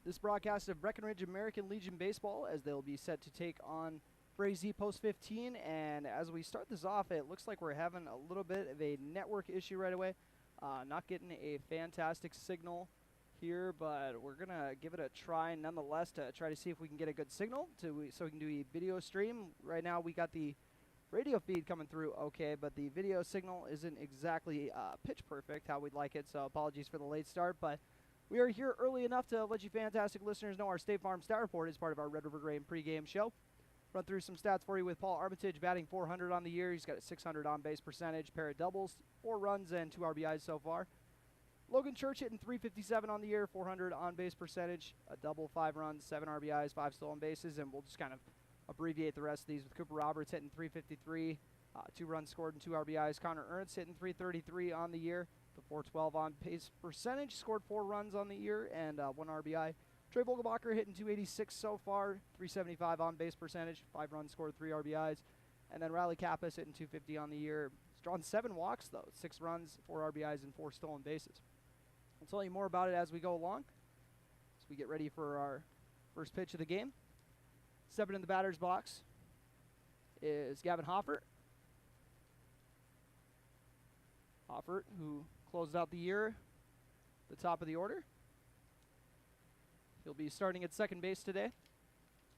this broadcast of Breckenridge American Legion Baseball as they'll be set to take on Frazee Post 15. And as we start this off, it looks like we're having a little bit of a network issue right away. Not getting a fantastic signal here, but we're going to give it a try nonetheless to try to see if we can get a good signal so we can do a video stream. Right now we got the radio feed coming through okay, but the video signal isn't exactly pitch perfect how we'd like it, so apologies for the late start. But we are here early enough to let you fantastic listeners know our State Farm Stat Report is part of our Red River Grain pregame show. Run through some stats for you with Paul Armitage batting .400 on the year. He's got a .600 on-base percentage, pair of doubles, 4 runs, and 2 RBIs so far. Logan Church hitting .357 on the year, .400 on-base percentage, a double, 5 runs, 7 RBIs, 5 stolen bases, and we'll just kind of abbreviate the rest of these with Cooper Roberts hitting .353, 2 runs scored and 2 RBIs. Connor Ernst hitting .333 on the year, the .412 on-base percentage, scored 4 runs on the year and 1 RBI. Trey Vogelbacher hitting .286 so far, .375 on-base percentage, 5 runs scored, 3 RBIs. And then Riley Kappas hitting .250 on the year. He's drawn 7 walks, though, 6 runs, 4 RBIs, and 4 stolen bases. I'll tell you more about it as we go along, as we get ready for our first pitch of the game. Stepping in the batter's box is Gavin Hoffert. Hoffert, who closed out the year the top of the order. He'll be starting at second base today.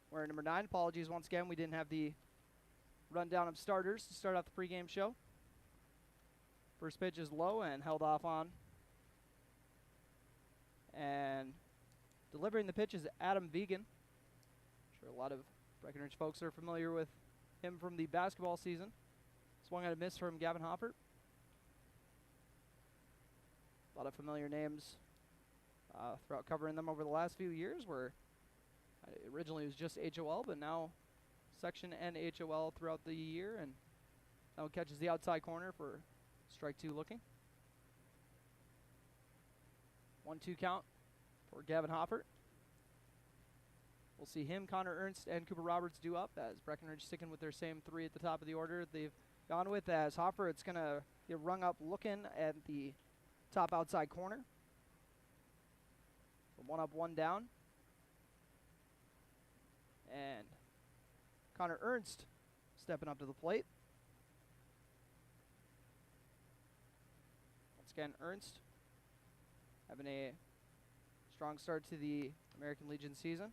Wearing number 9. Apologies once again, we didn't have the rundown of starters to start off the pregame show. First pitch is low and held off on. And delivering the pitch is Adam Vegan. I'm sure a lot of Breckenridge folks are familiar with him from the basketball season. Swung at a miss from Gavin Hoffert. A lot of familiar names throughout covering them over the last few years, where originally it was just HOL, but now section and HOL throughout the year, and now catches the outside corner for strike 2 looking. 1-2 count for Gavin Hoffert. We'll see him, Connor Ernst, and Cooper Roberts do up as Breckenridge sticking with their same 3 at the top of the order they've gone with. As Hoffert's going to get rung up looking at the top outside corner. 1 up, 1 down. And Connor Ernst stepping up to the plate. Once again, Ernst having a strong start to the American Legion season.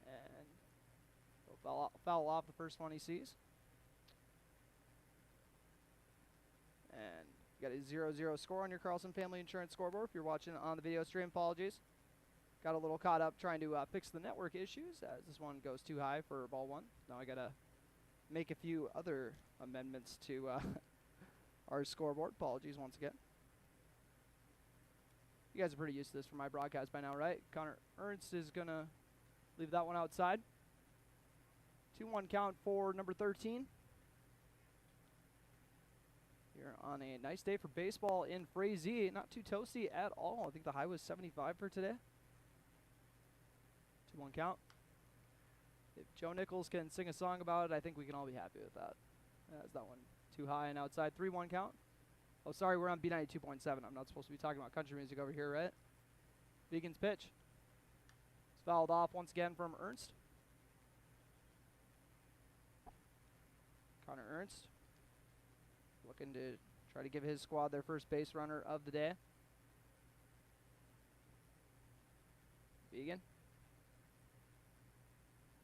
And he'll foul off the first one he sees. And you got a 0-0 score on your Carlson Family Insurance scoreboard if you're watching on the video stream. Apologies. Got a little caught up trying to fix the network issues as this one goes too high for ball 1. Now I got to make a few other amendments to our scoreboard. Apologies once again. You guys are pretty used to this from my broadcast by now, right? Connor Ernst is going to leave that one outside. 2-1 count for number 13. Here on a nice day for baseball in Frazee. Not too toasty at all. I think the high was 75 for today. 2-1 count. If Joe Nichols can sing a song about it, I think we can all be happy with that. Is that one too high and outside? 3-1 count. Oh, sorry, we're on B92.7. I'm not supposed to be talking about country music over here, right? Vegan's pitch. It's fouled off once again from Ernst. Connor Ernst looking to try to give his squad their first base runner of the day. Vegan.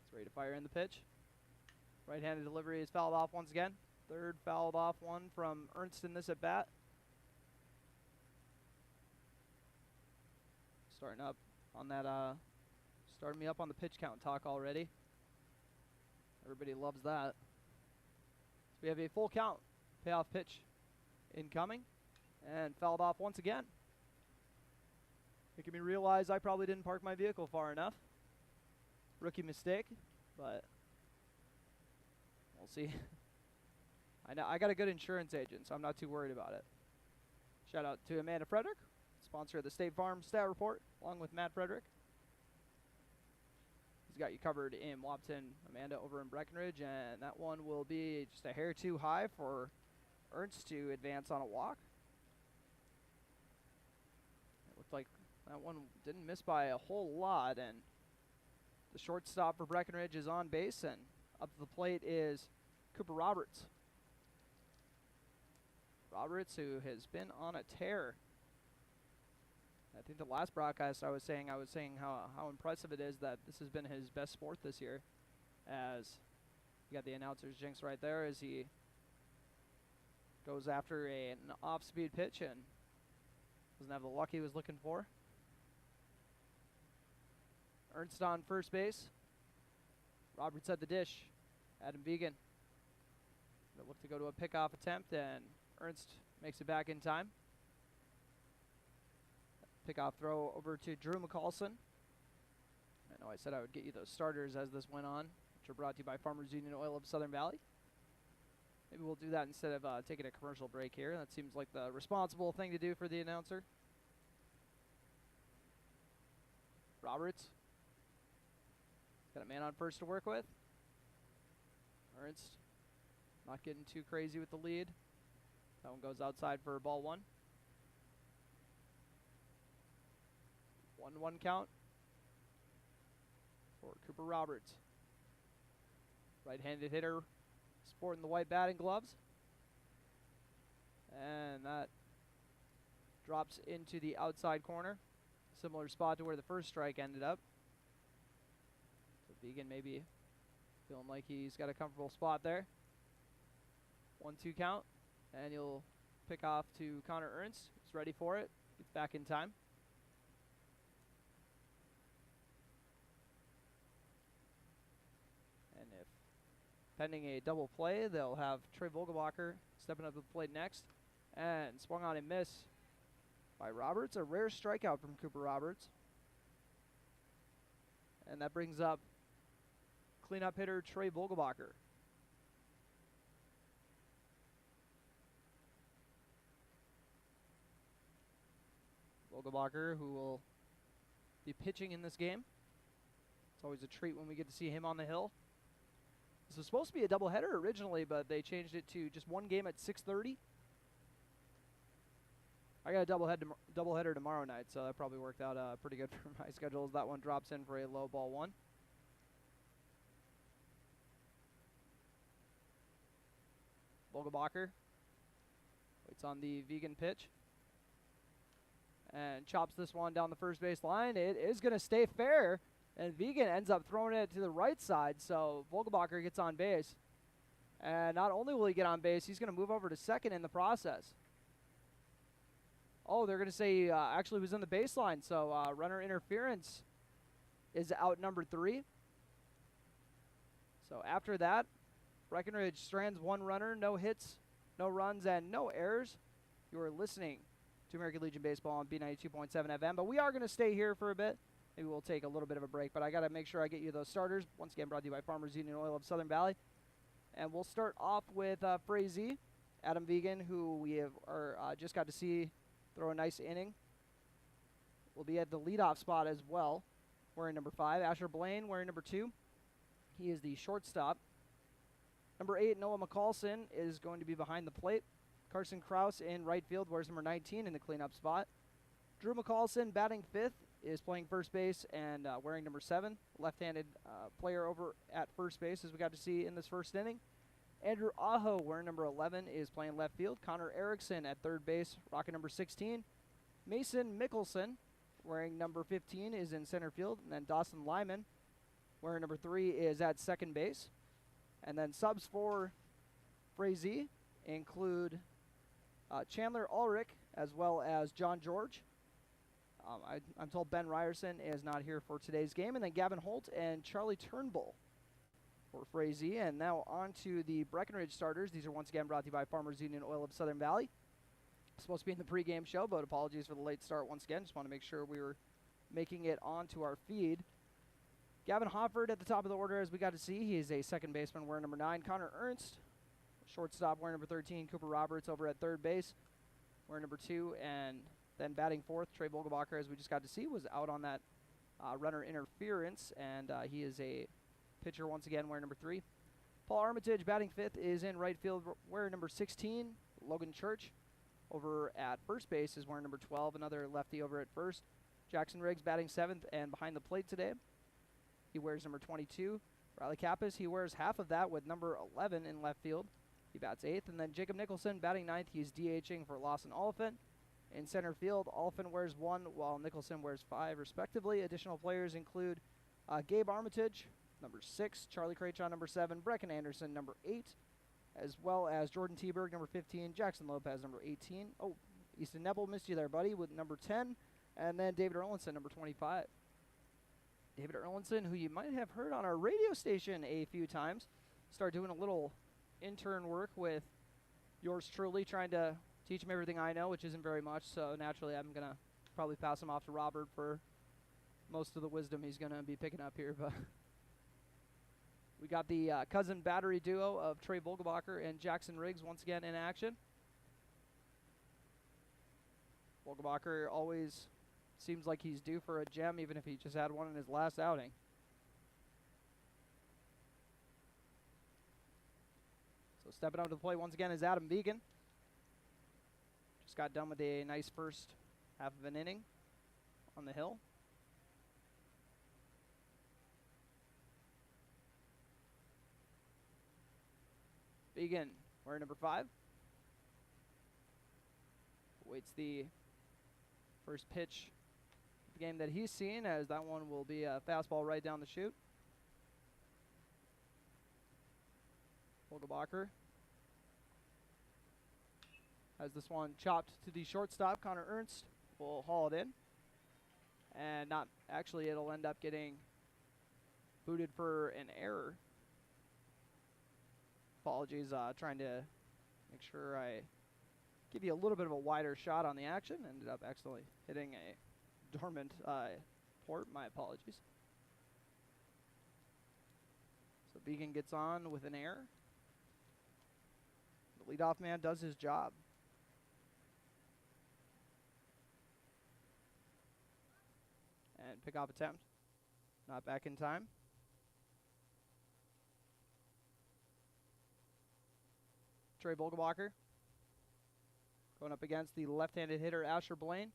It's ready to fire in the pitch. Right-handed delivery is fouled off once again. Third fouled off one from Ernst in this at bat. Starting up on that, starting me up on the pitch count talk already. Everybody loves that. So we have a full count payoff pitch incoming and fouled off once again. Making me realize I probably didn't park my vehicle far enough. Rookie mistake, but we'll see. I know I got a good insurance agent, so I'm not too worried about it. Shout out to Amanda Frederick, sponsor of the State Farm Stat Report, along with Matt Frederick. He's got you covered in Wapton, Amanda over in Breckenridge, and that one will be just a hair too high for Ernst to advance on a walk. It looked like That one didn't miss by a whole lot, and the shortstop for Breckenridge is on base, and up to the plate is Cooper Roberts. Roberts, who has been on a tear. I think the last broadcast I was saying how impressive it is that this has been his best sport this year, as you got the announcer's jinx right there as he goes after an off-speed pitch and doesn't have the luck he was looking for. Ernst on first base. Roberts at the dish. Adam Vegan. They'll look to go to a pickoff attempt, and Ernst makes it back in time. Pickoff throw over to Drew McCallson. I know I said I would get you those starters as this went on, which are brought to you by Farmers Union Oil of Southern Valley. Maybe we'll do that instead of taking a commercial break here. That seems like the responsible thing to do for the announcer. Roberts. Got a man on first to work with. Ernst not getting too crazy with the lead. That one goes outside for ball one. 1-1 count for Cooper Roberts. Right-handed hitter sporting the white batting gloves. And that drops into the outside corner. Similar spot to where the first strike ended up. So Vegan maybe feeling like he's got a comfortable spot there. 1-2 count. And you'll pick off to Connor Ernst. He's ready for it. Gets back in time. And if pending a double play, they'll have Trey Vogelbacher stepping up to the plate next. And swung on and miss by Roberts. A rare strikeout from Cooper Roberts. And that brings up cleanup hitter Trey Vogelbacher. Vogelbacher, who will be pitching in this game. It's always a treat when we get to see him on the hill. This was supposed to be a doubleheader originally, but they changed it to just one game at 6:30. I got a doubleheader tomorrow night, so that probably worked out pretty good for my schedule as that one drops in for a low ball one. Vogelbacher waits on the Vegan pitch and chops this one down the first base line. It is going to stay fair, and Vegan ends up throwing it to the right side, so Vogelbacher gets on base. And not only will he get on base, he's going to move over to second in the process. Oh, they're going to say he actually was in the baseline, so runner interference is out number 3. So after that, Breckenridge strands one runner, no hits, no runs, and no errors. You are listening to American Legion Baseball on B92.7 FM, but we are going to stay here for a bit. Maybe we'll take a little bit of a break, but I got to make sure I get you those starters. Once again, brought to you by Farmers Union Oil of Southern Valley. And we'll start off with Frazee, Adam Vegan, who we have just got to see throw a nice inning. Will be at the leadoff spot as well, wearing number 5. Asher Blaine wearing number 2. He is the shortstop. Number 8, Noah McCallson, is going to be behind the plate. Carson Krause in right field wears number 19 in the cleanup spot. Drew McCallson, batting 5th, is playing first base and wearing number 7. Left-handed player over at first base, as we got to see in this first inning. Andrew Aho, wearing number 11, is playing left field. Connor Erickson at third base, rocking number 16. Mason Mickelson, wearing number 15, is in center field. And then Dawson Lyman, wearing number 3, is at second base. And then subs for Frazee include Chandler Ulrich as well as John George. I'm told Ben Ryerson is not here for today's game. And then Gavin Holt and Charlie Turnbull for Frazee. And now on to the Breckenridge starters. These are once again brought to you by Farmers Union Oil of Southern Valley. Supposed to be in the pregame show, but apologies for the late start once again. Just want to make sure we were making it onto our feed. Gavin Hofford at the top of the order, as we got to see. He is a second baseman wearing number 9. Connor Ernst, shortstop wearing number 13. Cooper Roberts over at third base wearing number 2. And then batting 4th, Trey Vogelbacher, as we just got to see, was out on that runner interference. And he is a pitcher once again wearing number 3. Paul Armitage batting 5th is in right field wearing number 16. Logan Church over at first base is wearing number 12. Another lefty over at first. Jackson Riggs batting 7th and behind the plate today. He wears number 22. Riley Kappas, he wears half of that with number 11 in left field. He bats 8th. And then Jacob Nicholson batting 9th. He's DHing for Lawson Oliphant. In center field, Oliphant wears 1 while Nicholson wears 5 respectively. Additional players include Gabe Armitage, number 6, Charlie Craychon, number 7, Brecken Anderson, number 8, as well as Jordan Teberg, number 15, Jackson Lopez, number 18. Oh, Easton Nebel missed you there, buddy, with number 10. And then David Erlinson, number 25. David Erlinson, who you might have heard on our radio station a few times, start doing a little intern work with yours truly, trying to teach him everything I know, which isn't very much. So naturally, I'm going to probably pass him off to Robert for most of the wisdom he's going to be picking up here. But we got the cousin battery duo of Trey Vogelbacher and Jackson Riggs once again in action. Vogelbacher always seems like he's due for a gem, even if he just had one in his last outing. So stepping up to the plate once again is Adam Vegan. Just got done with a nice first half of an inning on the hill. Vegan, wearing number 5. Waits the first pitch of the game that he's seen, as that one will be a fastball right down the chute. Vogelbacher has this one chopped to the shortstop. Connor Ernst will haul it in. And not actually, it'll end up getting booted for an error. Apologies, trying to make sure I give you a little bit of a wider shot on the action. Ended up accidentally hitting a dormant port. My apologies. So Vegan gets on with an error. The leadoff man does his job. And pickoff attempt. Not back in time. Trey Vogelbacher going up against the left-handed hitter Asher Blaine.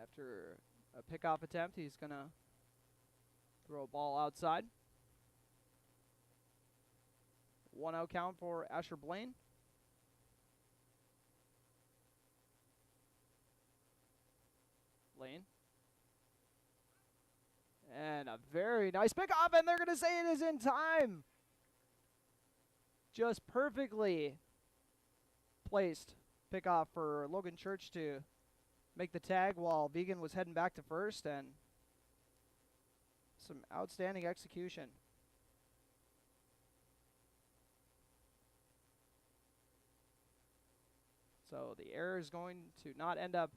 After a pickoff attempt, he's going to throw a ball outside. 1-0 count for Asher Blaine. Blaine. And a very nice pickoff, and they're going to say it is in time. Just perfectly placed pickoff for Logan Church to make the tag while Vegan was heading back to first, and some outstanding execution. So the error is going to not end up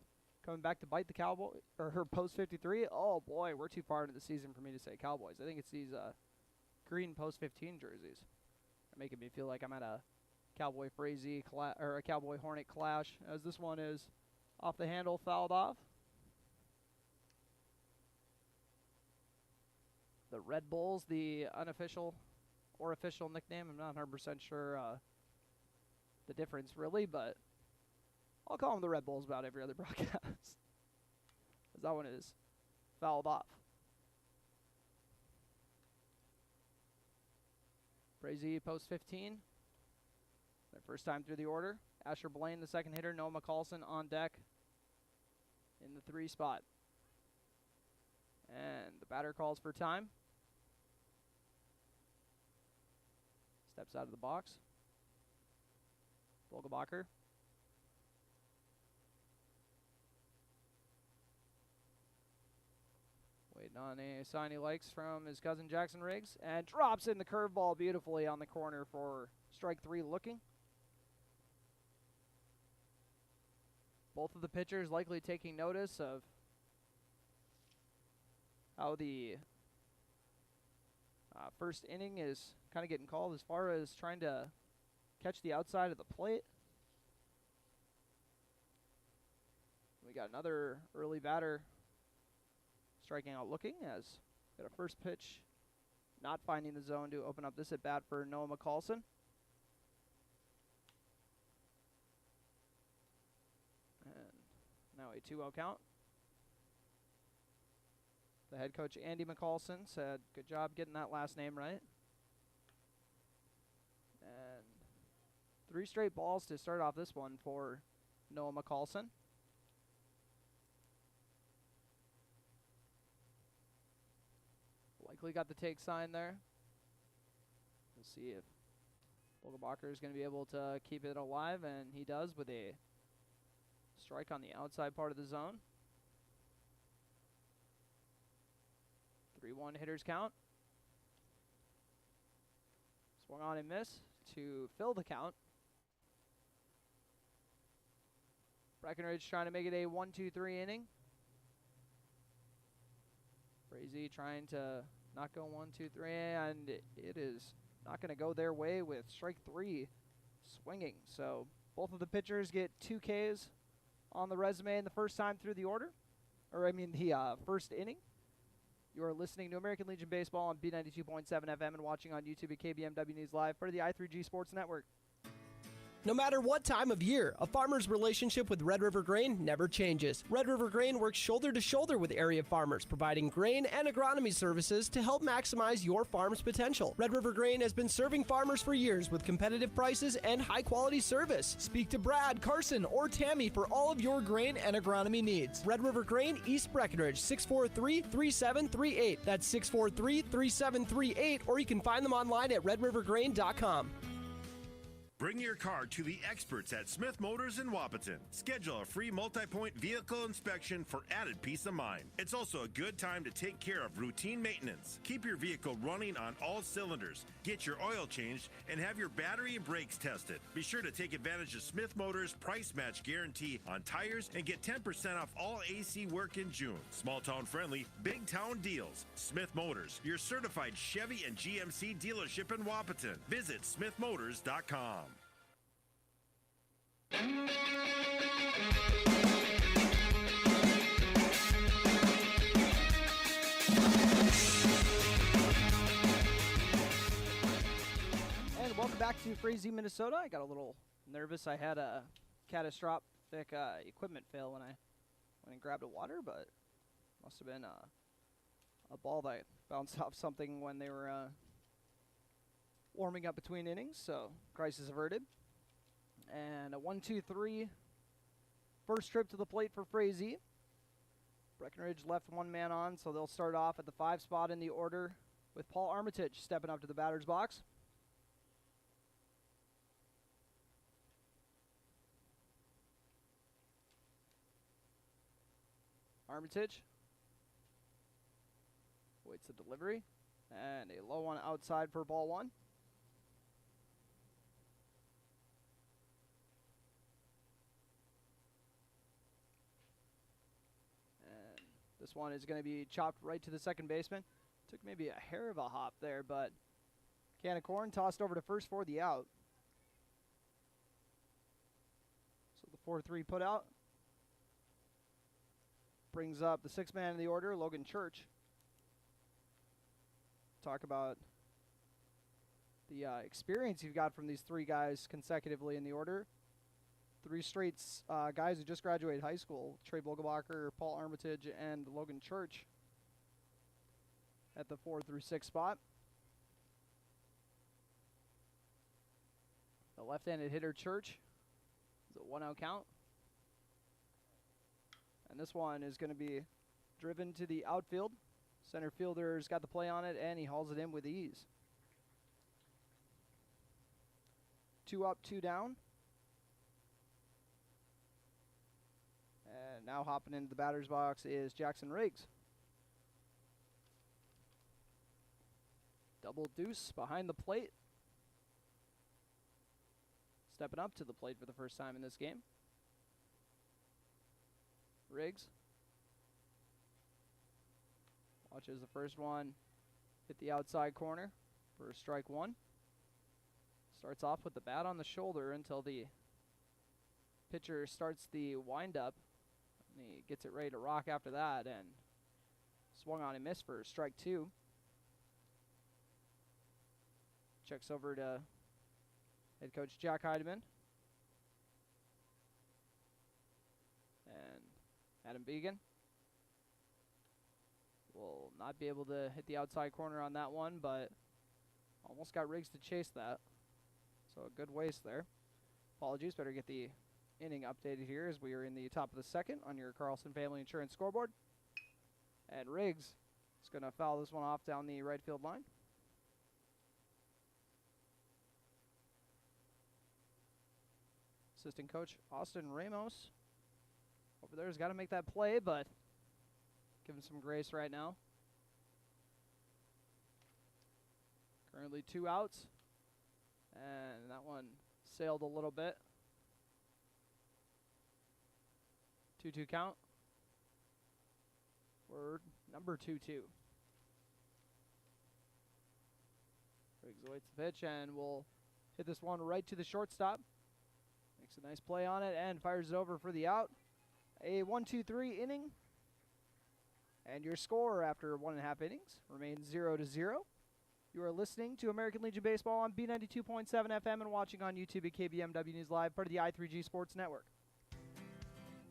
coming back to bite the Cowboy or her post 53. Oh boy, we're too far into the season for me to say Cowboys. I think it's these green post 15 jerseys. They're making me feel like I'm at a Cowboy Frazee or a Cowboy Hornet clash, as this one is off the handle, fouled off. The Red Bulls, the unofficial or official nickname. I'm not 100% sure the difference really, but I'll call them the Red Bulls about every other broadcast. As that one is fouled off. Frazee post 15. Their first time through the order. Asher Blaine, the second hitter. Noah McCallson on deck in the 3 spot. And the batter calls for time. Steps out of the box. Vogelbacher. Waiting on a sign he likes from his cousin Jackson Riggs. And drops in the curveball beautifully on the corner for strike 3 looking. Both of the pitchers likely taking notice of how the first inning is kind of getting called as far as trying to catch the outside of the plate. We got another early batter striking out looking, as got a first pitch not finding the zone to open up this at bat for Noah McCallson. And Now a 2-0 count. The head coach, Andy McCallson, said, good job getting that last name right. And 3 straight balls to start off this one for Noah McCallson. Likely got the take sign there. We'll see if Vogelbacher is going to be able to keep it alive, and he does with a strike on the outside part of the zone. 3-1 hitters count. Swung on and miss to fill the count. Breckenridge trying to make it a 1-2-3 inning. Frazee trying to not go 1-2-3, and it is not going to go their way with strike 3 swinging. So both of the pitchers get 2 Ks on the resume in the first time through the order, the first inning. You are listening to American Legion Baseball on B92.7 FM and watching on YouTube at KBMW News Live, part of the I3G Sports Network. No matter what time of year, a farmer's relationship with Red River Grain never changes. Red River Grain works shoulder to shoulder with area farmers, providing grain and agronomy services to help maximize your farm's potential. Red River Grain has been serving farmers for years with competitive prices and high-quality service. Speak to Brad, Carson, or Tammy for all of your grain and agronomy needs. Red River Grain, East Breckenridge, 643-3738. That's 643-3738, or you can find them online at redrivergrain.com. Bring your car to the experts at Smith Motors in Wahpeton. Schedule a free multi-point vehicle inspection for added peace of mind. It's also a good time to take care of routine maintenance. Keep your vehicle running on all cylinders, get your oil changed, and have your battery and brakes tested. Be sure to take advantage of Smith Motors' price match guarantee on tires and get 10% off all AC work in June. Small town friendly, big town deals. Smith Motors, your certified Chevy and GMC dealership in Wahpeton. Visit smithmotors.com. And welcome back to Frazee, Minnesota. I got a little nervous. I had a catastrophic equipment fail when I went and grabbed a water, but must have been a ball that bounced off something when they were warming up between innings, so crisis averted. And a 1-2-3 first trip to the plate for Frazee. Breckenridge left one man on, so they'll start off at the 5 spot in the order with Paul Armitage stepping up to the batter's box. Armitage waits the delivery, and a low one outside for ball 1. This one is going to be chopped right to the second baseman. Took maybe a hair of a hop there, but can of corn tossed over to first for the out. So the 4-3 put out brings up the 6th man in the order, Logan Church. Talk about the experience you've got from these 3 guys consecutively in the order. 3 straight guys who just graduated high school, Trey Vogelbacher, Paul Armitage, and Logan Church at the 4 through 6 spot. The left-handed hitter, Church, is a 1-0 count. And this one is going to be driven to the outfield. Center fielder's got the play on it, and he hauls it in with ease. 2 up, 2 down. And now hopping into the batter's box is Jackson Riggs. Double deuce behind the plate. Stepping up to the plate for the first time in this game. Riggs watches the first one hit the outside corner for strike 1. Starts off with the bat on the shoulder until the pitcher starts the windup. He gets it ready to rock after that, and swung on and missed for strike 2. Checks over to head coach Jack Heidemann. And Adam Began will not be able to hit the outside corner on that one, but almost got Riggs to chase that. So a good waste there. Apologies, better get the inning updated here as we are in the top of the second on your Carlson Family Insurance scoreboard. And Riggs is going to foul this one off down the right field line. Assistant coach Austin Ramos over there has got to make that play, but give him some grace right now. Currently 2 outs, and that one sailed a little bit. 2-2 count. We're number 2-2. Riggs awaits the pitch and will hit this one right to the shortstop. Makes a nice play on it and fires it over for the out. A 1-2-3 inning. And your score after 1.5 innings remains 0-0. You are listening to American Legion Baseball on B92.7 FM and watching on YouTube at KBMW News Live, part of the i3G Sports Network.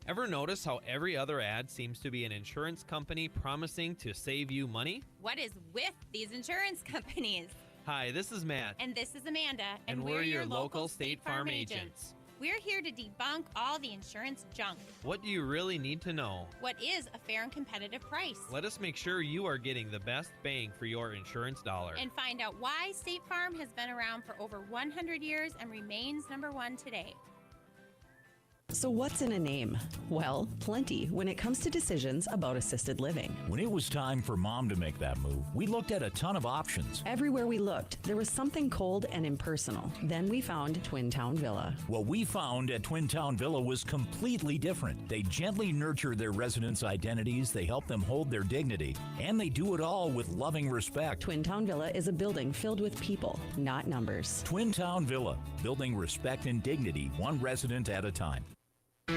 Ever notice how every other ad seems to be an insurance company promising to save you money? What is with these insurance companies? Hi, this is Matt. And this is Amanda. And we're your local State Farm agents. We're here to debunk all the insurance junk. What do you really need to know? What is a fair and competitive price? Let us make sure you are getting the best bang for your insurance dollar. And find out why State Farm has been around for over 100 years and remains #1 today. So what's in a name? Well, plenty when it comes to decisions about assisted living. When it was time for Mom to make that move, we looked at a ton of options. Everywhere we looked, there was something cold and impersonal. Then we found Twin Town Villa. What we found at Twin Town Villa was completely different. They gently nurture their residents' identities, they help them hold their dignity, and they do it all with loving respect. Twin Town Villa is a building filled with people, not numbers. Twin Town Villa, building respect and dignity, one resident at a time. And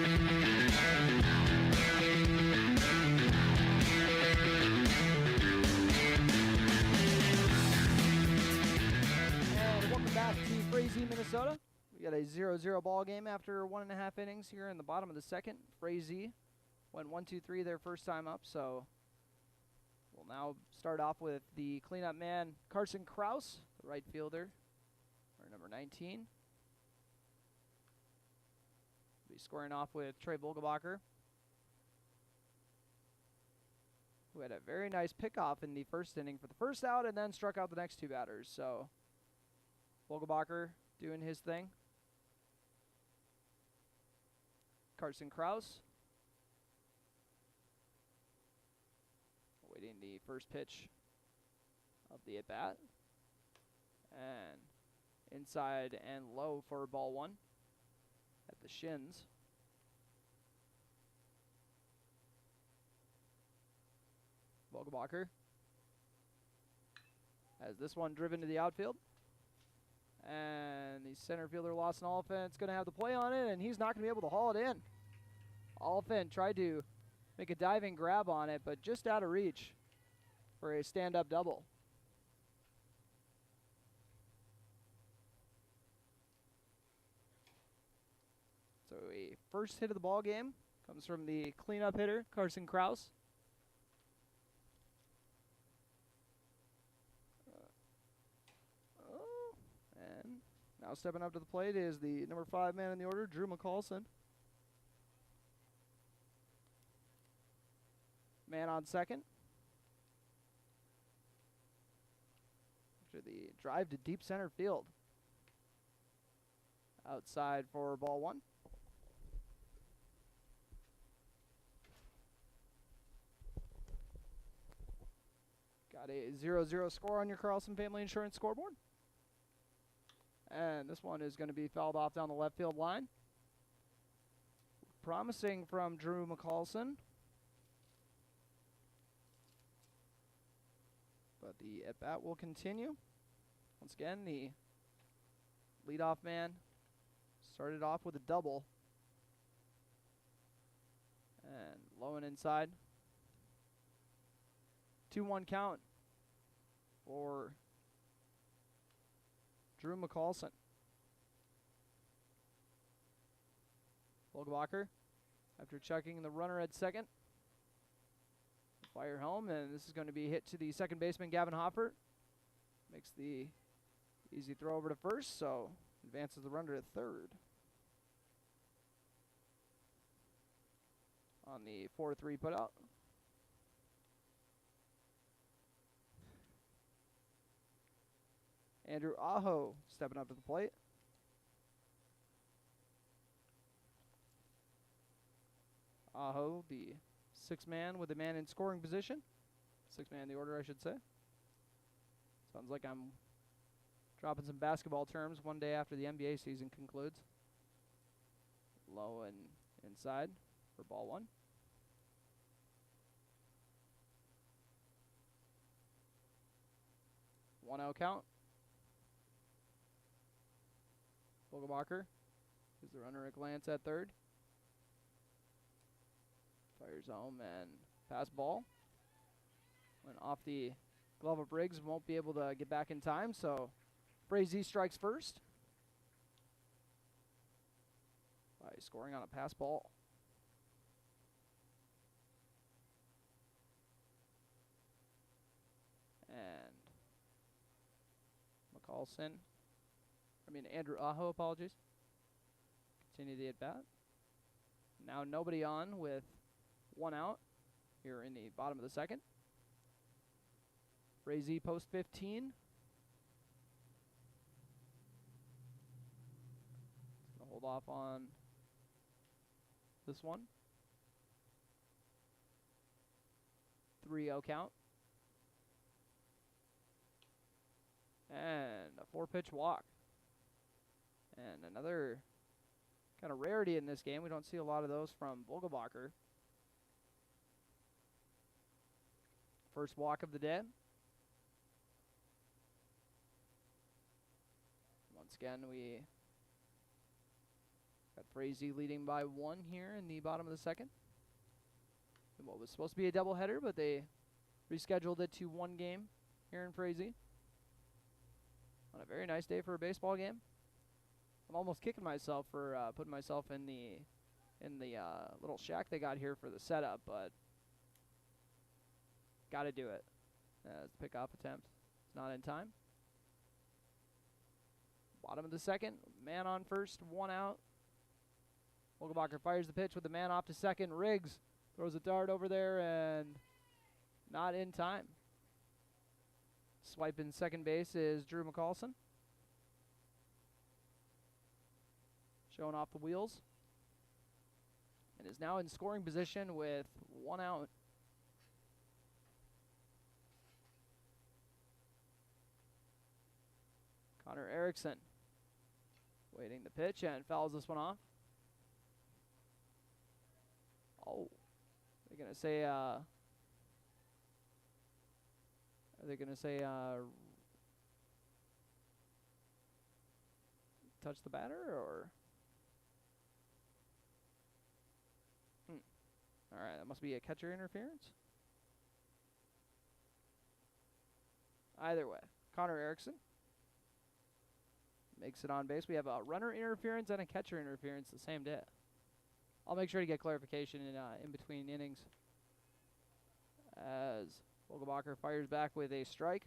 welcome back to Frazee, Minnesota. We got a 0-0 ball game after 1.5 innings here in the bottom of the second. Frazee went 1-2-3 their first time up, so we'll now start off with the cleanup man, Carson Kraus, the right fielder, or number 19. Be squaring off with Trey Vogelbacher, who had a very nice pickoff in the first inning for the first out and then struck out the next 2 batters. So Vogelbacher doing his thing. Carson Kraus awaiting the first pitch of the at-bat. And inside and low for ball 1. At the shins. Vogelbacher has this one driven to the outfield. And the center fielder, Lawson Oliphant's going to have the play on it, and he's not going to be able to haul it in. Oliphant tried to make a diving grab on it, but just out of reach for a stand-up double. So a first hit of the ball game comes from the cleanup hitter, Carson Kraus. And now stepping up to the plate is the number 5 man in the order, Drew McCallson. Man on second. After the drive to deep center field. Outside for ball 1. Got a 0-0 score on your Carlson Family Insurance scoreboard. And this one is going to be fouled off down the left field line. Promising from Drew McCallson. But the at-bat will continue. Once again, the leadoff man started off with a double. And low and inside. 2-1 count for Drew McCallson. Vogelbacher after chucking the runner at second. Fire home, and this is going to be hit to the second baseman, Gavin Hoffert. Makes the easy throw over to first, so advances the runner to third. On the 4-3 putout. Andrew Aho stepping up to the plate. Aho, the sixth man with a man in scoring position. Sixth man in the order, I should say. Sounds like I'm dropping some basketball terms one day after the NBA season concludes. Low and inside for ball one. 1-0 count. Vogelbacher gives the runner a glance at third. Fires home and pass ball. Went off the glove of Briggs, won't be able to get back in time, so Frazee strikes first by scoring on a pass ball. And Andrew Aho, apologies. Continue the at-bat. Now nobody on with 1 out here in the bottom of the second. Frazee post 15. Gonna hold off on this one. 3-0 count. And a 4-pitch walk. And another kind of rarity in this game. We don't see a lot of those from Vogelbacher. First walk of the day. Once again, we got Frazee leading by 1 here in the bottom of the second. And what was supposed to be a doubleheader, but they rescheduled it to 1 game here in Frazee. On a very nice day for a baseball game. I'm almost kicking myself for putting myself in the little shack they got here for the setup, but got to do it. It's the pickoff attempt. It's not in time. Bottom of the second, man on first, 1 out. Vogelbacher fires the pitch with the man off to second. Riggs throws a dart over there and not in time. Swiping second base is Drew McCallson. Showing off the wheels. And is now in scoring position with 1 out. Connor Erickson waiting the pitch and fouls this one off. Oh, they're going to say, are they going to say touch the batter or? All right, that must be a catcher interference. Either way, Connor Erickson makes it on base. We have a runner interference and a catcher interference the same day. I'll make sure to get clarification in between innings. As Vogelbacher fires back with a strike.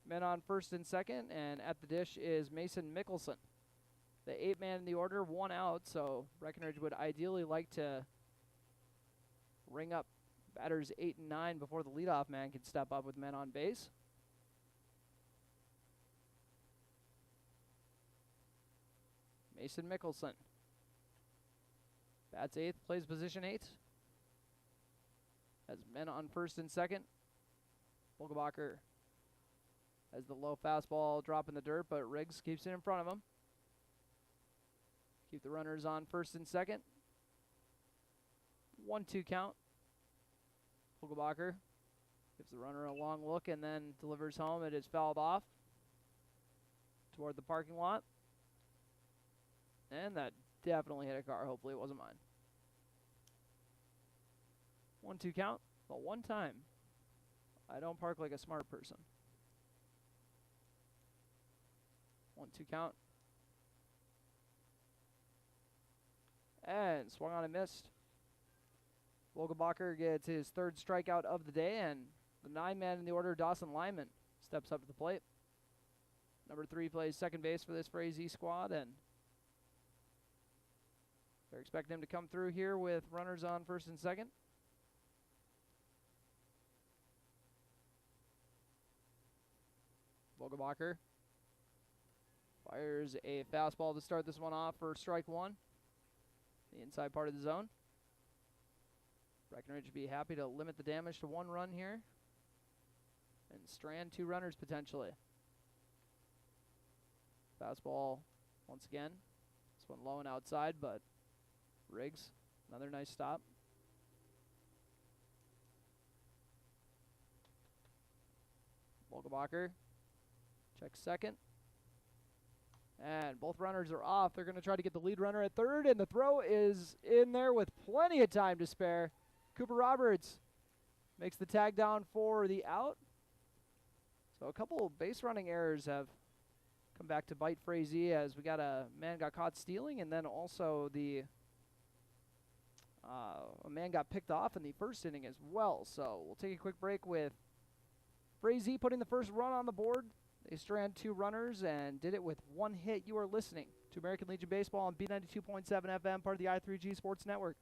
Men on first and second, and at the dish is Mason Mickelson. The 8th man in the order, 1 out, so Breckenridge would ideally like to ring up batters 8 and 9 before the leadoff man can step up with men on base. Mason Mickelson bats 8th, plays position 8. Has men on first and second. Vogelbacher has the low fastball drop in the dirt, but Riggs keeps it in front of him. Keep the runners on first and second. 1-2 count. Vogelbacher gives the runner a long look and then delivers home. It is fouled off toward the parking lot. And that definitely hit a car. Hopefully it wasn't mine. 1-2 count, but one time. I don't park like a smart person. 1-2 count. And swung on and missed. Vogelbacher gets his third strikeout of the day, and the 9-man in the order, Dawson Lyman, steps up to the plate. Number 3 plays second base for this Frazee squad, and they're expecting him to come through here with runners on first and second. Vogelbacher fires a fastball to start this one off for strike 1. The inside part of the zone. Breckenridge would be happy to limit the damage to 1 run here and strand 2 runners potentially. Fastball once again. This one low and outside, but Riggs, another nice stop. Vogelbacher checks second. And both runners are off. They're going to try to get the lead runner at third, and the throw is in there with plenty of time to spare. Cooper Roberts makes the tag down for the out. So a couple of base running errors have come back to bite Frazee, as we got a man got caught stealing, and then also the a man got picked off in the first inning as well. So we'll take a quick break with Frazee putting the first run on the board. They strand 2 runners and did it with 1 hit. You are listening to American Legion Baseball on B92.7 FM, part of the I3G Sports Network.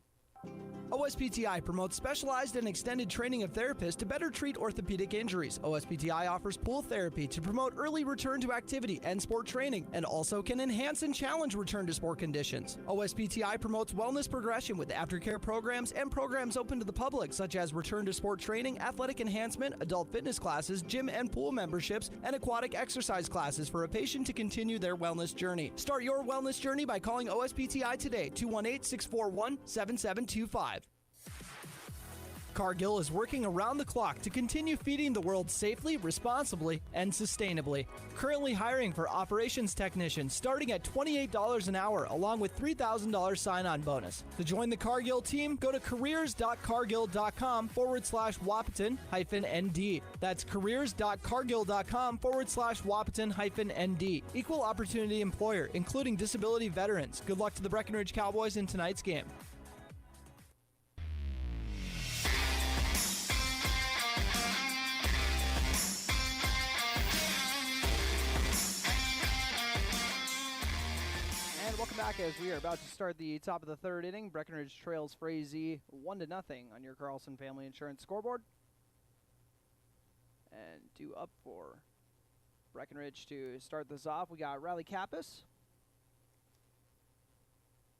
OSPTI promotes specialized and extended training of therapists to better treat orthopedic injuries. OSPTI offers pool therapy to promote early return to activity and sport training, and also can enhance and challenge return to sport conditions. OSPTI promotes wellness progression with aftercare programs and programs open to the public, such as return to sport training, athletic enhancement, adult fitness classes, gym and pool memberships, and aquatic exercise classes for a patient to continue their wellness journey. Start your wellness journey by calling OSPTI today, 218-641-7725. Cargill is working around the clock to continue feeding the world safely, responsibly, and sustainably. Currently hiring for operations technicians starting at $28 an hour, along with $3,000 sign-on bonus. To join the Cargill team, go to careers.cargill.com/Wahpeton-ND. That's careers.cargill.com/Wahpeton-ND. Equal opportunity employer, including disability veterans. Good luck to the Breckenridge Cowboys in tonight's game. Welcome back as we are about to start the top of the 3rd inning. Breckenridge trails Frazee 1-0 on your Carlson Family Insurance scoreboard. And due up for Breckenridge to start this off, we got Riley Kappas.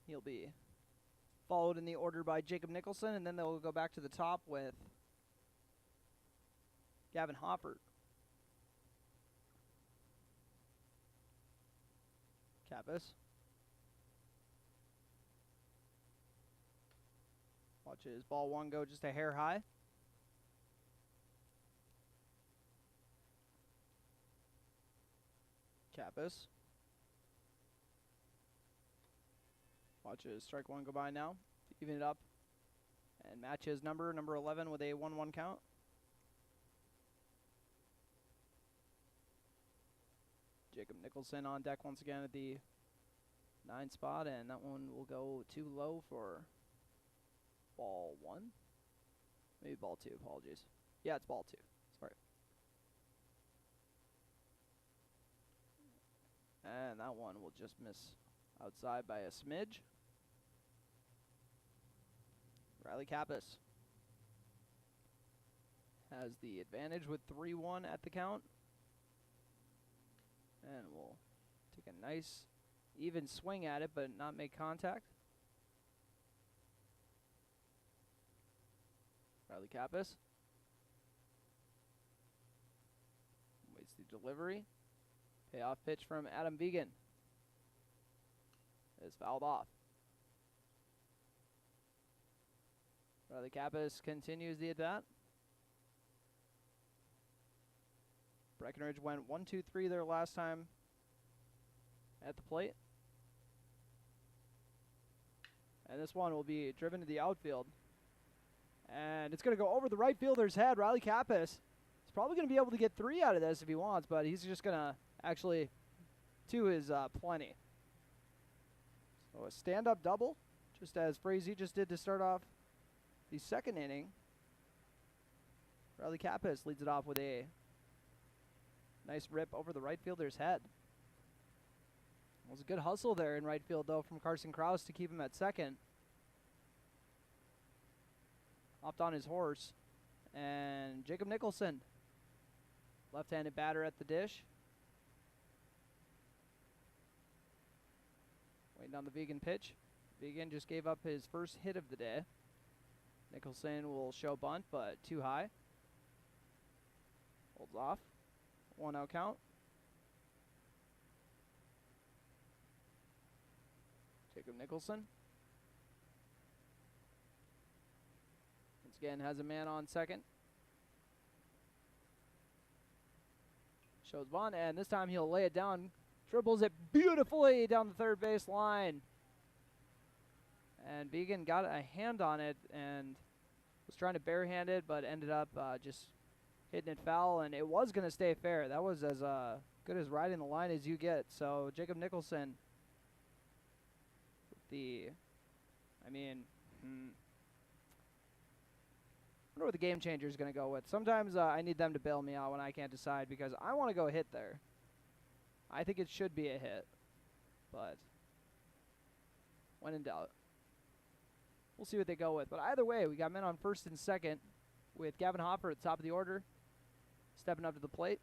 He'll be followed in the order by Jacob Nicholson, and then they'll go back to the top with Gavin Hoffert. Kappas. Watches ball 1 go just a hair high. Kappas. Watches strike 1 go by now. Even it up. And matches number 11 with a 1-1 count. Jacob Nicholson on deck once again at the 9 spot, and that one will go too low for ball 1. Maybe ball 2, apologies. Yeah, it's ball 2. Sorry. And that one will just miss outside by a smidge. Riley Kappas has the advantage with 3-1 at the count. And we'll take a nice even swing at it, but not make contact. Riley Kappas waits the delivery. Payoff pitch from Adam Vegan is fouled off. Riley Kappas continues the at-bat. Breckenridge went 1-2-3 their last time at the plate. And this one will be driven to the outfield. And it's going to go over the right fielder's head. Riley Kappas is probably going to be able to get 3 out of this if he wants, but he's just going to actually 2 is plenty. So a stand-up double just as Frazee just did to start off the second inning. Riley Kappas leads it off with a nice rip over the right fielder's head. It was a good hustle there in right field, though, from Carson Krause to keep him at second. Hopped on his horse. And Jacob Nicholson, left-handed batter at the dish. Waiting on the Vegan pitch. Vegan just gave up his first hit of the day. Nicholson will show bunt, but too high. Holds off. 1-out count. Jacob Nicholson. Once again, has a man on second. Shows bunt, and this time he'll lay it down. Dribbles it beautifully down the third base line. And Vegan got a hand on it and was trying to barehand it, but ended up just hitting it foul, and it was going to stay fair. That was as good as riding the line as you get. So Jacob Nicholson, I wonder what the game changer is going to go with. Sometimes I need them to bail me out when I can't decide because I want to go hit there. I think it should be a hit, but when in doubt, we'll see what they go with. But either way, we got men on first and second with Gavin Hopper at the top of the order, stepping up to the plate.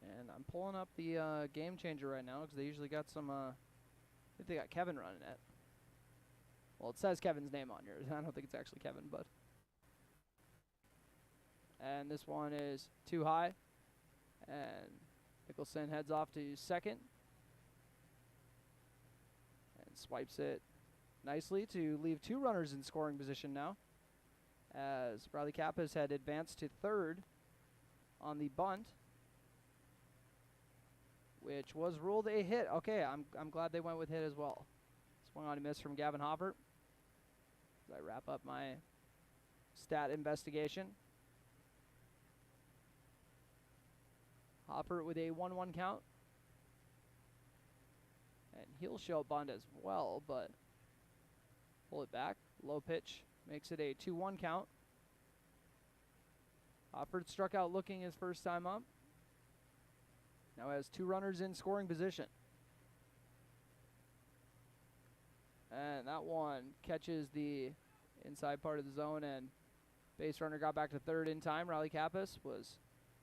And I'm pulling up the game changer right now because they usually got some, I think they got Kevin running it. Well, it says Kevin's name on yours. I don't think it's actually Kevin, but. And this one is too high. And Nicholson heads off to second. And swipes it nicely to leave two runners in scoring position now. As Riley Kappas had advanced to third on the bunt, which was ruled a hit. Okay, I'm glad they went with hit as well. Swung on a miss from Gavin Hopper. As I wrap up my stat investigation. Hopper with a 1-1 count. And he'll show bunt as well, but pull it back. Low pitch makes it a 2-1 count. Hopper struck out looking his first time up. Now has two runners in scoring position. And that one catches the inside part of the zone, and base runner got back to third in time. Riley Kappas was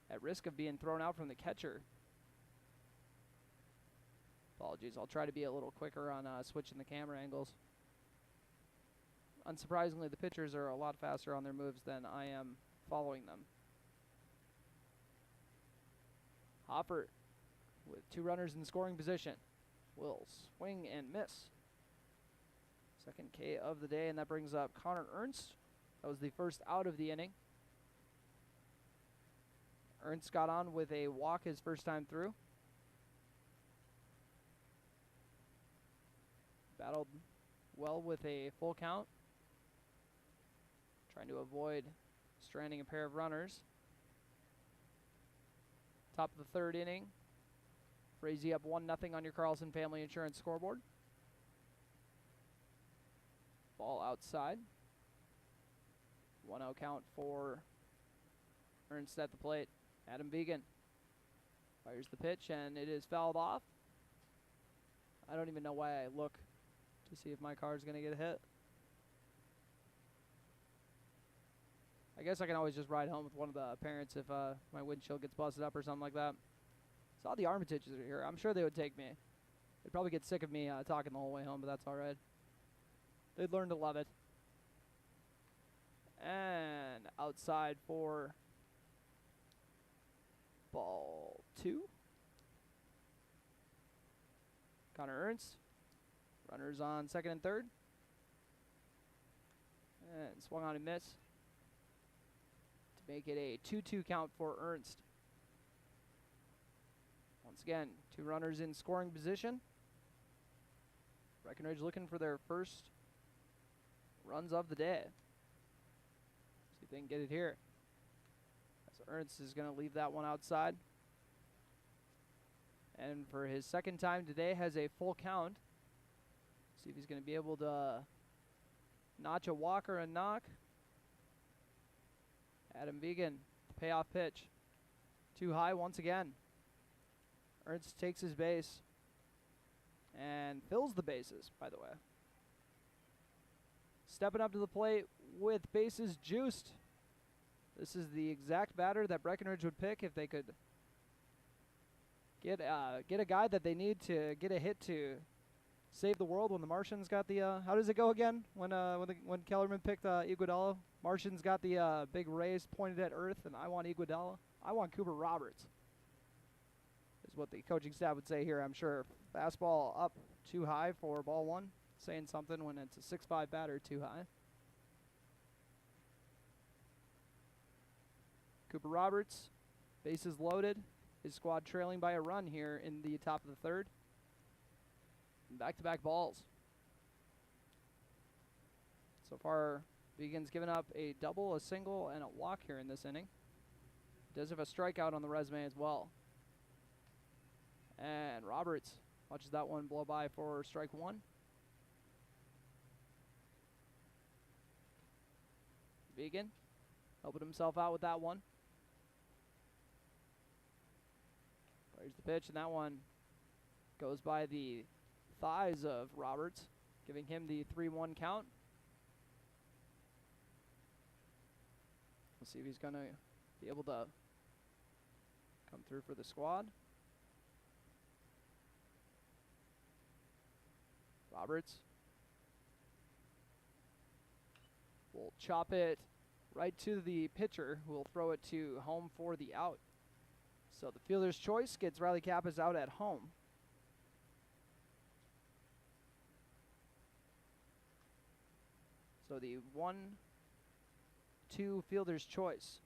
at risk of being thrown out from the catcher. Apologies, I'll try to be a little quicker on switching the camera angles. Unsurprisingly, the pitchers are a lot faster on their moves than I am following them. Hopper with two runners in scoring position will swing and miss. Second K of the day, and that brings up Connor Ernst. That was the first out of the inning. Ernst got on with a walk his first time through. Battled well with a full count. Trying to avoid stranding a pair of runners. Top of the third inning. Frazee up 1-0 on your Carlson Family Insurance scoreboard. Ball outside. 1-0 count for Ernst at the plate. Adam Vegan fires the pitch, and it is fouled off. I don't even know why I look to see if my car is going to get a hit. I guess I can always just ride home with one of the parents if my windshield gets busted up or something like that. Saw the Armitages are here. I'm sure they would take me. They'd probably get sick of me talking the whole way home, but that's all right. They'd learn to love it. And outside for ball 2. Connor Ernst. Runners on second and third. And swung on and missed to make it a 2-2 count for Ernst. Once again, two runners in scoring position. Breckenridge looking for their first runs of the day. See if they can get it here. As Ernst is going to leave that one outside. And for his second time today, has a full count. See if he's going to be able to notch a walk or a knock. Adam Vegan, payoff pitch. Too high once again. Ernst takes his base and fills the bases, by the way. Stepping up to the plate with bases juiced. This is the exact batter that Breckenridge would pick if they could get a guy that they need to get a hit to save the world. When the Martians got the how does it go again? When Kellerman picked Iguodala, Martians got the big rays pointed at Earth, and I want Iguodala. I want Cooper Roberts. Is what the coaching staff would say here, I'm sure. Fastball up too high for ball one. Saying something when it's a 6'5" batter too high. Cooper Roberts, bases loaded. His squad trailing by a run here in the top of the third. Back-to-back balls. So far, Vegan's given up a double, a single, and a walk here in this inning. Does have a strikeout on the resume as well. And Roberts watches that one blow by for strike one. Vegan helping himself out with that one. Fires the pitch, and that one goes by the thighs of Roberts, giving him the 3-1 count. We'll see if he's going to be able to come through for the squad. Roberts will chop it right to the pitcher, who will throw it to home for the out. So the fielder's choice gets Riley Kappas out at home. So the 1-2 fielder's choice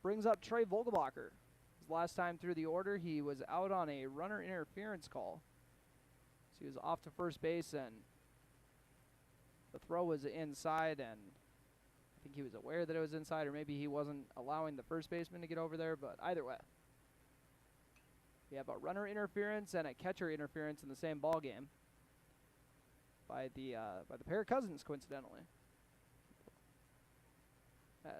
brings up Trey Vogelbacher. His last time through the order, he was out on a runner interference call. So he was off to first base, and the throw was inside, and I think he was aware that it was inside, or maybe he wasn't allowing the first baseman to get over there, but either way. We have a runner interference and a catcher interference in the same ball game by the pair of cousins, coincidentally.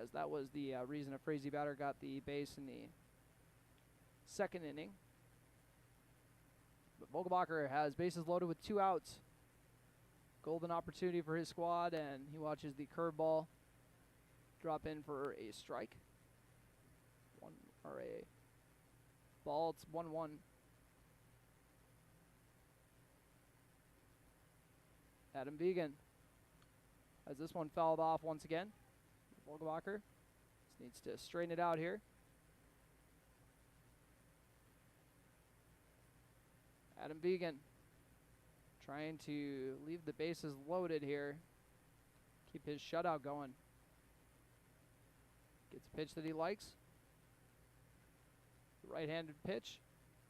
As that was the reason a Frazee batter got the base in the second inning. But Vogelbacher has bases loaded with 2 outs. Golden opportunity for his squad, and he watches the curveball drop in for a strike. A ball. It's 1-1. Adam Vegan has this one fouled off once again. Vogelbacher just needs to straighten it out here. Adam Vegan trying to leave the bases loaded here. Keep his shutout going. Gets a pitch that he likes. The right-handed pitch.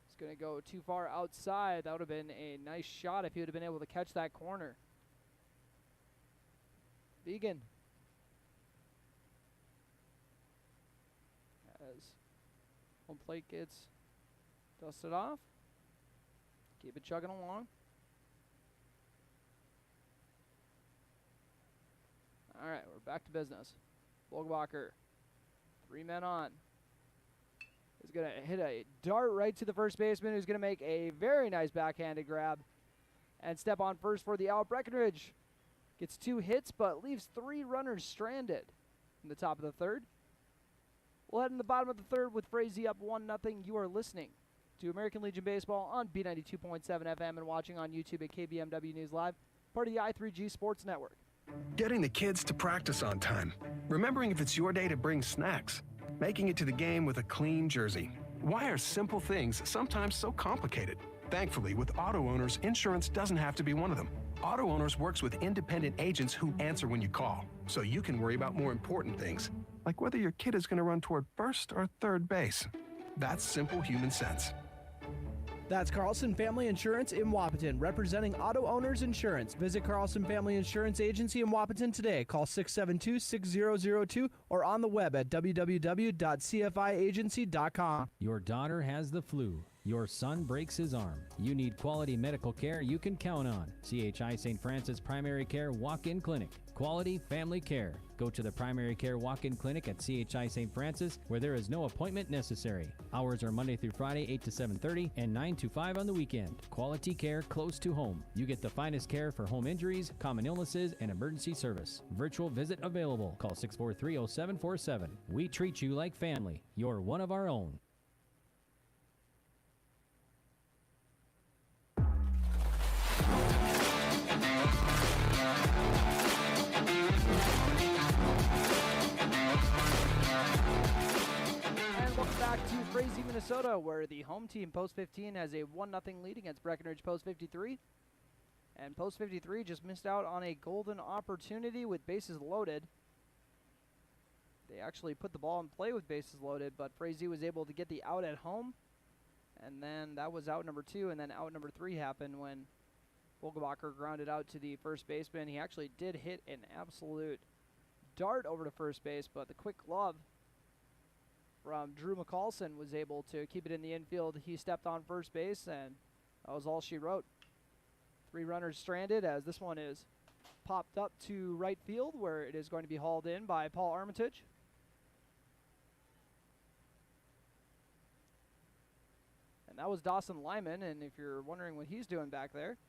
It's going to go too far outside. That would have been a nice shot if he would have been able to catch that corner. Vegan. As home plate gets dusted off. Keep it chugging along. All right, we're back to business. Vogelbacher, 3 men on. Is going to hit a dart right to the first baseman, who's going to make a very nice backhanded grab and step on first for the out. Breckenridge gets 2 hits, but leaves 3 runners stranded in the top of the third. We'll head in the bottom of the third with Frazee up 1-0. You are listening to American Legion Baseball on B92.7 FM and watching on YouTube at KBMW News Live, part of the I3G Sports Network. Getting the kids to practice on time. Remembering if it's your day to bring snacks. Making it to the game with a clean jersey. Why are simple things sometimes so complicated? Thankfully, with auto owners, insurance doesn't have to be one of them. Auto Owners works with independent agents who answer when you call, so you can worry about more important things, like whether your kid is going to run toward first or third base. That's simple human sense. That's Carlson Family Insurance in Wapaton, representing auto owners insurance. Visit Carlson Family Insurance Agency in Wapaton today. Call 672-6002 or on the web at www.cfiagency.com. Your daughter has the flu. Your son breaks his arm. You need quality medical care you can count on. CHI St. Francis Primary Care Walk-In Clinic. Quality family care. Go to the Primary Care Walk-In Clinic at CHI St. Francis, where there is no appointment necessary. Hours are Monday through Friday, 8 to 7:30 and 9 to 5 on the weekend. Quality care close to home. You get the finest care for home injuries, common illnesses, and emergency service. Virtual visit available. Call 643-0747. We treat you like family. You're one of our own. Back to Frazee, Minnesota, where the home team, Post 15, has a 1-0 lead against Breckenridge Post 53. And Post 53 just missed out on a golden opportunity with bases loaded. They actually put the ball in play with bases loaded, but Frazee was able to get the out at home. And then that was out number 2, and then out number 3 happened when Vogelbacher grounded out to the first baseman. He actually did hit an absolute dart over to first base, but the quick glove from Drew McCallson was able to keep it in the infield. He stepped on first base, and that was all she wrote. 3 runners stranded as this one is popped up to right field, where it is going to be hauled in by Paul Armitage. And that was Dawson Lyman, and if you're wondering what he's doing back there,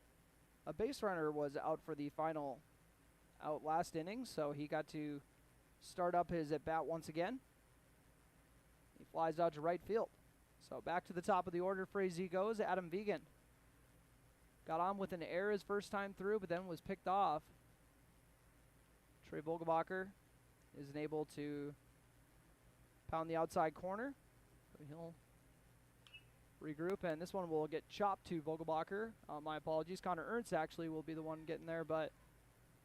a base runner was out for the final out last inning, so he got to start up his at-bat once again. He flies out to right field. So back to the top of the order, Frazee goes. Adam Vegan got on with an error his first time through, but then was picked off. Trey Vogelbacher isn't able to pound the outside corner. So he'll regroup, and this one will get chopped to Vogelbacher. My apologies. Connor Ernst actually will be the one getting there, but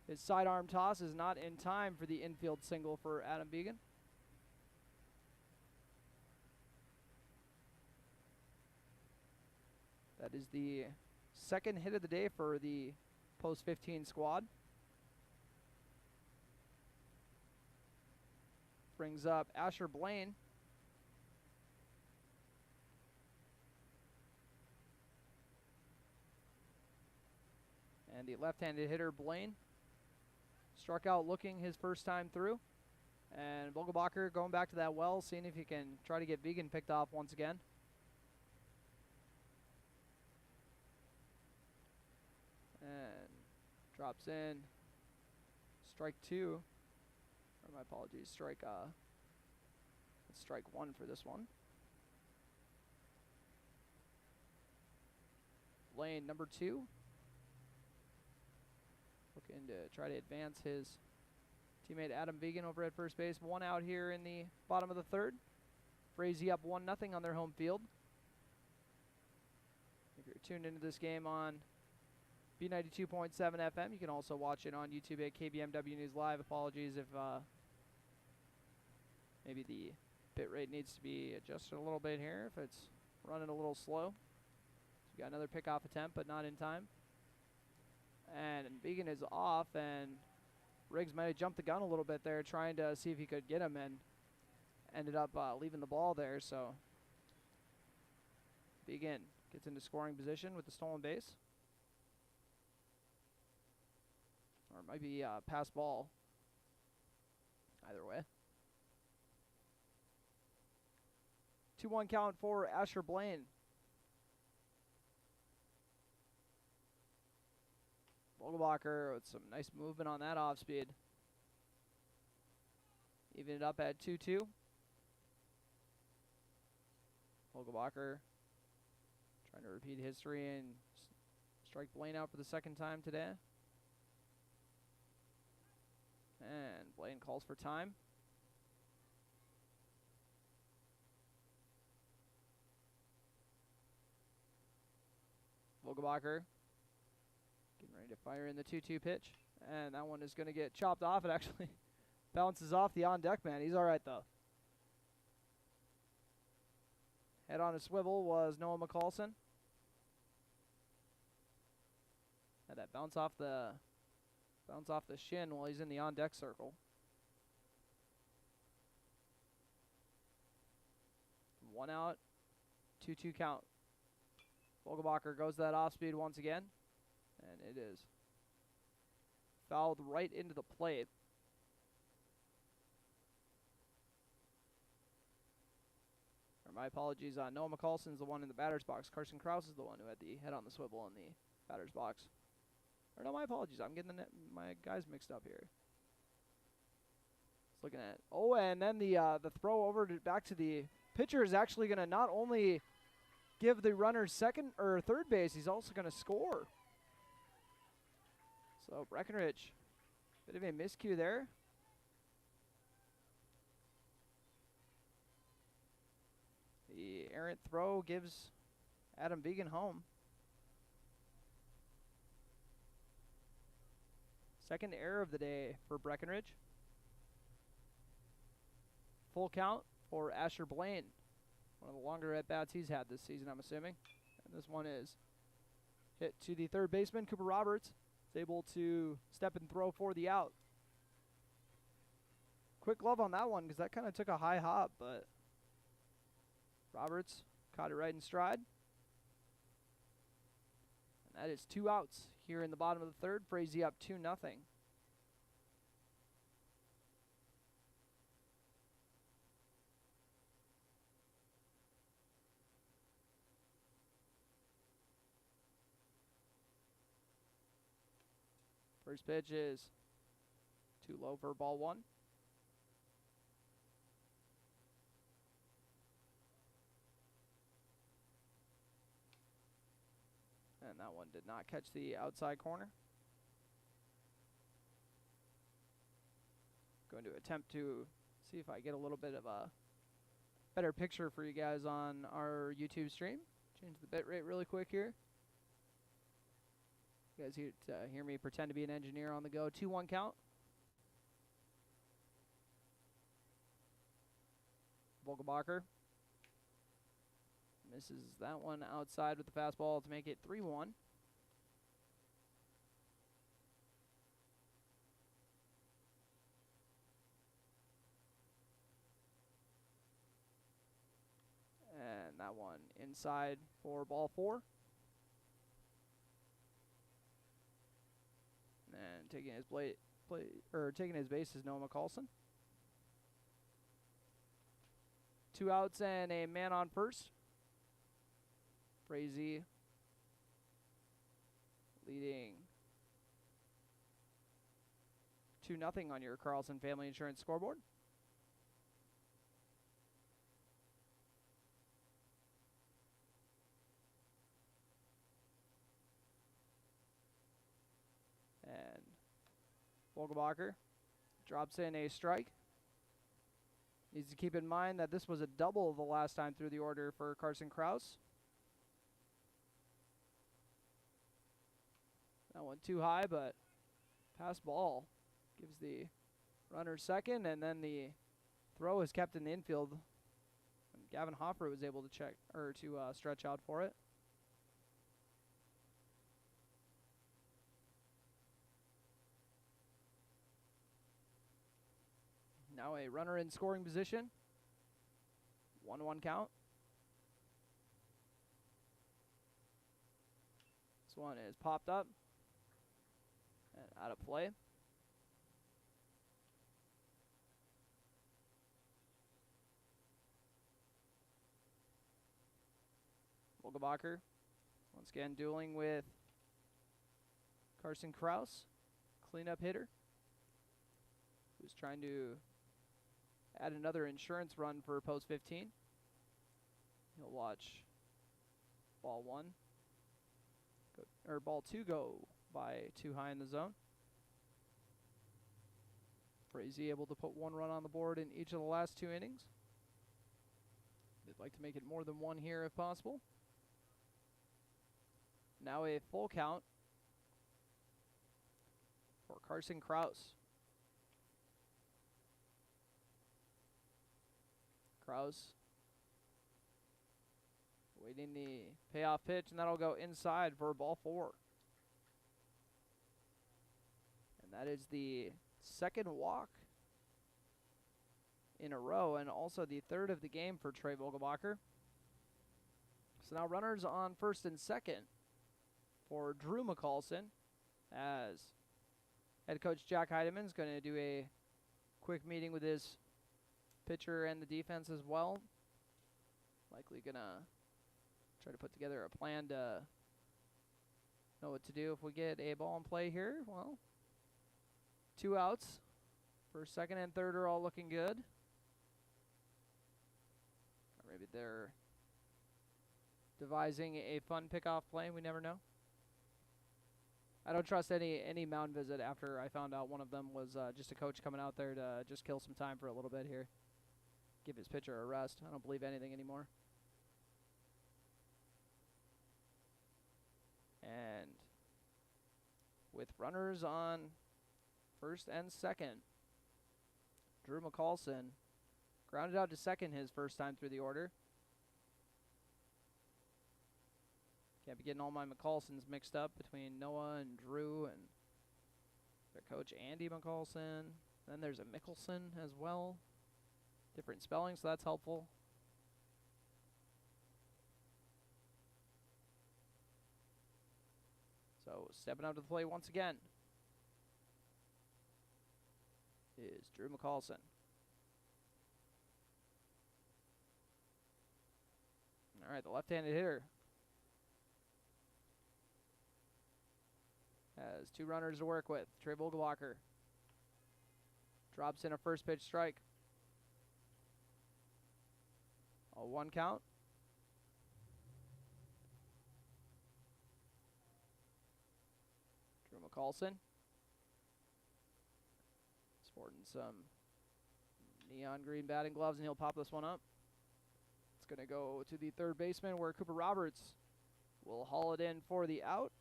his sidearm toss is not in time for the infield single for Adam Vegan. That is the second hit of the day for the Post 15 squad. Brings up Asher Blaine. And the left-handed hitter, Blaine, struck out looking his first time through. And Vogelbacher going back to that well, seeing if he can try to get Vegan picked off once again. And drops in. Strike 2. Or my apologies, strike 1 for this one. Lane number 2. Looking to try to advance his teammate Adam Vegan over at first base. 1 out here in the bottom of the 3rd. Frazee up 1-0 on their home field. If you're tuned into this game on B92.7 FM, you can also watch it on YouTube at KBMW News Live. Apologies if maybe the bit rate needs to be adjusted a little bit here if it's running a little slow. So we got another pickoff attempt, but not in time. And Vegan is off, and Riggs might have jumped the gun a little bit there trying to see if he could get him, and ended up leaving the ball there. So Vegan gets into scoring position with the stolen base. Or it might be pass ball. Either way. 2-1 count for Asher Blaine. Vogelbacher with some nice movement on that off speed. Even it up at 2-2. Vogelbacher trying to repeat history and strike Blaine out for the second time today. And Blaine calls for time. Vogelbacher getting ready to fire in the 2-2 pitch. And that one is going to get chopped off. It actually bounces off the on-deck man. He's all right, though. Head on a swivel was Noah McCallson. bounce off the shin while he's in the on-deck circle. 1 out, 2-2 count. Vogelbacher goes to that off-speed once again, and it is fouled right into the plate. My apologies. Noah McCallson's the one in the batter's box. Carson Krause is the one who had the head on the swivel in the batter's box. Or no, my apologies. I'm getting my guys mixed up here. Just looking at. Oh, and then the throw over back to the pitcher is actually going to not only give the runner second or third base, he's also going to score. So Breckenridge, bit of a miscue there. The errant throw gives Adam Vegan home. Second error of the day for Breckenridge. Full count for Asher Blaine. One of the longer at-bats he's had this season, I'm assuming. And this one is hit to the third baseman, Cooper Roberts. Is able to step and throw for the out. Quick glove on that one because that kind of took a high hop, but Roberts caught it right in stride. And that is 2 outs here in the bottom of the third. Frazee up 2-0. First pitch is too low for ball 1. And that one did not catch the outside corner. Going to attempt to see if I get a little bit of a better picture for you guys on our YouTube stream. Change the bit rate really quick here. You guys hear me pretend to be an engineer on the go. 2-1 count. Vogelbacher misses that one outside with the fastball to make it 3-1. And that one inside for ball 4. And taking his base is Noah McCallson. 2 outs and a man on first. Frazee leading 2-0 on your Carlson Family Insurance scoreboard. And Vogelbacher drops in a strike. Needs to keep in mind that this was a double the last time through the order for Carson Krause. That one too high, but pass ball gives the runner second, and then the throw is kept in the infield. And Gavin Hoffer was able to stretch out for it. Now a runner in scoring position. 1-1 count. This one is popped up and out of play. Vogelbacher once again dueling with Carson Krause, cleanup hitter, who's trying to add another insurance run for post 15. He'll watch ball 1 or ball 2 go by too high in the zone. Frazee able to put 1 run on the board in each of the last 2 innings. They'd like to make it more than 1 here if possible. Now a full count for Carson Krause. Krause waiting the payoff pitch, and that'll go inside for ball 4. And that is the second walk in a row, and also the third of the game for Trey Vogelbacher. So now runners on first and second for Drew McCallson, as head coach Jack Heidemann is going to do a quick meeting with his pitcher and the defense as well. Likely going to try to put together a plan to know what to do if we get a ball in play here. Well, 2 outs. First, second, and third are all looking good. Or maybe they're devising a fun pickoff play. We never know. I don't trust any mound visit after I found out one of them was just a coach coming out there to just kill some time for a little bit here. Give his pitcher a rest. I don't believe anything anymore. And with runners on first and second, Drew McCallson grounded out to second his first time through the order. Can't be getting all my McCallsons mixed up between Noah and Drew and their coach Andy McCallson. Then there's a Mickelson as well. Different spelling, so that's helpful. So stepping out to the plate once again is Drew McCallson. All right, the left-handed hitter has 2 runners to work with. Trey Vogelbacher drops in a first pitch strike. A 1 count. Drew McCallson sporting some neon green batting gloves, and he'll pop this one up. It's going to go to the third baseman where Cooper Roberts will haul it in for the out.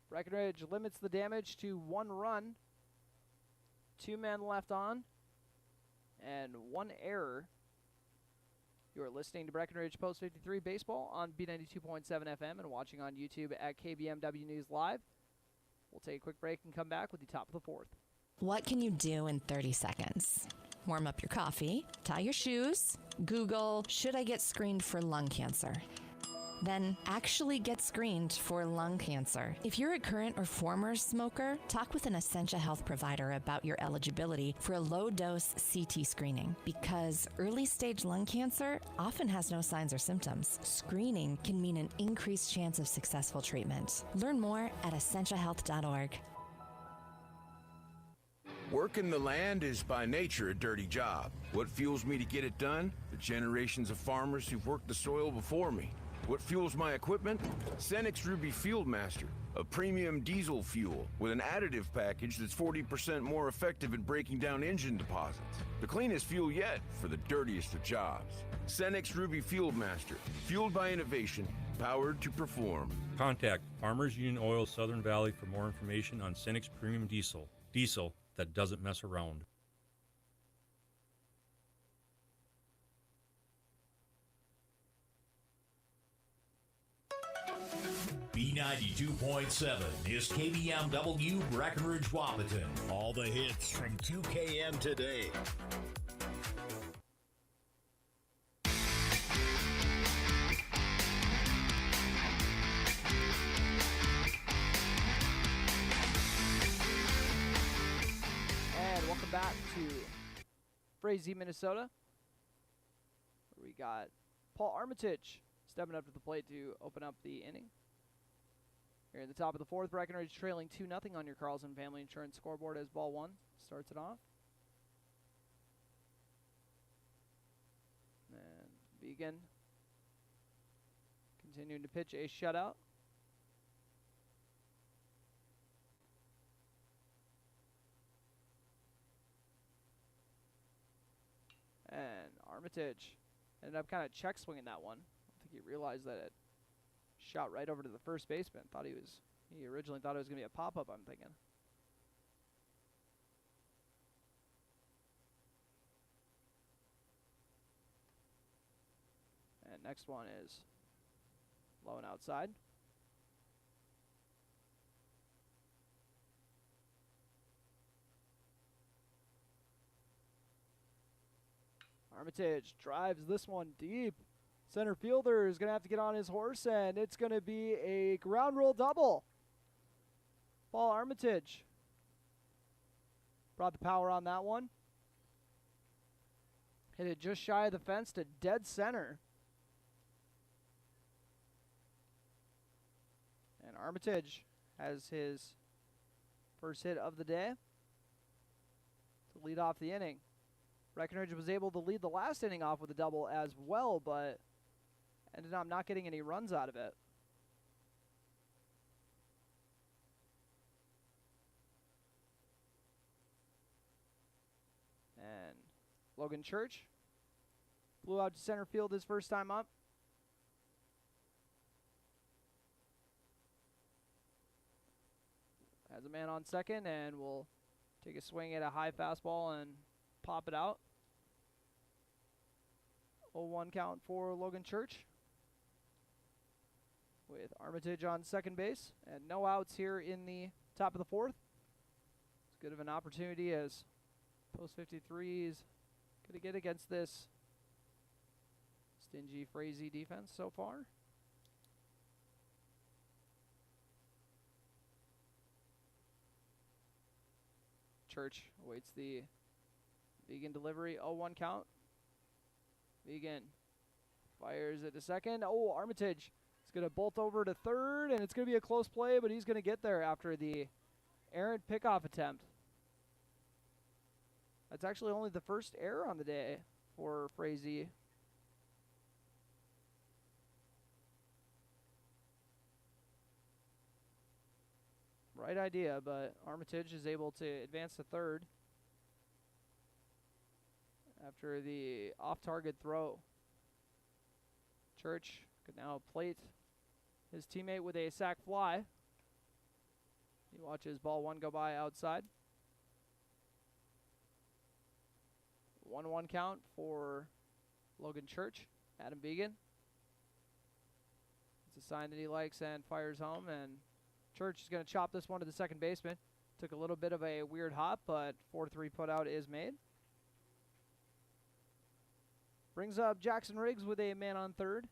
Breckenridge limits the damage to 1 run. 2 men left on and 1 error. You are listening to Breckenridge Post 53 Baseball on B92.7 FM and watching on YouTube at KBMW News Live. We'll take a quick break and come back with the top of the 4th. What can you do in 30 seconds? Warm up your coffee, tie your shoes, Google, should I get screened for lung cancer? Then actually get screened for lung cancer. If you're a current or former smoker, talk with an Essentia Health provider about your eligibility for a low-dose CT screening, because early-stage lung cancer often has no signs or symptoms. Screening can mean an increased chance of successful treatment. Learn more at essentiahealth.org. Working the land is by nature a dirty job. What fuels me to get it done? The generations of farmers who've worked the soil before me. What fuels my equipment? Cenex Ruby Fieldmaster, a premium diesel fuel with an additive package that's 40% more effective at breaking down engine deposits. The cleanest fuel yet for the dirtiest of jobs. Cenex Ruby Fieldmaster, fueled by innovation, powered to perform. Contact Farmers Union Oil Southern Valley for more information on Cenex Premium Diesel. Diesel that doesn't mess around. B92.7 is KBMW Breckenridge Wahpeton. All the hits from 2KM today. And welcome back to Frazee, Minnesota. We got Paul Armitage stepping up to the plate to open up the inning. Here at the top of the 4th, Breckenridge trailing 2-0 on your Carlson Family Insurance scoreboard as ball 1 starts it off. And Vegan continuing to pitch a shutout. And Armitage ended up kind of check swinging that one. I don't think he realized that it shot right over to the first baseman. He originally thought it was going to be a pop-up, I'm thinking. And next one is low and outside. Armitage drives this one deep. Center fielder is going to have to get on his horse, and it's going to be a ground rule double. Paul Armitage brought the power on that one. Hit it just shy of the fence to dead center. And Armitage has his first hit of the day to lead off the inning. Breckenridge was able to lead the last inning off with a double as well, but ended up not getting any runs out of it. And Logan Church flew out to center field his first time up. Has a man on second and will take a swing at a high fastball and pop it out. 0-1 count for Logan Church, with Armitage on second base and no outs here in the top of the fourth. It's good of an opportunity as post 53 is going to get against this stingy Frazee defense so far. Church awaits the Vegan delivery. 0-1 count. Vegan fires it to second. Oh, Armitage is going to bolt over to third, and it's going to be a close play, but he's going to get there after the errant pickoff attempt. That's actually only the first error on the day for Frazee. Right idea, but Armitage is able to advance to third after the off-target throw. Church could now plate his teammate with a sac fly. He watches ball one go by outside. 1-1 count for Logan Church. Adam Began. It's a sign that he likes and fires home, and Church is going to chop this one to the second baseman. Took a little bit of a weird hop, but 4-3 put out is made. Brings up Jackson Riggs with a man on third.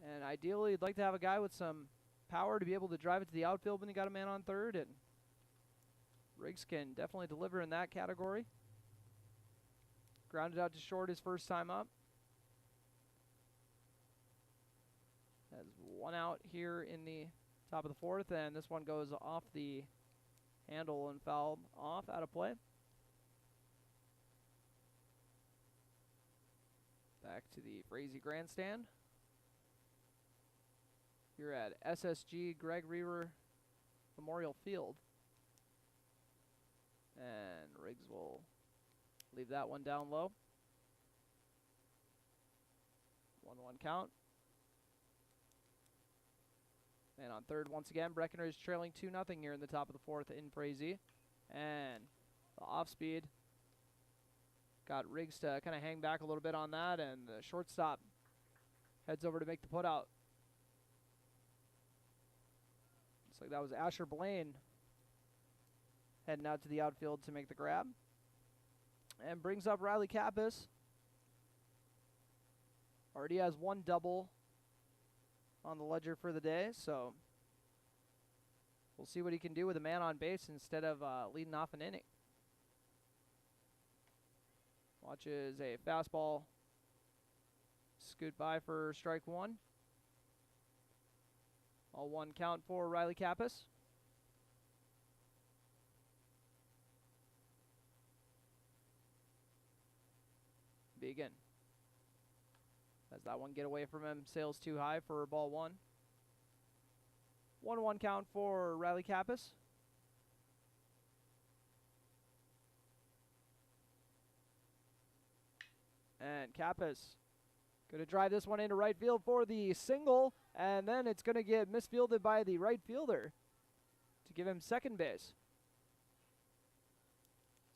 And ideally, you'd like to have a guy with some power to be able to drive it to the outfield when you got a man on third, and Riggs can definitely deliver in that category. Grounded out to short his first time up. Has one out here in the top of the fourth, and this one goes off the handle and fouled off out of play. Back to the Frazee grandstand here at SSG Greg Reaver Memorial Field. And Riggs will leave that one down low. 1-1 count. And on third, once again, Breckenridge trailing 2-0 here in the top of the fourth in Frazee. And the off speed got Riggs to kind of hang back a little bit on that, and the shortstop heads over to make the put out. Looks like that was Asher Blaine heading out to the outfield to make the grab. And brings up Riley Kappas. Already has one double on the ledger for the day, so we'll see what he can do with a man on base instead of leading off an inning. Watches a fastball scoot by for strike one. 0-1 count for Riley Kappas. Begin. As that one get away from him, sails too high for ball one. 1-1 count for Riley Kappas. And Kappas going to drive this one into right field for the single, and then it's going to get misfielded by the right fielder to give him second base.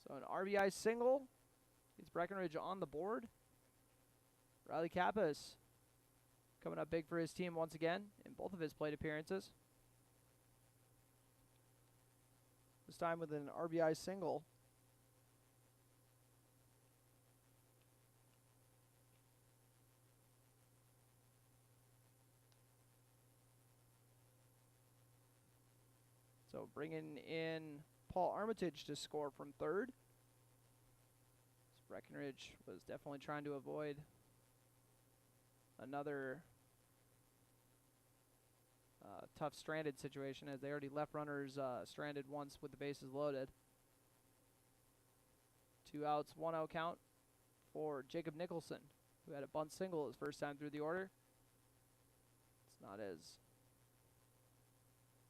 So an RBI single. Gets Breckenridge on the board. Riley Kappas coming up big for his team once again in both of his plate appearances. This time with an RBI single. So bringing in Paul Armitage to score from third. Breckenridge was definitely trying to avoid another tough stranded situation, as they already left runners stranded once with the bases loaded. 2 outs, 1-0 count for Jacob Nicholson, who had a bunt single his first time through the order. It's not as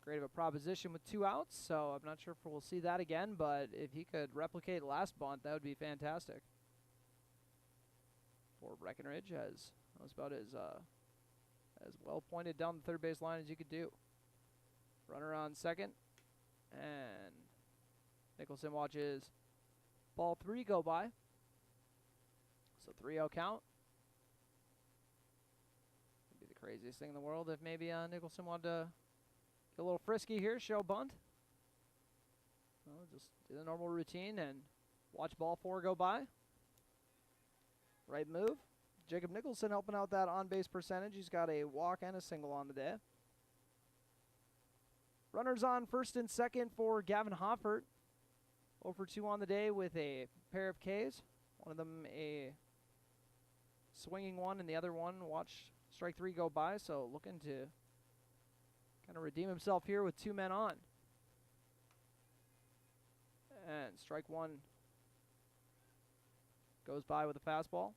great of a proposition with 2 outs, so I'm not sure if we'll see that again, but if he could replicate last bunt, that would be fantastic for Breckenridge, as that was about as well pointed down the third base line as you could do. Runner on second, and Nicholson watches ball 3 go by. So 3-0 count. Would be the craziest thing in the world if maybe Nicholson wanted to get a little frisky here, show bunt. Well, just do the normal routine and watch ball 4 go by. Right move. Jacob Nicholson helping out that on-base percentage. He's got a walk and a single on the day. Runners on first and second for Gavin Hoffert. 0 for 2 on the day with a pair of Ks. One of them a swinging one, and the other one, watch strike 3 go by. So looking to kind of redeem himself here with 2 men on. And strike 1 goes by with a fastball.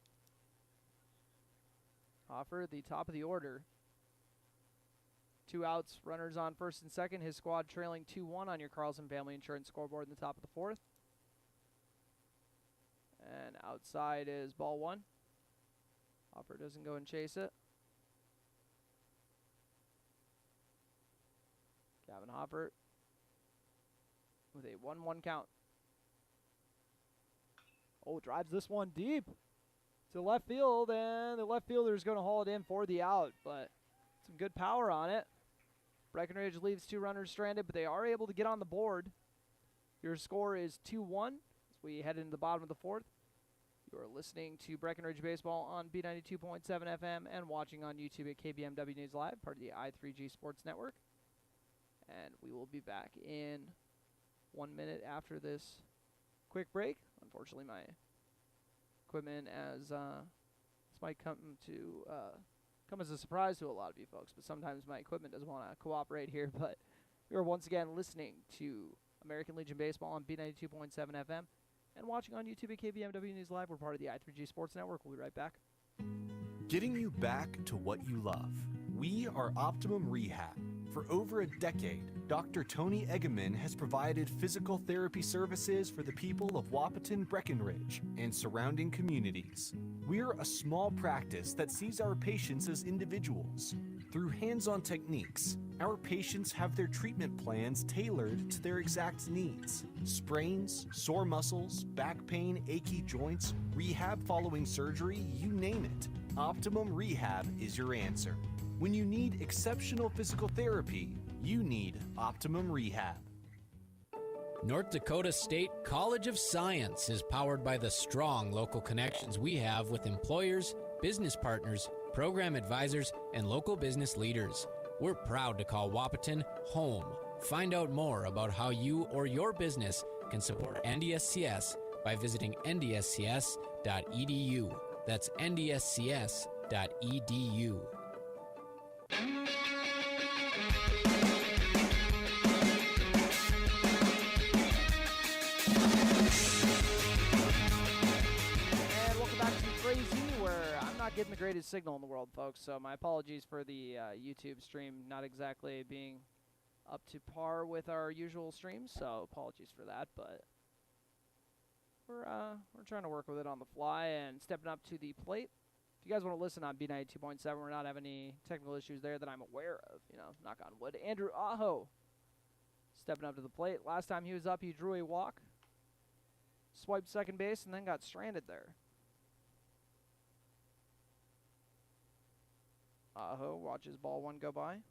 Hoffer, the top of the order. 2 outs, runners on first and second. His squad trailing 2-1 on your Carlson Family Insurance scoreboard in the top of the 4th. And outside is ball 1. Hoffer doesn't go and chase it. Gavin Hoffer with a 1-1 count. Oh, drives this one deep to left field, and the left fielder is going to haul it in for the out, but some good power on it. Breckenridge leaves 2 runners stranded, but they are able to get on the board. Your score is 2-1 as we head into the bottom of the 4th. You are listening to Breckenridge Baseball on B92.7 FM and watching on YouTube at KBMW News Live, part of the I3G Sports Network. And we will be back in 1 minute after this quick break. Unfortunately, my equipment, as this might come as a surprise to a lot of you folks, but sometimes my equipment doesn't want to cooperate here. But you're once again listening to American Legion Baseball on B92.7 FM and watching on YouTube at KBMW News Live. We're part of the I3G Sports Network. We'll be right back. Getting you back to what you love. We are Optimum Rehab. For over a decade, Dr. Tony Eggeman has provided physical therapy services for the people of Wahpeton, Breckenridge, and surrounding communities. We're a small practice that sees our patients as individuals. Through hands-on techniques, our patients have their treatment plans tailored to their exact needs. Sprains, sore muscles, back pain, achy joints, rehab following surgery, you name it. Optimum Rehab is your answer. When you need exceptional physical therapy, you need Optimum Rehab. North Dakota State College of Science is powered by the strong local connections we have with employers, business partners, program advisors, and local business leaders. We're proud to call Wahpeton home. Find out more about how you or your business can support NDSCS by visiting ndscs.edu. That's ndscs.edu. And welcome back to Frazee, where I'm not getting the greatest signal in the world, folks, so my apologies for the YouTube stream not exactly being up to par with our usual streams, so apologies for that, but we're trying to work with it on the fly and stepping up to the plate. If you guys want to listen on B92.7, we're not having any technical issues there that I'm aware of, knock on wood. Andrew Aho stepping up to the plate. Last time he was up, he drew a walk, swiped second base, and then got stranded there. Aho watches ball 1 go by.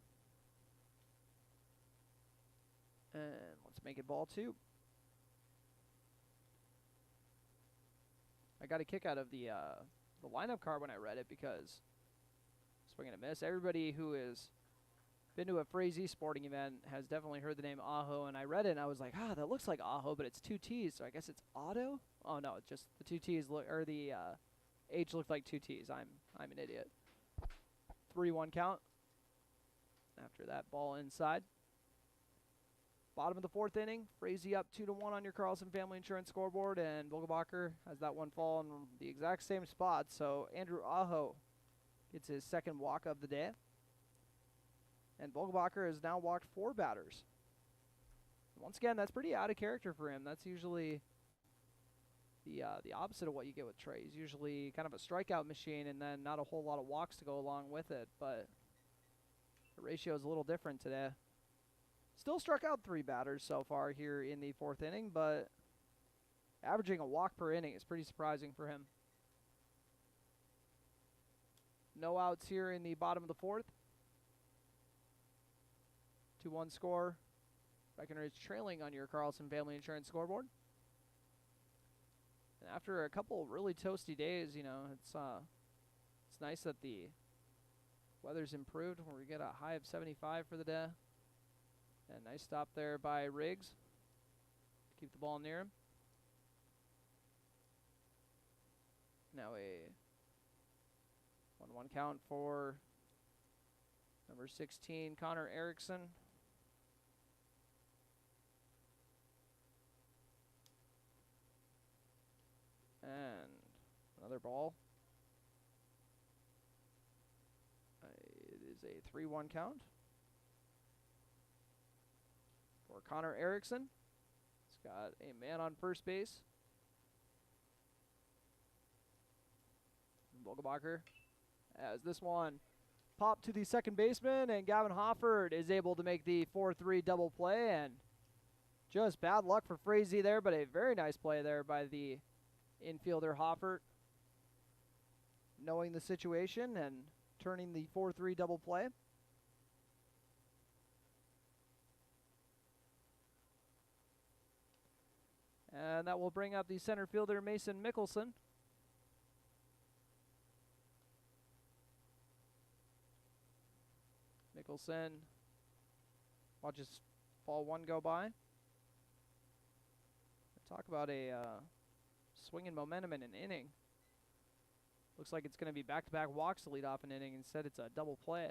And let's make it ball 2. I got a kick out of the lineup card when I read it because swing and a miss. Everybody who is been to a Frazee sporting event has definitely heard the name Aho, and I read it and I was like, that looks like Aho, but it's 2 T's, so I guess it's Auto? Oh no, it's just the 2 T's or the H looked like 2 T's. I'm an idiot. 3-1 count. After that ball inside. Bottom of the 4th inning, Frazee up 2-1 on your Carlson Family Insurance scoreboard, and Vogelbacher has that one fall in the exact same spot, so Andrew Aho gets his second walk of the day. And Vogelbacher has now walked 4 batters. Once again, that's pretty out of character for him. That's usually the opposite of what you get with Trey. He's usually kind of a strikeout machine and then not a whole lot of walks to go along with it, but the ratio is a little different today. Still struck out 3 batters so far here in the 4th inning, but averaging a walk per inning is pretty surprising for him. No outs here in the bottom of the 4th. 2-1 score. Breckenridge trailing on your Carlson Family Insurance scoreboard. And after a couple really toasty days, it's nice that the weather's improved where we get a high of 75 for the day. And nice stop there by Riggs. Keep the ball near him. Now a 1-1 count for number 16, Connor Erickson. And another ball. It is a 3-1 count for Connor Erickson. He's got a man on first base. Vogelbacher as this one popped to the second baseman, and Gavin Hofford is able to make the 4-3 double play, and just bad luck for Frazee there, but a very nice play there by the infielder Hoffert, knowing the situation and turning the 4-3 double play. And that will bring up the center fielder Mason Mickelson. Mickelson watches ball 1 go by. Talk about a swinging momentum in an inning. Looks like it's going to be back-to-back walks to lead off an inning. Instead, it's a double play.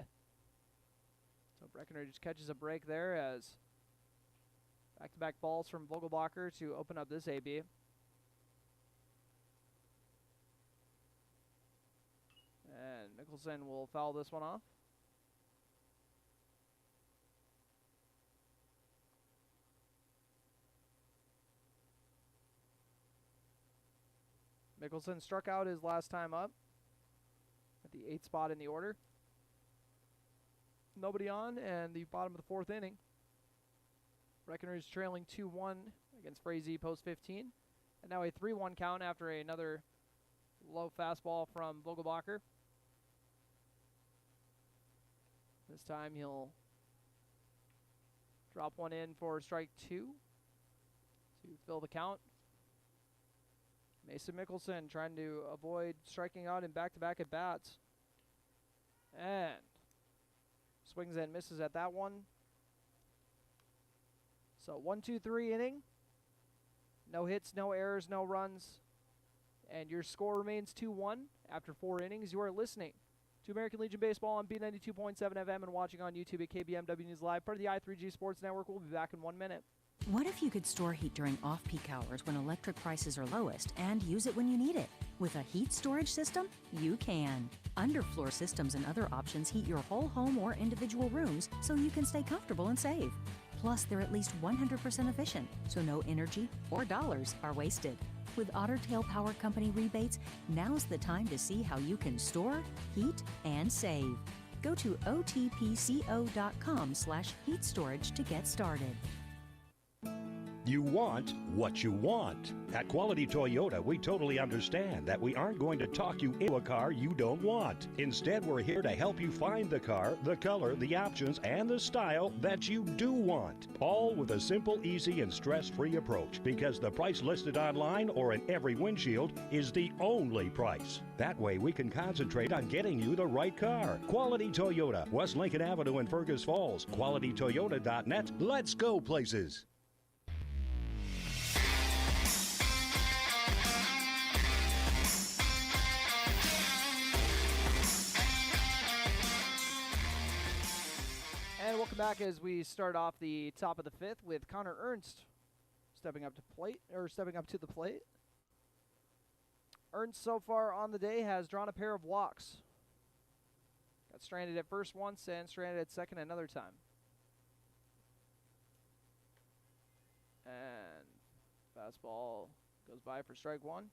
So Breckenridge catches a break there as back-to-back balls from Vogelbacher to open up this AB. And Mickelson will foul this one off. Mickelson struck out his last time up at the 8th spot in the order. Nobody on, and the bottom of the 4th inning. Breckenridge trailing 2-1 against Frazee post 15. And now a 3-1 count after another low fastball from Vogelbacher. This time he'll drop one in for strike 2 to fill the count. Mason Mickelson trying to avoid striking out in back-to-back at-bats. And swings and misses at that one. So 1-2-3 inning. No hits, no errors, no runs. And your score remains 2-1 after 4 innings. You are listening to American Legion Baseball on B92.7 FM and watching on YouTube at KBMW News Live, part of the i3G Sports Network. We'll be back in 1 minute. What if you could store heat during off-peak hours when electric prices are lowest and use it when you need it? With a heat storage system, you can. Underfloor systems and other options heat your whole home or individual rooms so you can stay comfortable and save. Plus, they're at least 100% efficient, so no energy or dollars are wasted. With Otter Tail Power Company rebates, now's the time to see how you can store, heat, and save. Go to otpco.com/heat storage to get started. You want what you want. At Quality Toyota, we totally understand that we aren't going to talk you into a car you don't want. Instead, we're here to help you find the car, the color, the options, and the style that you do want. All with a simple, easy, and stress-free approach, because the price listed online or in every windshield is the only price. That way, we can concentrate on getting you the right car. Quality Toyota, West Lincoln Avenue in Fergus Falls. QualityToyota.net. Let's go places. And welcome back as we start off the top of the fifth with Connor Ernst stepping up to the plate. Ernst so far on the day has drawn a pair of walks. Got stranded at first once and stranded at second another time. And fastball goes by for strike one.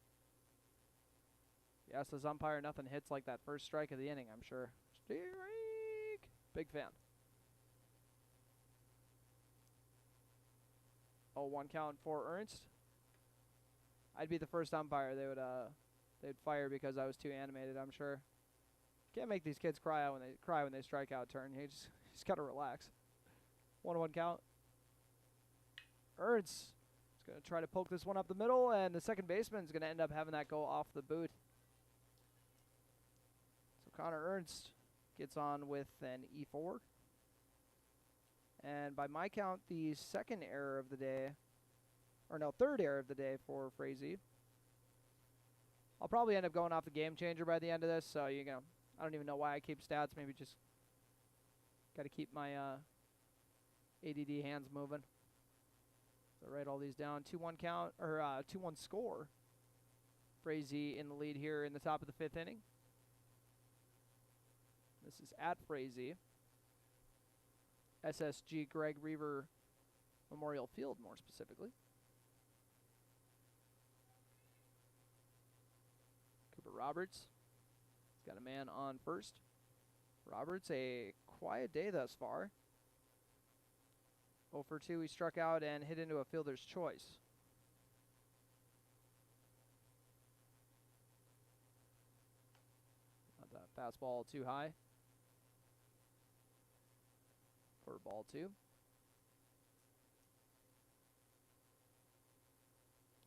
Yes, as umpire, nothing hits like that first strike of the inning, I'm sure. Strike! Big fan. 0-1 count for Ernst. I'd be the first umpire they'd fire because I was too animated, I'm sure. Can't make these kids cry when they strike out turn. You just gotta relax. 1-1 count. Ernst is gonna try to poke this one up the middle, and the second baseman is gonna end up having that go off the boot. So Connor Ernst gets on with an E4. And by my count, the third error of the day for Frazee. I'll probably end up going off the game changer by the end of this, so I don't even know why I keep stats. Maybe just got to keep my ADD hands moving. So write all these down. 2-1 count, or 2-1 score. Frazee in the lead here in the top of the fifth inning. This is at Frazee. SSG Greg Reaver Memorial Field, more specifically. Cooper Roberts. He's got a man on first. Roberts, a quiet day thus far. 0 for 2, he struck out and hit into a fielder's choice. Not that fastball too high. For ball two.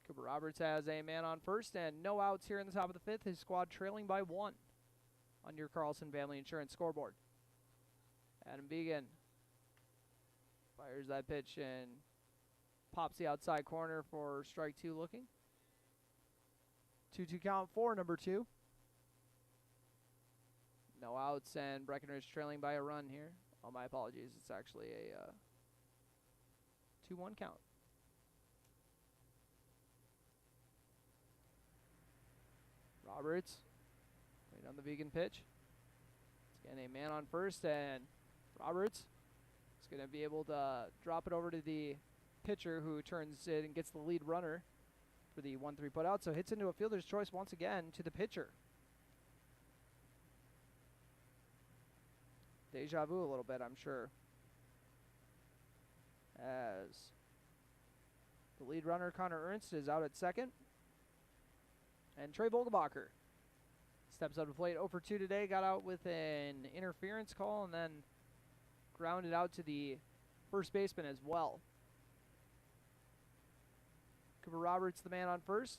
Cooper Roberts has a man on first and no outs here in the top of the fifth. His squad trailing by 1 on your Carlson Family Insurance scoreboard. Adam Began fires that pitch and pops the outside corner for strike 2 looking. 2-2 count for number 2. No outs and Breckenridge trailing by a run here. Oh, my apologies. It's actually a 2-1 count. Roberts waiting on the vegan pitch. It's getting a man on first, and Roberts is going to be able to drop it over to the pitcher, who turns it and gets the lead runner for the 1-3 put out. So hits into a fielder's choice once again to the pitcher. Deja vu a little bit, I'm sure. As the lead runner, Connor Ernst, is out at second. And Trey Vogelbacher steps up to plate. 0 for 2 today. Got out with an interference call and then grounded out to the first baseman as well. Cooper Roberts, the man on first.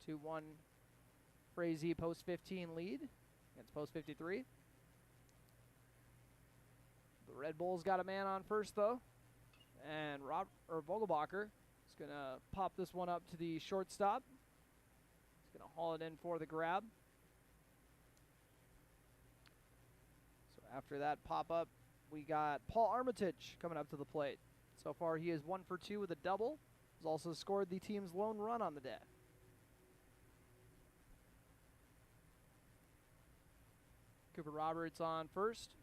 Two 2-1 Frazee post 15 lead against post 53. The Red Bulls got a man on first though, and Vogelbacher is going to pop this one up to the shortstop. He's going to haul it in for the grab. So after that pop up, we got Paul Armitage coming up to the plate. So far he is 1 for 2 with a double. He's also scored the team's lone run on the day. Cooper Roberts on first.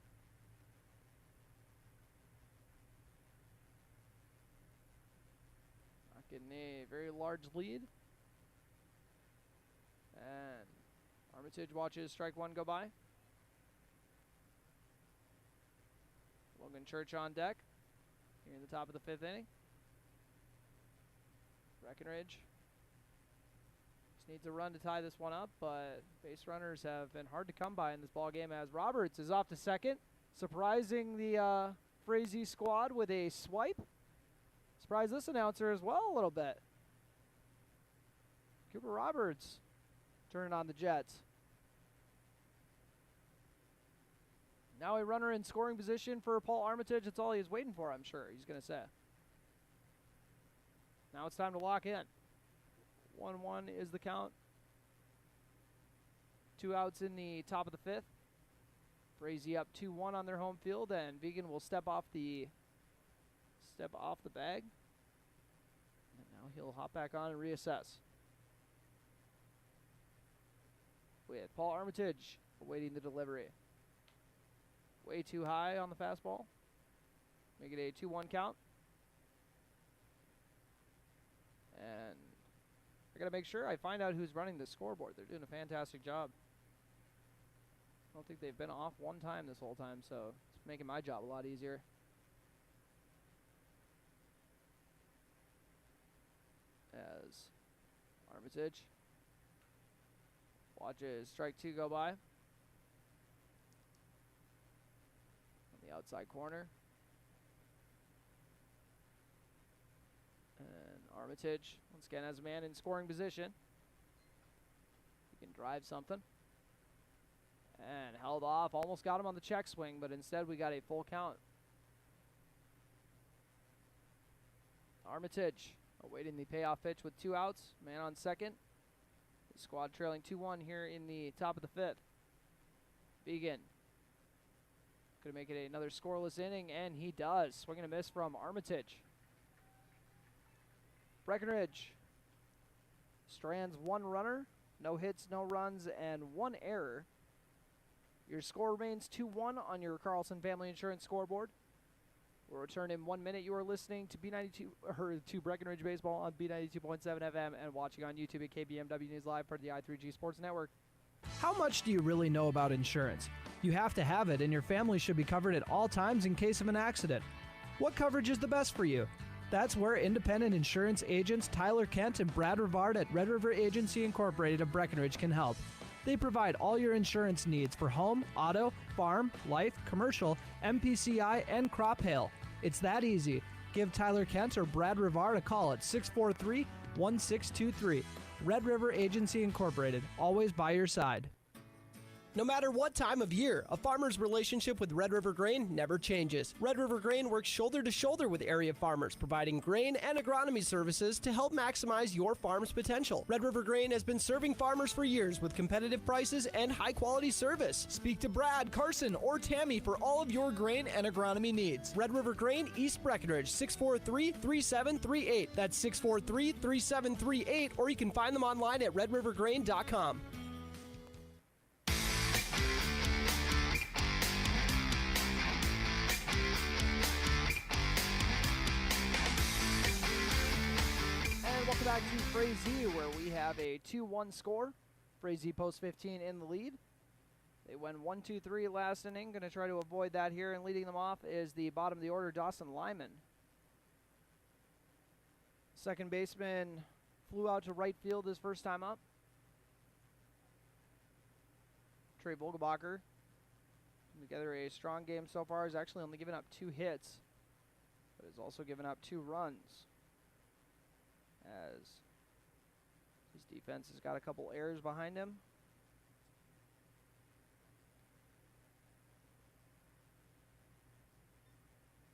Not getting a very large lead. And Armitage watches strike 1 go by. Logan Church on deck here in the top of the 5th inning. Breckenridge just needs a run to tie this one up, but base runners have been hard to come by in this ball game as Roberts is off to second, surprising the Frazee squad with a swipe. Surprise this announcer as well a little bit. Cooper Roberts turning on the Jets. Now a runner in scoring position for Paul Armitage. That's all he was waiting for, I'm sure, he's going to say. Now it's time to lock in. 1-1 is the count. 2 outs in the top of the 5th. Frazee up 2-1 on their home field, and Vegan will step off the bag. And now he'll hop back on and reassess. With Paul Armitage awaiting the delivery. Way too high on the fastball. Make it a 2-1 count. And I got to make sure I find out who's running the scoreboard. They're doing a fantastic job. I don't think they've been off one time this whole time, so it's making my job a lot easier. As Armitage watches strike 2 go by. On the outside corner. And Armitage, once again, has a man in scoring position. He can drive something. And held off. Almost got him on the check swing, but instead we got a full count. Armitage awaiting the payoff pitch with 2 outs. Man on second. The squad trailing 2-1 here in the top of the 5th. Vegan. Going to make it another scoreless inning, and he does. Swing and a miss from Armitage. Breckenridge strands 1 runner, no hits, no runs, and 1 error. Your score remains 2-1 on your Carlson Family Insurance scoreboard. We'll return in 1 minute. You are listening to B92 or to Breckenridge Baseball on B92.7 FM and watching on YouTube at KBMW News Live, part of the i3G Sports Network. How much do you really know about insurance? You have to have it, and your family should be covered at all times in case of an accident. What coverage is the best for you? That's where independent insurance agents Tyler Kent and Brad Rivard at Red River Agency Incorporated of Breckenridge can help. They provide all your insurance needs for home, auto, farm, life, commercial, MPCI, and crop hail. It's that easy. Give Tyler Kent or Brad Rivard a call at 643-1623. Red River Agency Incorporated, always by your side. No matter what time of year, a farmer's relationship with Red River Grain never changes. Red River Grain works shoulder to shoulder with area farmers, providing grain and agronomy services to help maximize your farm's potential. Red River Grain has been serving farmers for years with competitive prices and high-quality service. Speak to Brad, Carson, or Tammy for all of your grain and agronomy needs. Red River Grain, East Breckenridge, 643-3738. That's 643-3738, or you can find them online at redrivergrain.com. Welcome back to Frazee, where we have a 2-1 score. Frazee post 15 in the lead. They went 1-2-3 last inning. Going to try to avoid that here, and leading them off is the bottom of the order, Dawson Lyman. Second baseman flew out to right field his first time up. Trey Vogelbacher, together a strong game so far. He's actually only given up 2 hits, but has also given up 2 runs, as his defense has got a couple errors behind him.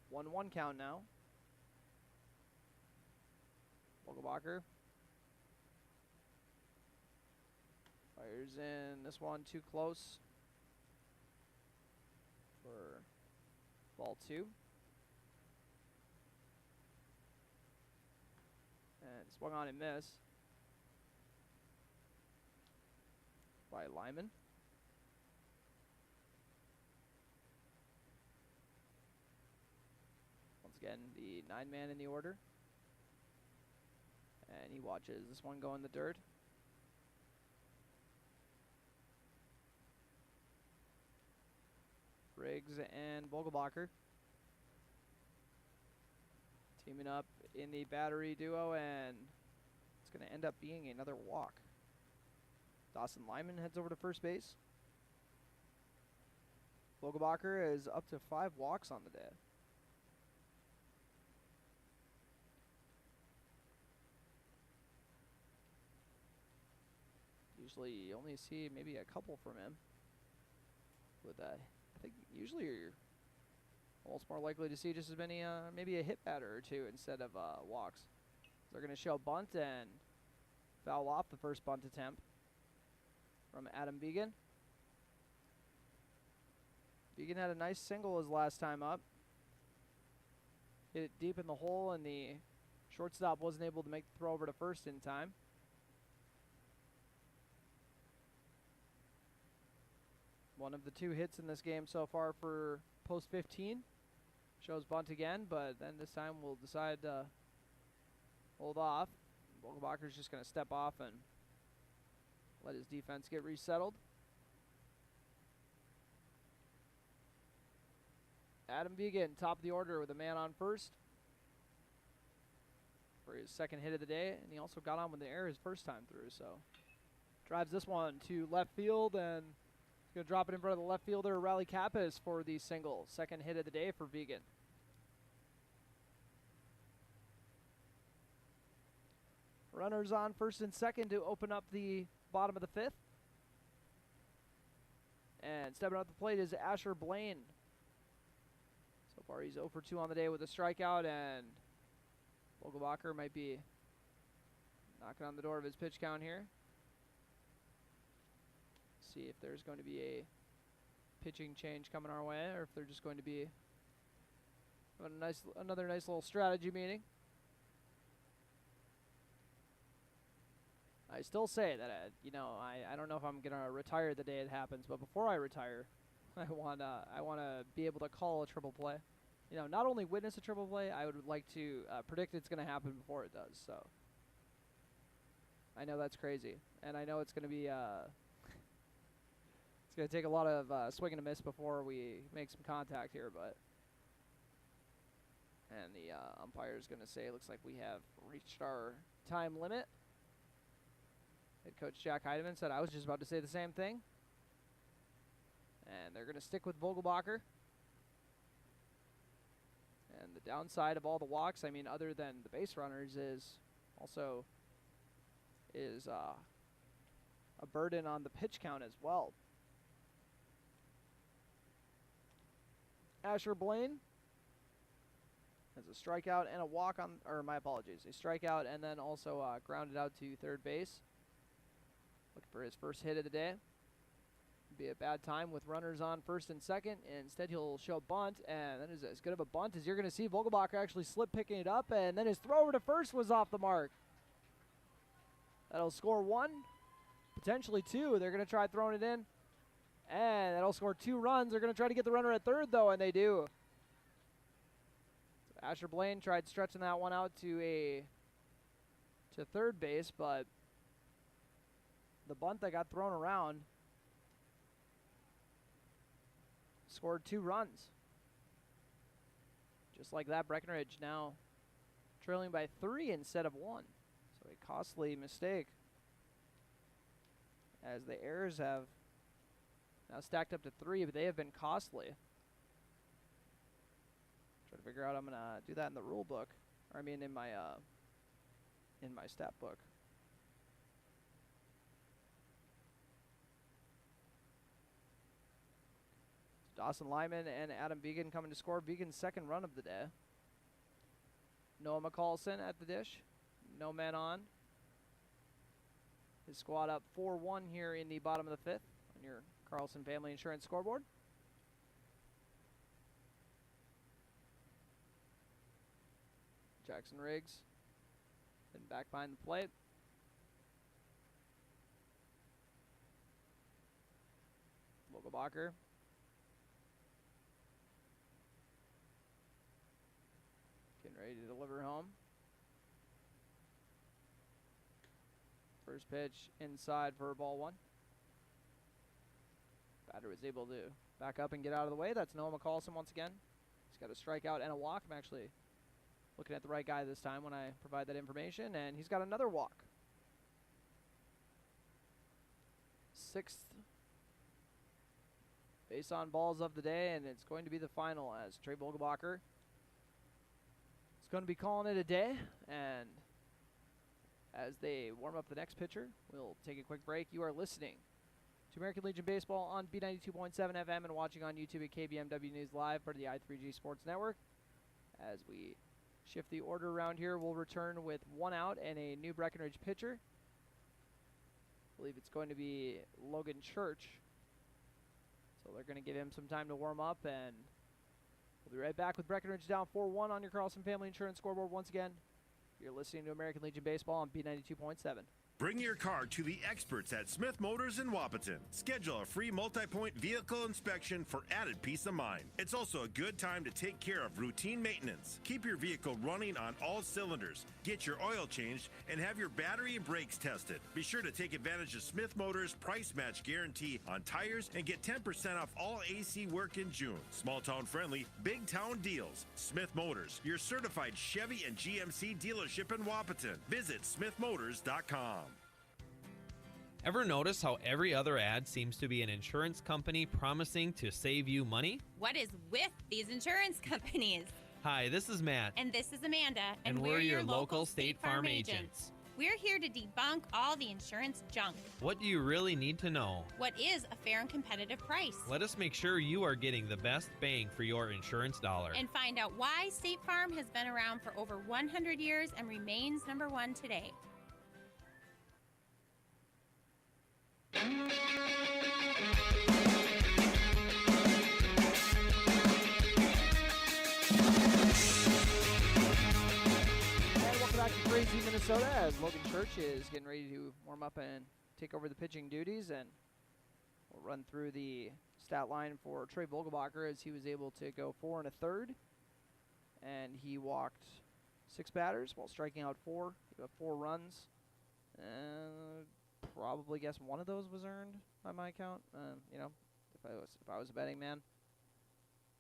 One count now. Vogelbacher fires in this one too close for ball 2. And swung on and missed by Lyman. Once again, the 9-man in the order. And he watches this one go in the dirt. Briggs and Vogelbacher Teaming up in the battery duo, and it's going to end up being another walk. Dawson Lyman heads over to first base. Vogelbacher is up to 5 walks on the day. Usually you only see maybe a couple from him. With that, I think usually you're almost more likely to see just as many, maybe a hit batter or two instead of walks. They're going to show bunt and foul off the first bunt attempt from Adam Vegan. Vegan had a nice single his last time up. Hit it deep in the hole, and the shortstop wasn't able to make the throw over to first in time. One of the 2 hits in this game so far for post 15. Shows bunt again, but then this time we'll decide to hold off. Vogelbacher's just going to step off and let his defense get resettled. Adam Vegan, top of the order with a man on first for his second hit of the day, and he also got on with the air his first time through, so drives this one to left field, and he's going to drop it in front of the left fielder, Riley Kappas, for the single. Second hit of the day for Vegan. Runners on first and second to open up the bottom of the 5th. And stepping up the plate is Asher Blaine. So far he's 0 for 2 on the day with a strikeout, and Vogelbacher might be knocking on the door of his pitch count here. See if there's going to be a pitching change coming our way, or if they're just going to be another nice little strategy meeting. I still say that, I don't know if I'm going to retire the day it happens, but before I retire, I want to be able to call a triple play. Not only witness a triple play, I would like to predict it's going to happen before it does. So I know that's crazy, and I know it's going to be it's going to take a lot of swing and a miss before we make some contact here, and the umpire is going to say, looks like we have reached our time limit. Head coach Jack Heidemann said, I was just about to say the same thing. And they're going to stick with Vogelbacher. And the downside of all the walks, other than the base runners, is a burden on the pitch count as well. Asher Blaine has a strikeout and a walk on, or my apologies, a strikeout and then also grounded out to third base. Looking for his first hit of the day. Be a bad time with runners on first and second. Instead, he'll show bunt, and that is as good of a bunt as you're going to see. Vogelbacher actually slip picking it up, and then his throw over to first was off the mark. That'll score 1, potentially 2. They're going to try throwing it in, and that'll score 2 runs. They're going to try to get the runner at third, though, and they do. So Asher Blaine tried stretching that one out to third base, but the bunt that got thrown around scored 2 runs. Just like that, Breckenridge now trailing by 3 instead of 1. So a costly mistake, as the errors have now stacked up to 3, but they have been costly. Try to figure out, I'm going to do that in the rule book, or in my stat book. Dawson Lyman and Adam Vegan coming to score. Vegan's second run of the day. Noah McCallison at the dish. No man on. His squad up 4-1 here in the bottom of the 5th on your Carlson Family Insurance scoreboard. Jackson Riggs been back behind the plate. Vogelbacher. Getting ready to deliver home. First pitch inside for ball 1. Batter was able to back up and get out of the way. That's Noah McCallison once again. He's got a strikeout and a walk. I'm actually Looking at the right guy this time when I provide that information, and he's got another walk. 6th base on balls of the day, and it's going to be the final as Trey Vogelbacher is going to be calling it a day. And as they warm up the next pitcher, we'll take a quick break. You are listening to American Legion Baseball on B92.7 FM and watching on YouTube at KBMW News Live, part of the I3G Sports Network. As we shift the order around here, we'll return with 1 out and a new Breckenridge pitcher. I believe it's going to be Logan Church. So they're going to give him some time to warm up, and we'll be right back with Breckenridge down 4-1 on your Carlson Family Insurance scoreboard once again. You're listening to American Legion Baseball on B92.7. Bring your car to the experts at Smith Motors in Wapaton. Schedule a free multi-point vehicle inspection for added peace of mind. It's also a good time to take care of routine maintenance. Keep your vehicle running on all cylinders, get your oil changed, and have your battery and brakes tested. Be sure to take advantage of Smith Motors price match guarantee on tires and get 10% off all AC work in June. Small town friendly, big town deals. Smith Motors, your certified Chevy and GMC dealership in Wapaton. Visit smithmotors.com. Ever notice how every other ad seems to be an insurance company promising to save you money? What is with these insurance companies? Hi, this is Matt. And this is Amanda. And we're your local State Farm agents. We're here to debunk all the insurance junk. What do you really need to know? What is a fair and competitive price? Let us make sure you are getting the best bang for your insurance dollar. And find out why State Farm has been around for over 100 years and remains number one today. Back to Frazee, Minnesota, as Logan Church is getting ready to warm up and take over the pitching duties, and we'll run through the stat line for Trey Vogelbacher as he was able to go 4 1/3, and he walked 6 batters while striking out 4. He got 4 runs, and probably guess one of those was earned by my count. You know, if I was a betting man.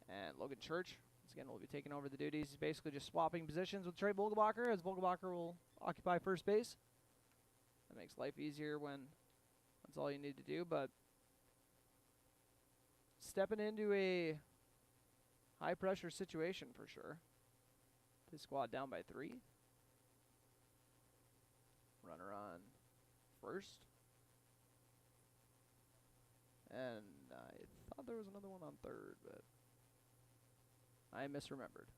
And Logan Church, once again, will be taking over the duties. He's basically just swapping positions with Trey Vogelbacher, as Vogelbacher will occupy first base. That makes life easier when that's all you need to do, but stepping into a high-pressure situation for sure. His squad down by 3. Runner on first. And I thought there was another one on third, but I misremembered.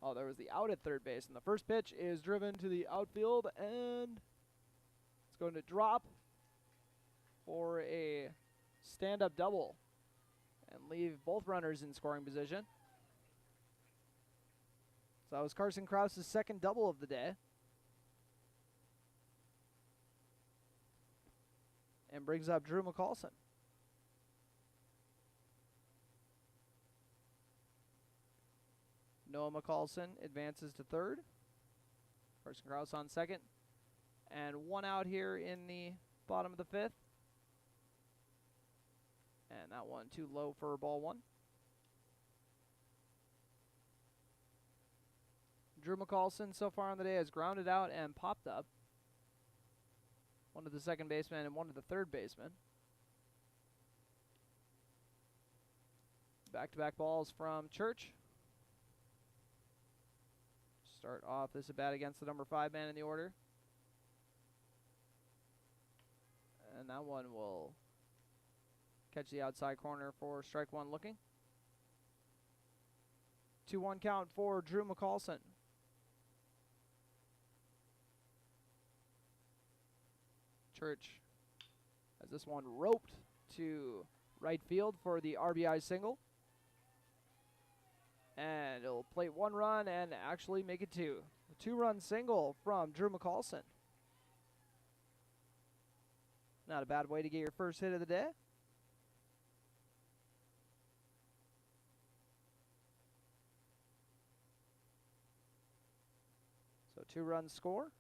Oh, there was the out at third base, and the first pitch is driven to the outfield, and it's going to drop for a stand-up double and leave both runners in scoring position. So that was Carson Krause's second double of the day. And brings up Drew McCallson. Noah McCallson advances to third. Carson Krause on second. And 1 out here in the bottom of the 5th. And that one too low for ball 1. Drew McCallson so far on the day has grounded out and popped up. One to the second baseman and one to the third baseman. Back-to-back balls from Church. Start off this at bat against the number 5 man in the order. And that one will catch the outside corner for strike 1 looking. 2-1 count for Drew McCallson. Church has this one roped to right field for the RBI single. And it'll plate 1 run and actually make it 2. A 2-run single from Drew McCallson. Not a bad way to get your first hit of the day. So 2-run score.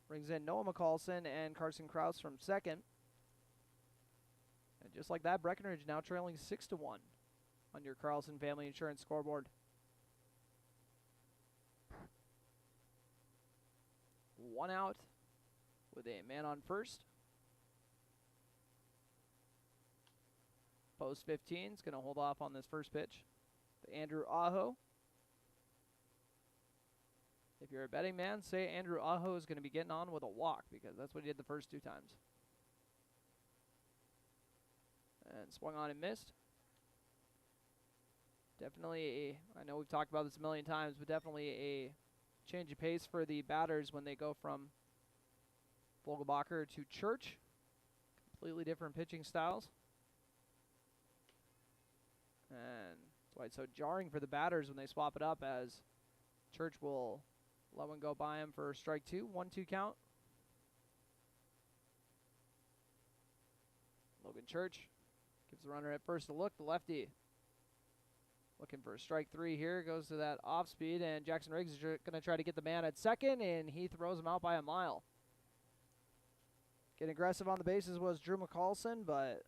Brings in Noah McCallson and Carson Krause from second. And just like that, Breckenridge now trailing 6-1 on your Carlson Family Insurance scoreboard. 1 out with a man on first. Post 15 is going to hold off on this first pitch to Andrew Aho. If you're a betting man, say Andrew Aho is going to be getting on with a walk because that's what he did the first 2 times. And swung on and missed. Definitely I know we've talked about this a million times, but definitely a change of pace for the batters when they go from Vogelbacher to Church. Completely different pitching styles. And that's why it's so jarring for the batters when they swap it up, as Church will let one go by him for strike 2, 1-2 count. Logan Church gives the runner at first a look. The lefty looking for a strike 3 here. Goes to that off speed, and Jackson Riggs is going to try to get the man at second, and he throws him out by a mile. Getting aggressive on the bases was Drew McCallson, but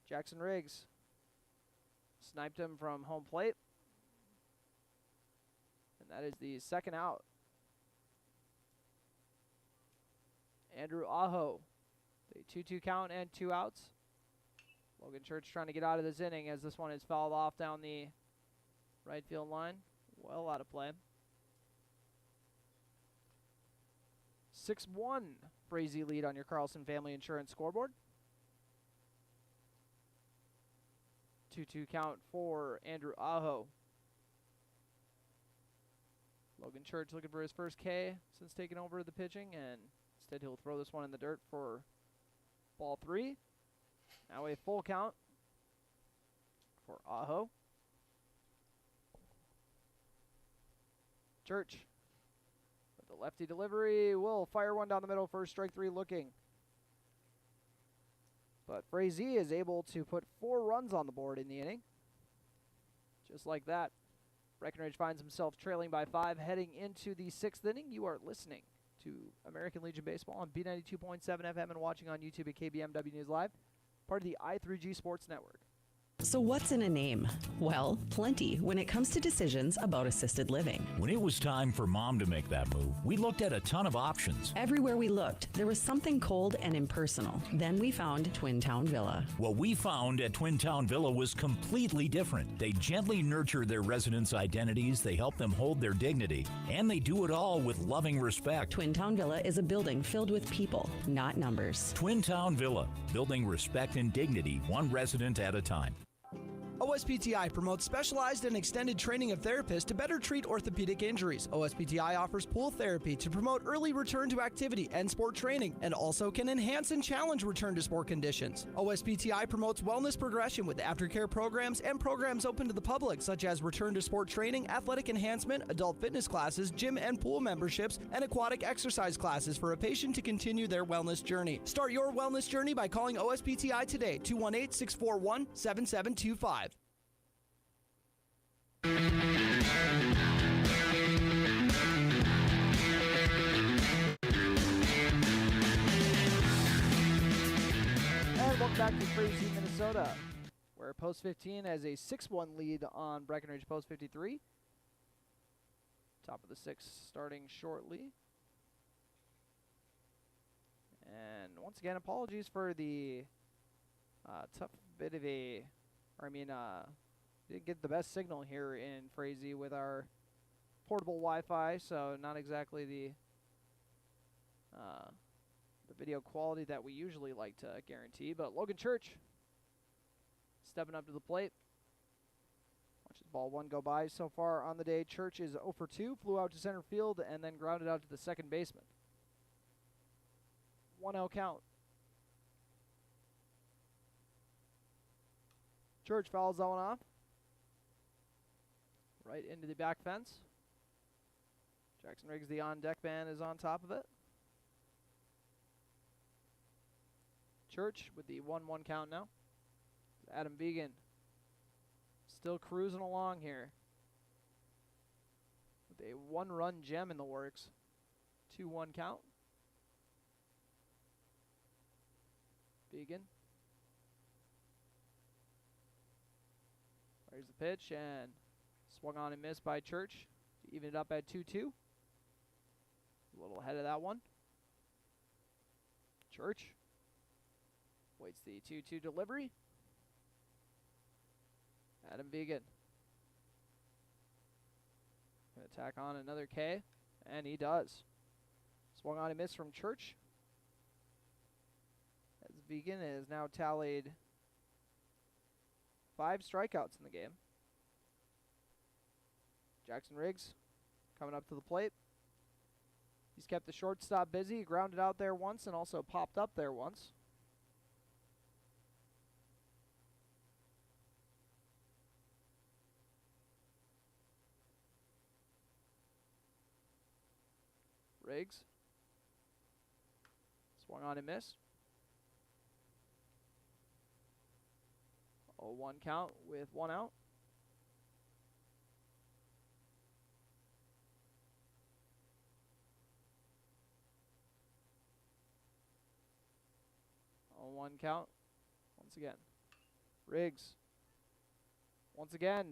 Jackson Riggs sniped him from home plate. And that is the second out. Andrew Aho, the 2-2 count and 2 outs. Logan Church trying to get out of this inning as this one is fouled off down the right field line. Well out of play. 6-1 Frazee lead on your Carlson Family Insurance scoreboard. 2-2 count for Andrew Aho. Logan Church looking for his first K since taking over the pitching, and instead he'll throw this one in the dirt for ball 3. Now a full count for Aho. Church with the lefty delivery will fire one down the middle for strike 3 looking. But Frazee is able to put 4 runs on the board in the inning. Just like that, Breckenridge finds himself trailing by 5 heading into the 6th inning. You are listening to American Legion Baseball on B92.7 FM and watching on YouTube at KBMW News Live, part of the I3G Sports Network. So what's in a name? Well, plenty when it comes to decisions about assisted living. When it was time for Mom to make that move, we looked at a ton of options. Everywhere we looked, there was something cold and impersonal. Then we found Twin Town Villa. What we found at Twin Town Villa was completely different. They gently nurture their residents' identities, they help them hold their dignity, and they do it all with loving respect. Twin Town Villa is a building filled with people, not numbers. Twin Town Villa, building respect and dignity, one resident at a time. OSPTI promotes specialized and extended training of therapists to better treat orthopedic injuries. OSPTI offers pool therapy to promote early return to activity and sport training, and also can enhance and challenge return to sport conditions. OSPTI promotes wellness progression with aftercare programs and programs open to the public, such as return to sport training, athletic enhancement, adult fitness classes, gym and pool memberships, and aquatic exercise classes for a patient to continue their wellness journey. Start your wellness journey by calling OSPTI today, 218-641-7725. And welcome back to Frazee, Minnesota, where Post 15 has a 6-1 lead on Breckenridge Post 53. Top of the 6th starting shortly. And once again, apologies for the tough bit of a, didn't get the best signal here in Frazee with our portable Wi-Fi, so not exactly the video quality that we usually like to guarantee. But Logan Church stepping up to the plate. Watches ball 1 go by so far on the day. Church is 0 for 2, flew out to center field and then grounded out to the second baseman. 1-0 count. Church fouls that one off. Right into the back fence. Jackson Riggs, the on-deck man, is on top of it. Church with the 1-1 count now. Adam Vegan still cruising along here with a 1-run gem in the works. 2-1 count. Vegan. There's the pitch, and swung on and missed by Church to even it up at 2-2. A little ahead of that one. Church waits the 2-2 delivery. Adam Vegan. Gonna tack on another K, and he does. Swung on a miss from Church. As Vegan has now tallied 5 strikeouts in the game. Jackson Riggs coming up to the plate. He's kept the shortstop busy. He grounded out there once and also popped up there once. Riggs. Swung on and missed. 0-1 count with 1 out. On 1 count. Once again. Riggs. Once again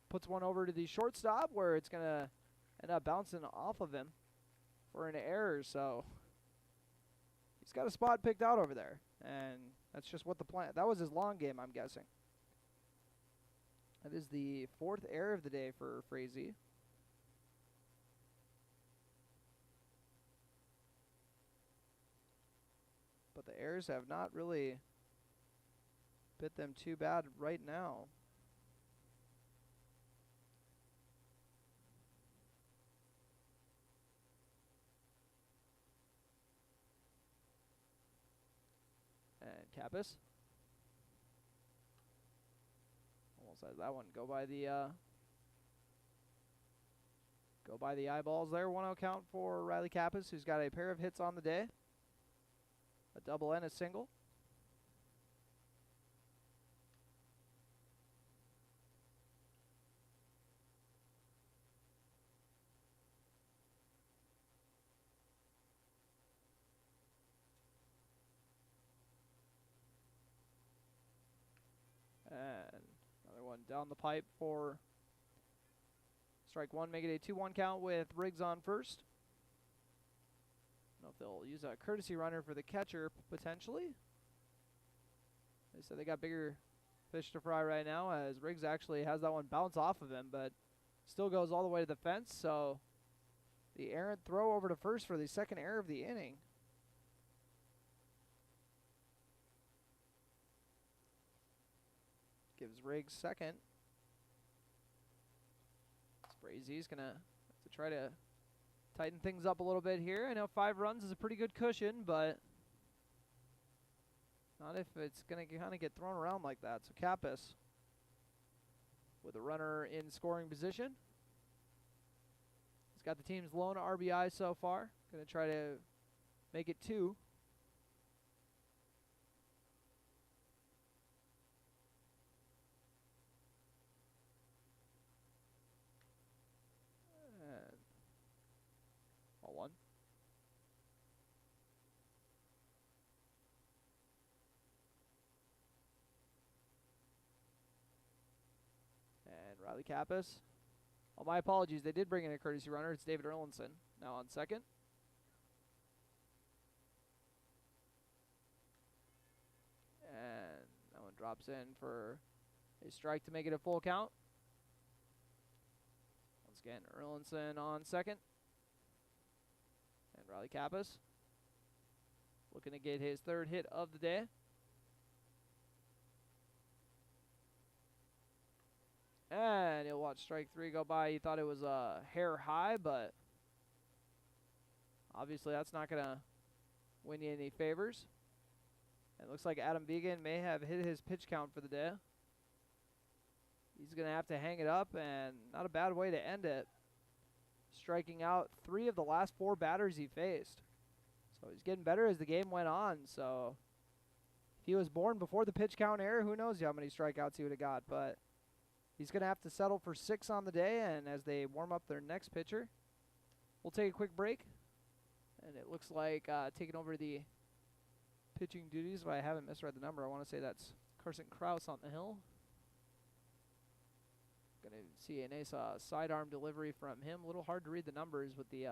puts one over to the shortstop where it's going to end up bouncing off of him for an error. So he's got a spot picked out over there. And that's just what the plan. That was his long game, I'm guessing. That is the 4th error of the day for Frazee. But the errors have not really bit them too bad right now. And Kappas. Almost has that one go by the eyeballs there. 1-0 count for Riley Kappas, who's got a pair of hits on the day. A double and a single. And another one down the pipe for strike one, make it a 2-1 count with Riggs on first. I don't know if they'll use a courtesy runner for the catcher, potentially. They said they got bigger fish to fry right now, as Riggs actually has that one bounce off of him, but still goes all the way to the fence. So the errant throw over to first for the 2nd error of the inning. Gives Riggs 2nd. Frazee's going to have to try to tighten things up a little bit here. I know 5 runs is a pretty good cushion, but not if it's going to kind of get thrown around like that. So Kappas with a runner in scoring position. He's got the team's lone RBI so far. Going to try to make it 2. And 1. And Riley Kappas. Oh, my apologies. They did bring in a courtesy runner. It's David Erlinson now on second. And that one drops in for a strike to make it a full count. Once again, Erlinson on second. And Riley Kappas looking to get his 3rd hit of the day. And he'll watch strike 3 go by. He thought it was a hair high, but obviously that's not going to win you any favors. It looks like Adam Vegan may have hit his pitch count for the day. He's going to have to hang it up, and not a bad way to end it. Striking out 3 of the last 4 batters he faced. So he's getting better as the game went on. So if he was born before the pitch count error, who knows how many strikeouts he would have got. But he's going to have to settle for 6 on the day, and as they warm up their next pitcher, we'll take a quick break. And it looks like taking over the pitching duties, if I haven't misread the number, I want to say that's Carson Krause on the hill. Going to see a nice sidearm delivery from him. A little hard to read the numbers with the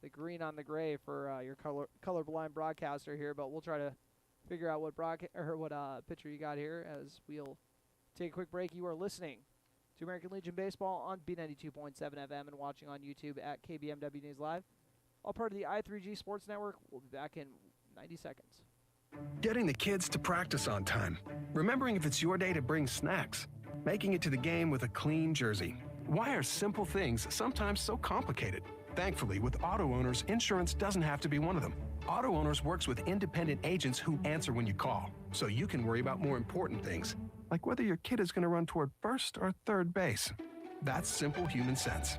the green on the gray for your colorblind broadcaster here, but we'll try to figure out what picture you got here as we'll take a quick break. You are listening to American Legion Baseball on B92.7 FM and watching on YouTube at KBMW News Live. All part of the i3G Sports Network. We'll be back in 90 seconds. Getting the kids to practice on time. Remembering if it's your day to bring snacks. Making it to the game with a clean jersey. Why are simple things sometimes so complicated? Thankfully, with auto owners, insurance doesn't have to be one of them. Auto Owners works with independent agents who answer when you call, so you can worry about more important things, like whether your kid is going to run toward first or third base. That's simple human sense.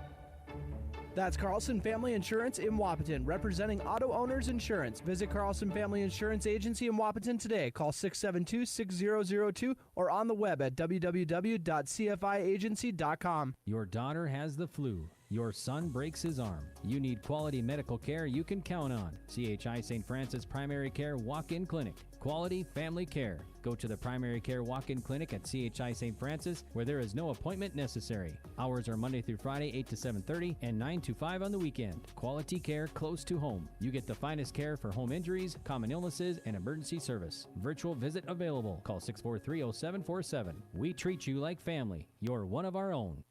That's Carlson Family Insurance in Wapaton, representing Auto Owners Insurance. Visit Carlson Family Insurance Agency in Wapaton today. Call 672-6002 or on the web at www.cfiagency.com. Your daughter has the flu. Your son breaks his arm. You need quality medical care you can count on. CHI St. Francis Primary Care Walk-In Clinic. Quality family care. Go to the Primary Care Walk-In Clinic at CHI St. Francis, where there is no appointment necessary. Hours are Monday through Friday, 8 to 7:30 and 9 to 5 on the weekend. Quality care close to home. You get the finest care for home injuries, common illnesses, and emergency service. Virtual visit available. Call 643-0747. We treat you like family. You're one of our own.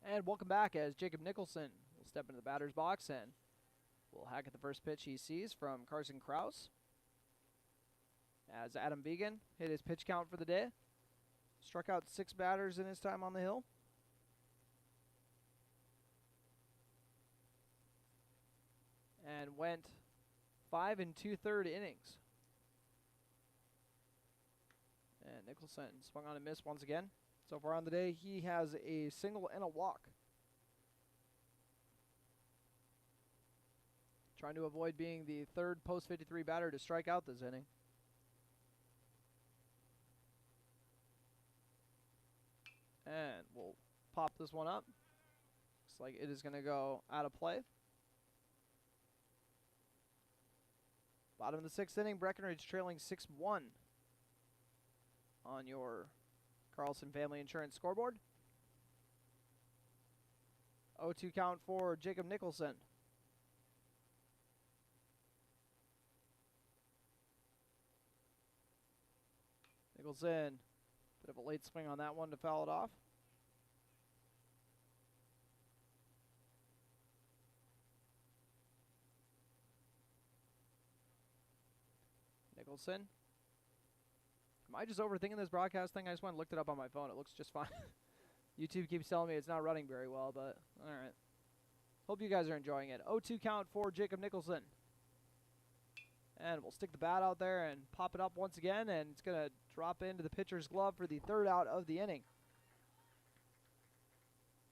And welcome back as Jacob Nicholson will step into the batter's box and will hack at the first pitch he sees from Carson Krause. As Adam Vegan hit his pitch count for the day. Struck out 6 batters in his time on the hill. And went 5 2/3 innings. And Nicholson swung on a miss once again. So far on the day, he has a single and a walk. Trying to avoid being the third post-53 batter to strike out this inning. And we'll pop this one up. Looks like it is going to go out of play. Bottom of the 6th inning, Breckenridge trailing 6-1 on your Carlson Family Insurance scoreboard. 0-2 count for Jacob Nicholson. Nicholson, bit of a late swing on that one to foul it off. Nicholson. Am I just overthinking this broadcast thing? I just went and looked it up on my phone. It looks just fine. YouTube keeps telling me it's not running very well, but all right. Hope you guys are enjoying it. 0-2 count for Jacob Nicholson. And we'll stick the bat out there and pop it up once again, and it's going to drop into the pitcher's glove for the 3rd out of the inning.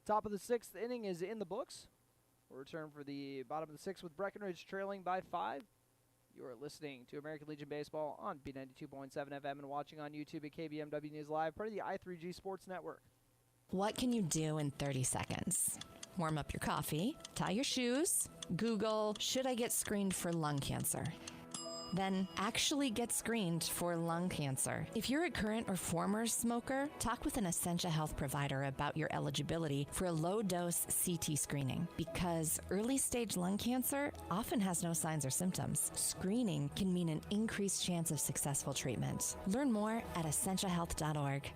Top of the 6th inning is in the books. We'll return for the bottom of the 6th with Breckenridge trailing by 5. You are listening to American Legion Baseball on B92.7 FM and watching on YouTube at KBMW News Live, part of the i3G Sports Network. What can you do in 30 seconds? Warm up your coffee, tie your shoes, Google, should I get screened for lung cancer? Then actually get screened for lung cancer. If you're a current or former smoker, talk with an Essentia Health provider about your eligibility for a low-dose CT screening, because early-stage lung cancer often has no signs or symptoms. Screening can mean an increased chance of successful treatment. Learn more at essentiahealth.org.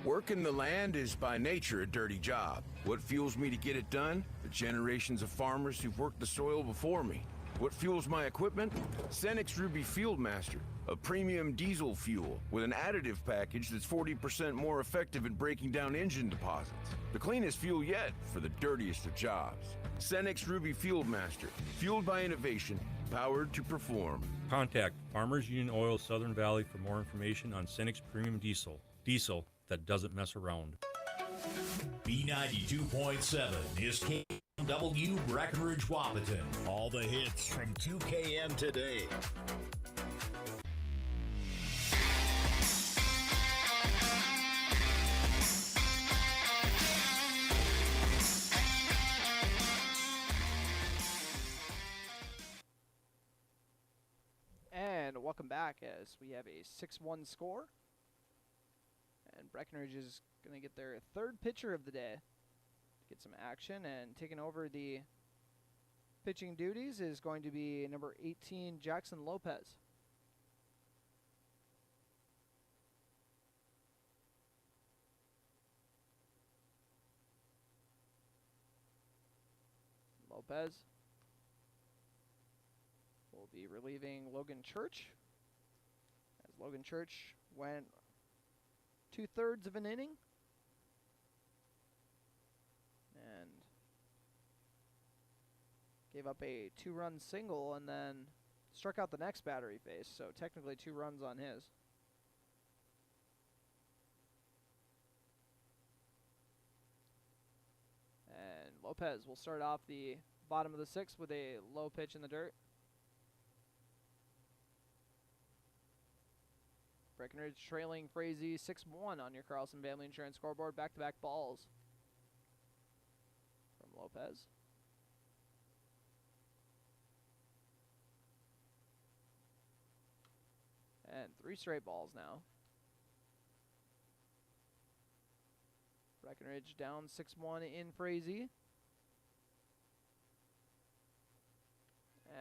Working the land is by nature a dirty job. What fuels me to get it done? The generations of farmers who've worked the soil before me. What fuels my equipment? Cenex Ruby Fieldmaster, a premium diesel fuel with an additive package that's 40% more effective at breaking down engine deposits. The cleanest fuel yet for the dirtiest of jobs. Cenex Ruby Fieldmaster, fueled by innovation, powered to perform. Contact Farmers Union Oil Southern Valley for more information on Cenex Premium Diesel. Diesel that doesn't mess around. B92.7 is KW Breckenridge Wapaton. All the hits from 2KM today. And welcome back as we have a 6-1 score. And Breckenridge is going to get their 3rd pitcher of the day to get some action, and taking over the pitching duties is going to be number 18, Jackson Lopez. Lopez will be relieving Logan Church, as Logan Church went 2/3 of an inning and gave up a 2-run single and then struck out the next batter he faced, so technically 2 runs on his. And Lopez will start off the bottom of the 6th with a low pitch in the dirt. Breckenridge trailing Frazee 6-1 on your Carlson Family Insurance scoreboard. Back-to-back balls from Lopez. And 3 straight balls now. Breckenridge down 6-1 in Frazee.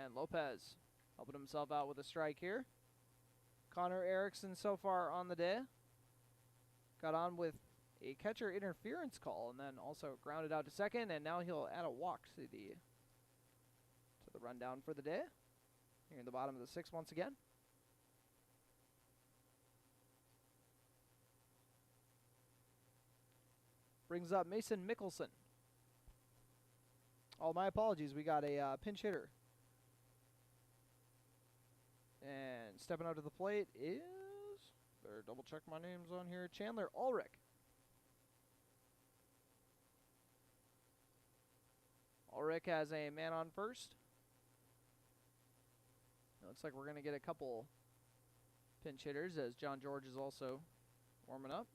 And Lopez helping himself out with a strike here. Connor Erickson so far on the day. Got on with a catcher interference call and then also grounded out to second, and now he'll add a walk to the rundown for the day. Here in the bottom of the 6th once again. Brings up Mason Mickelson. Oh, my apologies. We got a pinch hitter. And stepping out to the plate is, better double check my names on here, Chandler Ulrich. Ulrich has a man on first. It looks like we're going to get a couple pinch hitters as John George is also warming up.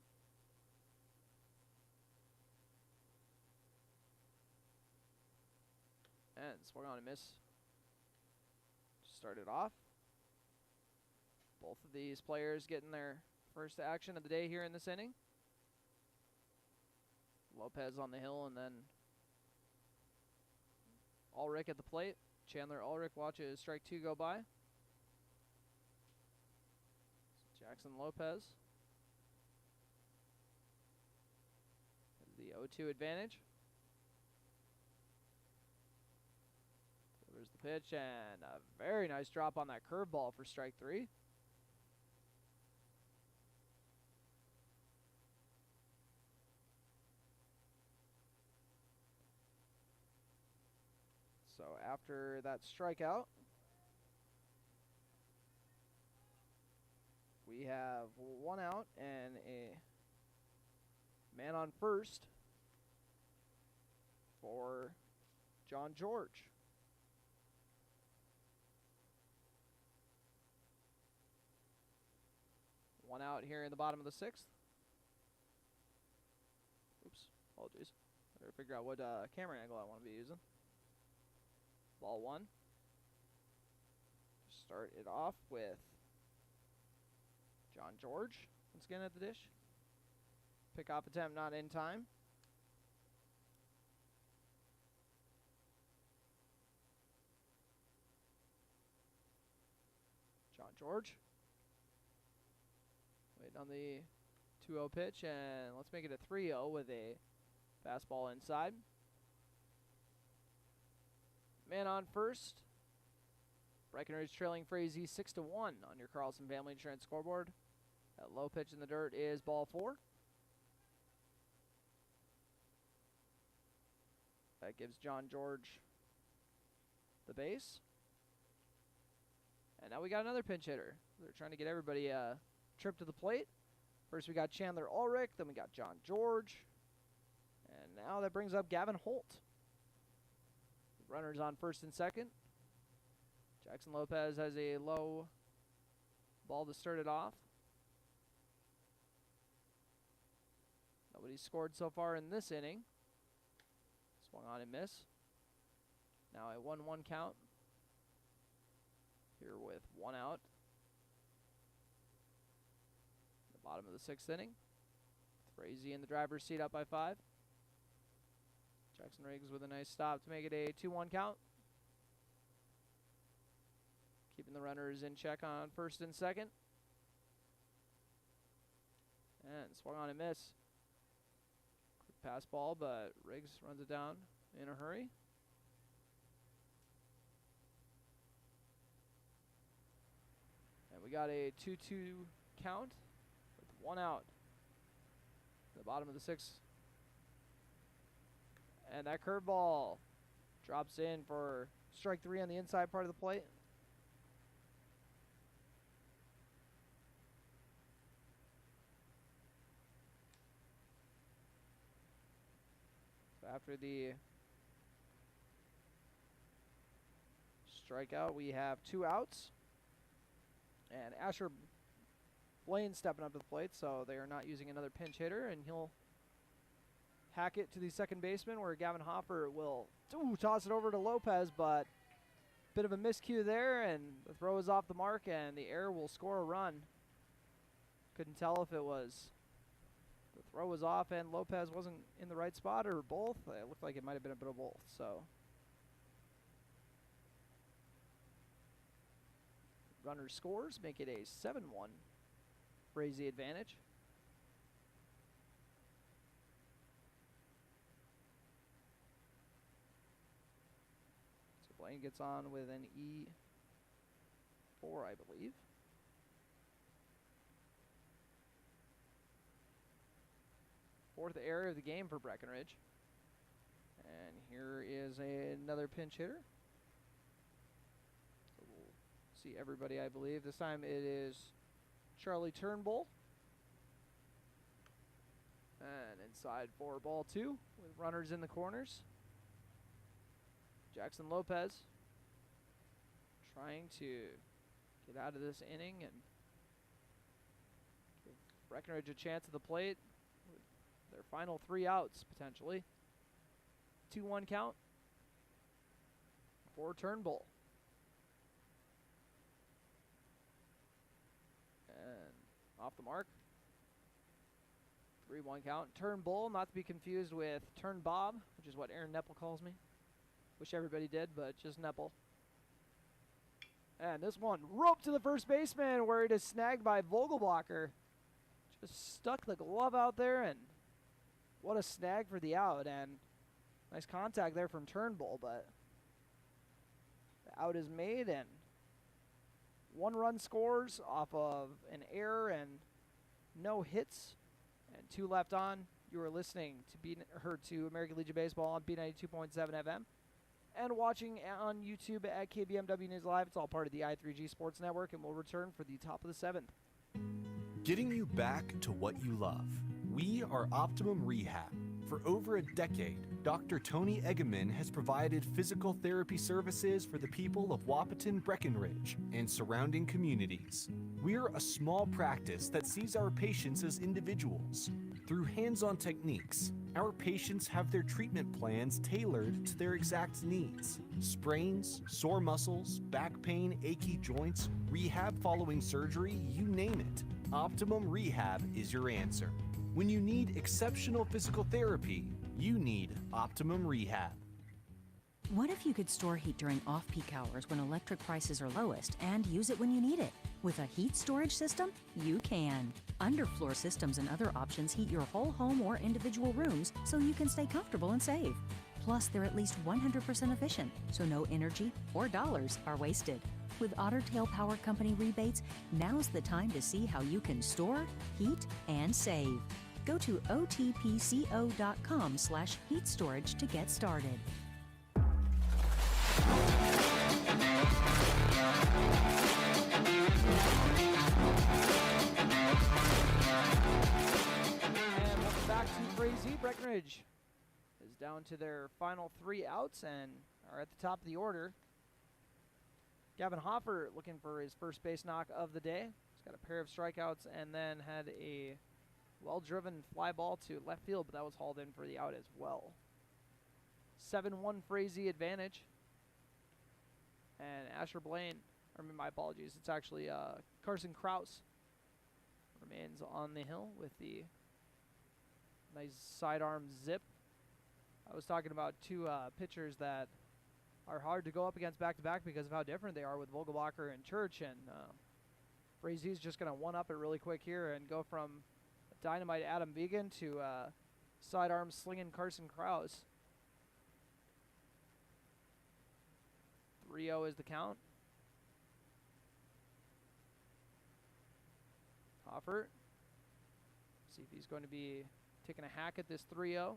And swung on a miss. Started off. Both of these players getting their first action of the day here in this inning. Lopez on the hill and then Ulrich at the plate. Chandler Ulrich watches strike 2 go by. Jackson Lopez has the 0-2 advantage. So there's the pitch and a very nice drop on that curveball for strike 3. So after that strikeout, we have 1 out and a man on first for John George. One out here in the bottom of the 6th. Oops, apologies. Better figure out what camera angle I want to be using. Ball 1. Start it off with John George once again at the dish. Pickoff attempt not in time. John George. Waiting on the 2-0 pitch, and let's make it a 3-0 with a fastball inside. Man on first. Breckenridge trailing Frazee 6-1 on your Carlson Family Insurance scoreboard. That low pitch in the dirt is ball 4. That gives John George the base. And now we got another pinch hitter. They're trying to get everybody a trip to the plate. First we got Chandler Ulrich, then we got John George. And now that brings up Gavin Holt. Runners on first and second. Jackson Lopez has a low ball to start it off. Nobody's scored so far in this inning. Swung on and miss. Now a 1-1 count. Here with 1 out. The bottom of the 6th inning. Frazee in the driver's seat up by 5. Jackson Riggs with a nice stop to make it a 2-1 count. Keeping the runners in check on first and second. And swung on and miss. Quick pass ball, but Riggs runs it down in a hurry. And we got a 2-2 count with one out. The bottom of the sixth. And that curveball drops in for strike three on the inside part of the plate. So after the strikeout, we have 2 outs. And Asher Blaine stepping up to the plate, so they are not using another pinch hitter, and he'll hack it to the second baseman where Gavin Hoffer will toss it over to Lopez, but bit of a miscue there, and the throw is off the mark, and the error will score a run. Couldn't tell if it was the throw was off and Lopez wasn't in the right spot or both. It looked like it might have been a bit of both, so. Runner scores, make it a 7-1 Frazee advantage. So Blaine gets on with an E4, I believe. Fourth error of the game for Breckenridge. And here is another pinch hitter. So we'll see everybody, I believe. This time it is Charlie Turnbull. And inside for ball 2 with runners in the corners. Jackson Lopez trying to get out of this inning and give Breckenridge a chance at the plate with their final 3 outs potentially. 2-1 count for Turnbull. And off the mark. 3-1 count. Turnbull, not to be confused with Turn Bob, which is what Aaron Nepple calls me. Wish everybody did, but just Nepple. And this one roped to the first baseman where it is snagged by Vogelbacher. Just stuck the glove out there, and what a snag for the out. And nice contact there from Turnbull, but the out is made, and 1 run scores off of an error and no hits, and 2 left on. You are listening to American Legion Baseball on B92.7 FM and watching on YouTube at KBMW News Live. It's all part of the I3G Sports Network, and we'll return for the top of the 7th. Getting you back to what you love. We are Optimum Rehab. For over a decade, Dr. Tony Egeman has provided physical therapy services for the people of Wahpeton, Breckenridge, and surrounding communities. We're a small practice that sees our patients as individuals. Through hands-on techniques, our patients have their treatment plans tailored to their exact needs. Sprains, sore muscles, back pain, achy joints, rehab following surgery, you name it. Optimum Rehab is your answer. When you need exceptional physical therapy, you need Optimum Rehab. What if you could store heat during off-peak hours when electric prices are lowest and use it when you need it? With a heat storage system, you can. Underfloor systems and other options heat your whole home or individual rooms so you can stay comfortable and save. Plus, they're at least 100% efficient, so no energy or dollars are wasted. With Otter Tail Power Company rebates, now's the time to see how you can store, heat, and save. Go to otpco.com/heat storage to get started. And welcome back to Frazee. Breckenridge is down to their final 3 outs and are at the top of the order. Gavin Hoffer looking for his first base knock of the day. He's got a pair of strikeouts and then had a well-driven fly ball to left field, but that was hauled in for the out as well. 7-1 Frazee advantage. And Asher Blaine, my apologies, it's actually Carson Krause remains on the hill with the nice sidearm zip. I was talking about 2 pitchers that are hard to go up against back-to-back because of how different they are with Vogelbacher and Church, and Frazee's just going to one-up it really quick here and go from dynamite Adam Vegan to sidearm slinging Carson Krause. 3-0 is the count. Hoffert. See if he's going to be taking a hack at this 3-0.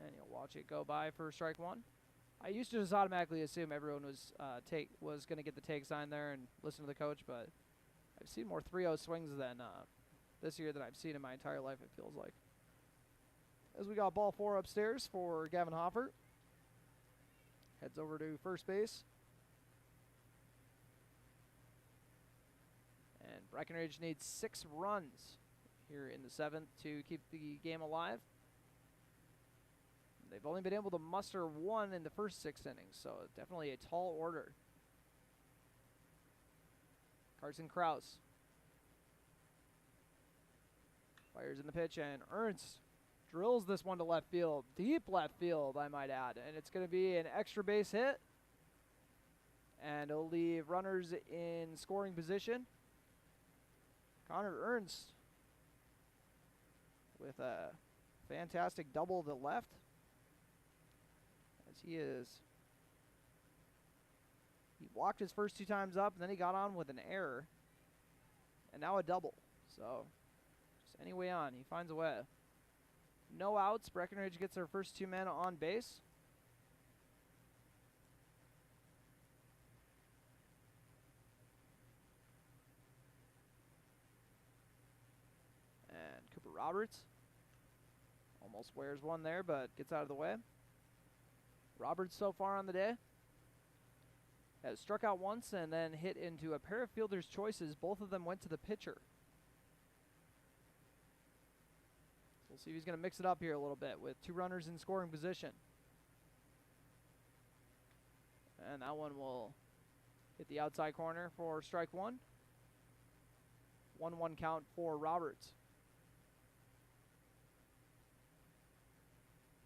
And you'll watch it go by for strike one. I used to just automatically assume everyone was going to get the take sign there and listen to the coach, but I've seen more 3-0 swings than this year than I've seen in my entire life, it feels like. As we got ball 4 upstairs for Gavin Hoffert. Heads over to first base. And Breckenridge needs 6 runs here in the 7th to keep the game alive. They've only been able to muster 1 in the first 6 innings, so definitely a tall order. Carson Krause fires in the pitch, and Ernst drills this one to left field. Deep left field, I might add. And it's going to be an extra base hit. And it'll leave runners in scoring position. Connor Ernst with a fantastic double to left. As he walked his first 2 times up, and then he got on with an error. And now a double. So, just any way on, he finds a way. No outs. Breckenridge gets their first 2 men on base. And Cooper Roberts almost wears one there, but gets out of the way. Roberts so far on the day has struck out once and then hit into a pair of fielder's choices. Both of them went to the pitcher. We'll see if he's going to mix it up here a little bit with 2 runners in scoring position. And that one will hit the outside corner for strike 1. 1-1 count for Roberts.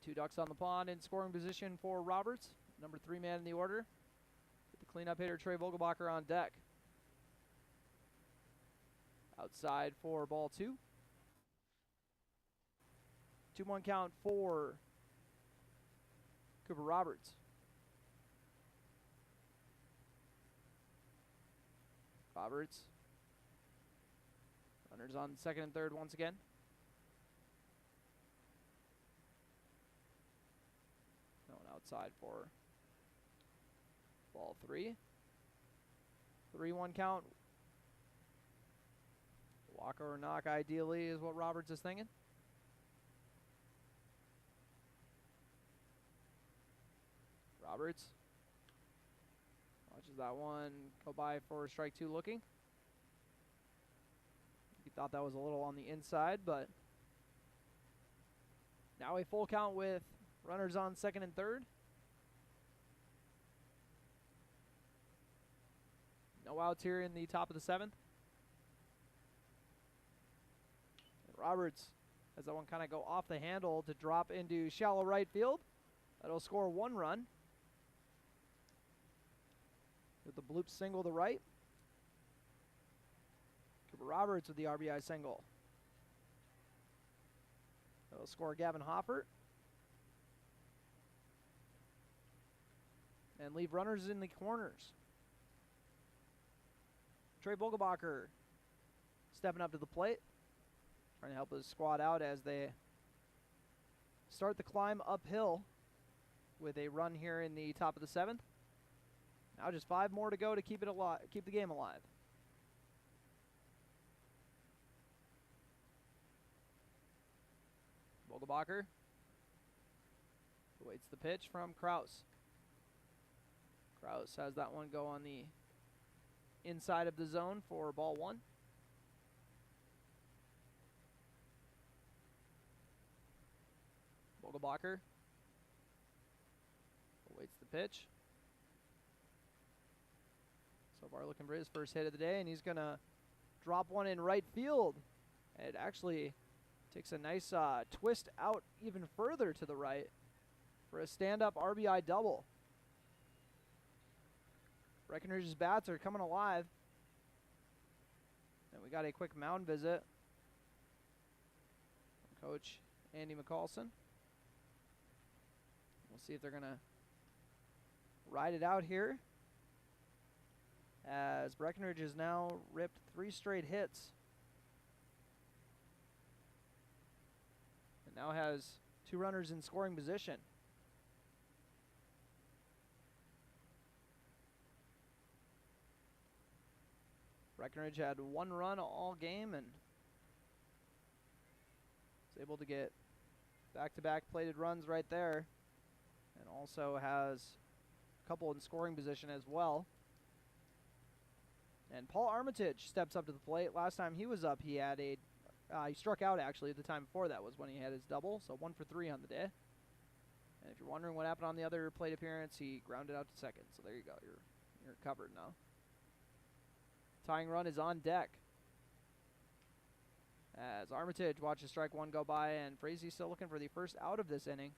2 ducks on the pond in scoring position for Roberts. Number 3 man in the order. With the cleanup hitter Trey Vogelbacher on deck. Outside for ball 2. 2-1 count for Cooper Roberts. Roberts. Runners on second and third once again. Going outside for ball 3. 3-1 count. Walk or knock ideally is what Roberts is thinking. Roberts watches that one go by for strike 2 looking. He thought that was a little on the inside, but now a full count with runners on second and third. No outs here in the top of the 7th. And Roberts has that one kind of go off the handle to drop into shallow right field. That'll score 1 run. With the bloop single to right. Cooper Roberts with the RBI single. That'll score Gavin Hoffert. And leave runners in the corners. Trey Vogelbacher stepping up to the plate. Trying to help his squad out as they start the climb uphill with a run here in the top of the 7th. Now just 5 more to go to keep it alive, keep the game alive. Vogelbacher awaits the pitch from Krause. Krause has that one go on the inside of the zone for ball 1. Vogelbacher awaits the pitch. So far looking for his first hit of the day, and he's going to drop one in right field. And it actually takes a nice twist out even further to the right. for a stand-up RBI double. Breckenridge's bats are coming alive. And we got a quick mound visit from Coach Andy McCallson. We'll see if they're going to ride it out here, as Breckenridge has now ripped 3 straight hits. And now has 2 runners in scoring position. Breckenridge had 1 run all game and was able to get back-to-back plated runs right there, and also has a couple in scoring position as well. And Paul Armitage steps up to the plate. Last time he was up, he had he struck out actually. The time before that was when he had his double, so 1 for 3 on the day. And if you're wondering what happened on the other plate appearance, he grounded out to second. So there you go, you're covered now. Tying run is on deck, as Armitage watches strike 1 go by, and Frazee still looking for the first out of this inning.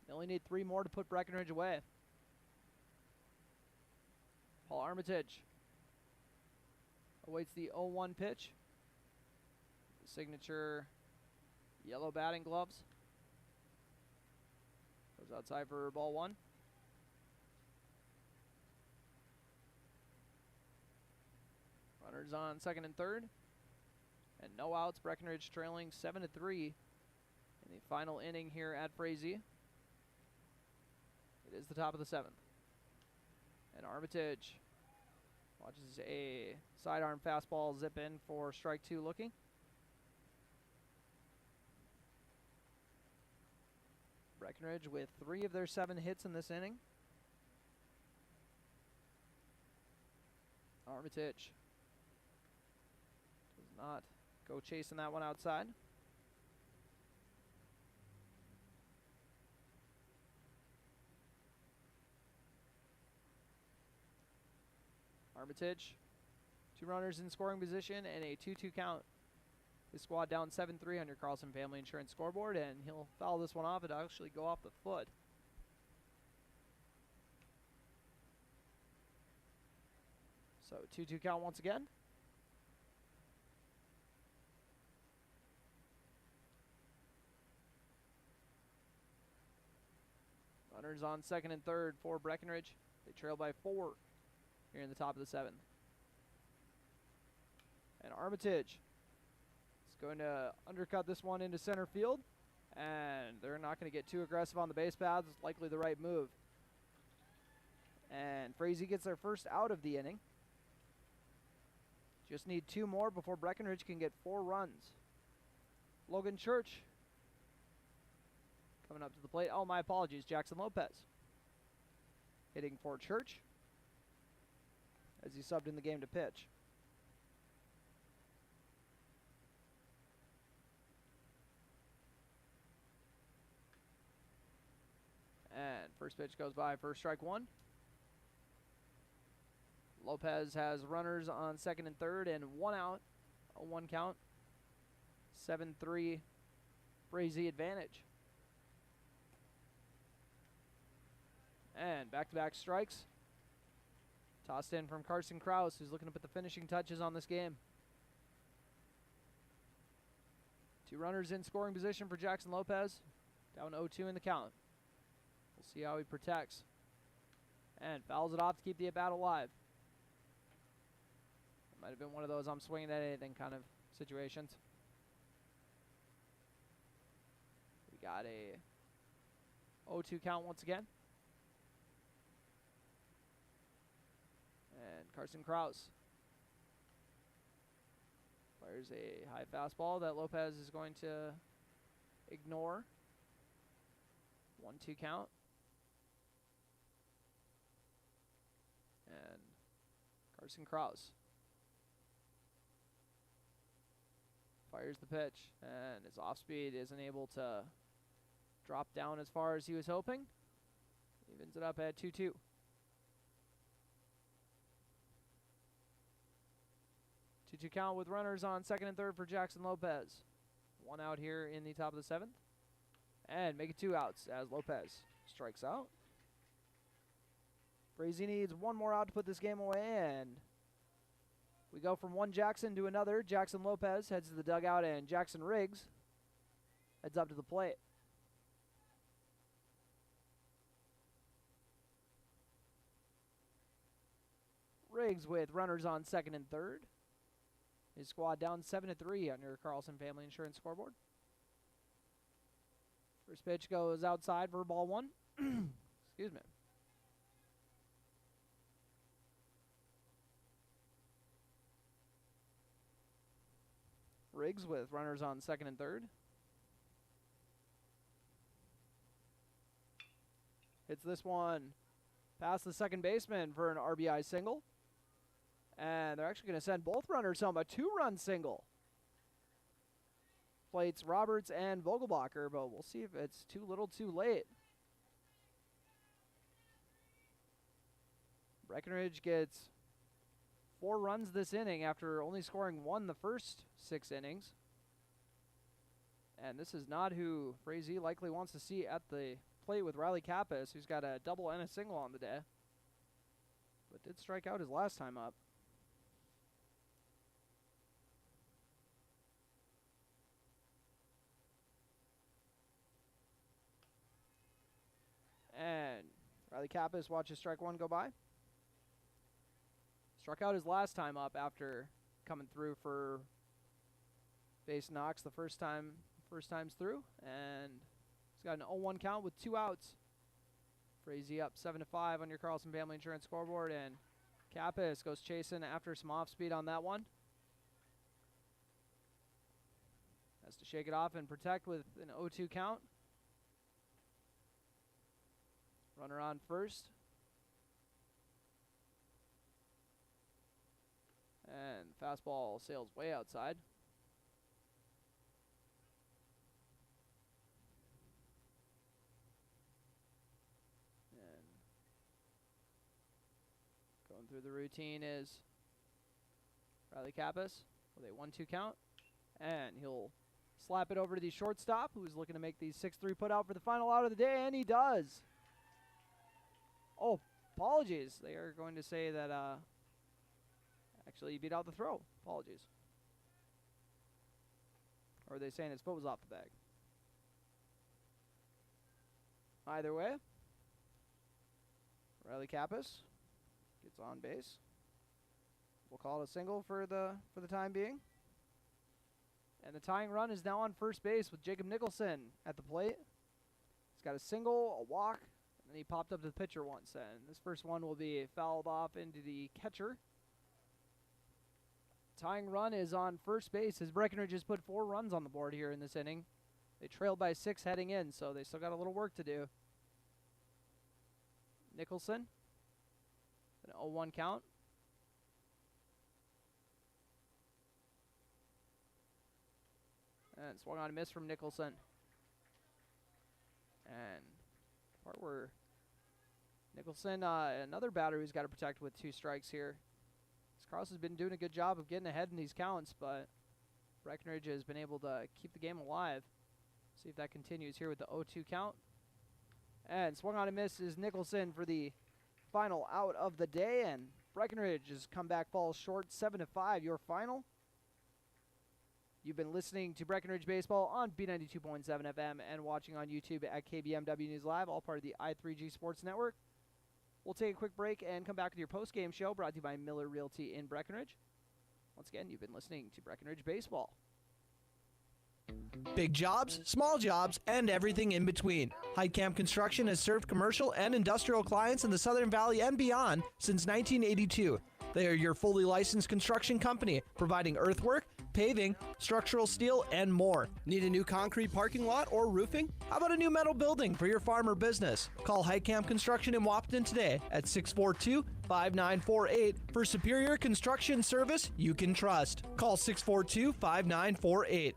They only need 3 more to put Breckenridge away. Paul Armitage awaits the 0-1 pitch. The signature yellow batting gloves. Goes outside for ball 1. Runners on second and third. And no outs. Breckenridge trailing 7-3 in the final inning here at Frazee. It is the top of the 7th. And Armitage watches a sidearm fastball zip in for strike 2 looking. Breckenridge with 3 of their 7 hits in this inning. Armitage does not go chasing that one outside. Armitage, 2 runners in scoring position and a 2-2 count. His squad down 7-3 on your Carlson Family Insurance scoreboard, and he'll foul this one off. It'll actually go off the foot. So 2-2 count once again. Runners on second and third for Breckenridge. They trail by 4 here in the top of the 7th. And Armitage is going to undercut this one into center field, and they're not going to get too aggressive on the base paths. It's likely the right move. And Frazee gets their first out of the inning. Just need 2 more before Breckenridge can get 4 runs. Logan Church coming up to the plate. Oh, my apologies. Jackson Lopez hitting for Church as he subbed in the game to pitch. And first pitch goes by for strike 1. Lopez has runners on second and third and 1 out, a 1 count. 7-3 Frazee advantage. And back-to-back strikes. Tossed in from Carson Krause, who's looking to put the finishing touches on this game. 2 runners in scoring position for Jackson Lopez. Down 0-2 in the count. We'll see how he protects. And fouls it off to keep the at-bat alive. It might have been one of those I'm swinging at anything kind of situations. We got a 0-2 count once again. And Carson Krause fires a high fastball that Lopez is going to ignore. 1-2 count. And Carson Krause fires the pitch, and his off speed isn't able to drop down as far as he was hoping. Evens it up at 2-2. 2-2 count with runners on second and third for Jackson Lopez. 1 out here in the top of the 7th. And make it 2 outs as Lopez strikes out. Frazee needs one more out to put this game away, and we go from one Jackson to another. Jackson Lopez heads to the dugout, and Jackson Riggs heads up to the plate. Riggs with runners on second and third. His squad down 7-3 on your Carlson Family Insurance scoreboard. First pitch goes outside for ball 1. Excuse me. Riggs with runners on second and third. Hits this one past the second baseman for an RBI single. And they're actually going to send both runners home, a 2-run single. Plates Roberts and Vogelbacher, but we'll see if it's too little too late. Breckenridge gets 4 runs this inning after only scoring 1 the first 6 innings. And this is not who Frazee likely wants to see at the plate with Riley Kappas, who's got a double and a single on the day, but did strike out his last time up. And Riley Kappas watches strike 1 go by. Struck out his last time up after coming through for base knocks the first time's through, and he's got an 0-1 count with 2 outs. Frazee up 7-5 on your Carlson Family Insurance scoreboard, and Kappas goes chasing after some off speed on that one. Has to shake it off and protect with an 0-2 count. Runner on first. And fastball sails way outside. And going through the routine is Riley Kappas with a 1-2 count. And he'll slap it over to the shortstop, who's looking to make the 6-3 put out for the final out of the day, and he does. Oh, apologies. They are going to say that actually he beat out the throw. Apologies. Or are they saying his foot was off the bag? Either way, Riley Kappas gets on base. We'll call it a single for the time being. And the tying run is now on first base with Jacob Nicholson at the plate. He's got a single, a walk, and he popped up to the pitcher once. And this first one will be fouled off into the catcher. Tying run is on first base as Breckenridge has put 4 runs on the board here in this inning. They trailed by 6 heading in, so they still got a little work to do. Nicholson, an 0-1 count. And swung on a miss from Nicholson. And the part where Nicholson, another batter who's got to protect with 2 strikes here. Carlson has been doing a good job of getting ahead in these counts, but Breckenridge has been able to keep the game alive. See if that continues here with the 0-2 count. And swung on a miss is Nicholson for the final out of the day, and Breckenridge's comeback falls short, 7-5, your final. You've been listening to Breckenridge Baseball on B92.7 FM and watching on YouTube at KBMW News Live, all part of the I3G Sports Network. We'll take a quick break and come back with your post-game show brought to you by Miller Realty in Breckenridge. Once again, you've been listening to Breckenridge Baseball. Big jobs, small jobs, and everything in between. Heitkamp Construction has served commercial and industrial clients in the Southern Valley and beyond since 1982. They are your fully licensed construction company, providing earthwork, paving, structural steel, and more. Need a new concrete parking lot or roofing? How about a new metal building for your farm or business? Call Heitkamp Construction in Wahpeton today at 642-5948 for superior construction service you can trust. Call 642-5948.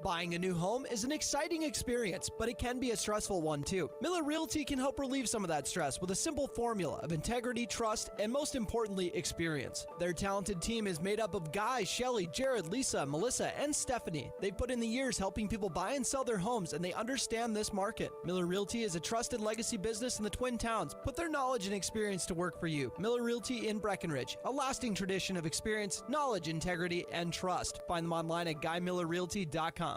Buying a new home is an exciting experience, but it can be a stressful one too. Miller Realty can help relieve some of that stress with a simple formula of integrity, trust, and most importantly, experience. Their talented team is made up of Guy, Shelly, Jared, Lisa, Melissa, and Stephanie. They've put in the years helping people buy and sell their homes, and they understand this market. Miller Realty is a trusted legacy business in the Twin Towns. Put their knowledge and experience to work for you. Miller Realty in Breckenridge, a lasting tradition of experience, knowledge, integrity, and trust. Find them online at GuyMillerRealty.com.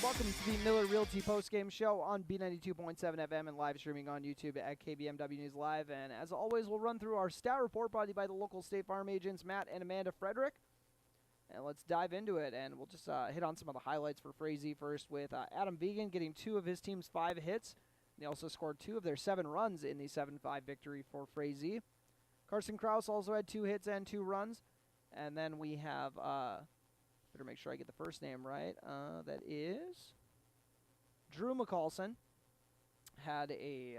Welcome to the Miller Realty postgame show on B92.7 FM and live streaming on YouTube at KBMW News Live. And as always, we'll run through our stat report brought to you by the local State Farm agents, Matt and Amanda Frederick. And let's dive into it, and we'll just hit on some of the highlights for Frazee first with Adam Vegan getting 2 of his team's 5 hits. They also scored 2 of their 7 runs in the 7-5 victory for Frazee. Carson Krause also had 2 hits and 2 runs. And then we have... better make sure I get the first name right. That is Drew McCallson. Had a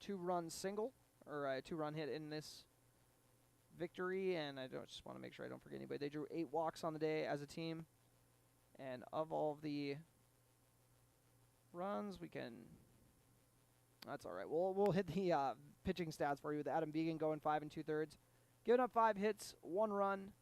2-run single, or a 2-run hit in this victory, and I just want to make sure I don't forget anybody. They drew 8 walks on the day as a team, and of all of the runs, we can... That's all right. We'll hit the pitching stats for you with Adam Vegan going 5 2/3, giving up 5 hits, 1 run.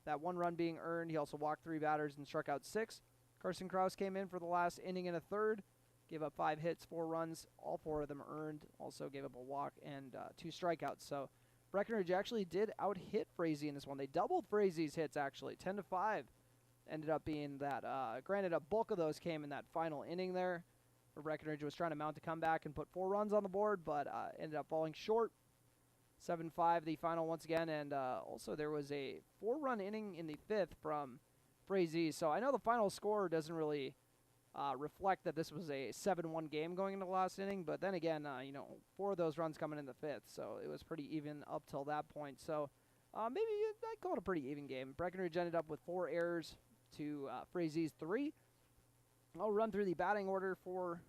That 1 run being earned. He also walked 3 batters and struck out 6. Carson Krause came in for the last inning and a third. Gave up 5 hits, 4 runs. All 4 of them earned. Also gave up a walk and 2 strikeouts. So Breckenridge actually did out-hit Frazee in this one. They doubled Frazee's hits, actually. 10-5 ended up being that. Granted, a bulk of those came in that final inning there, where Breckenridge was trying to mount a comeback and put 4 runs on the board, but ended up falling short. 7-5 the final once again, and also there was a 4-run inning in the 5th from Frazee. So I know the final score doesn't really reflect that this was a 7-1 game going into the last inning, but then again, 4 of those runs coming in the 5th, so it was pretty even up till that point. So maybe I'd call it a pretty even game. Breckenridge ended up with 4 errors to Frazee's 3. I'll run through the batting order for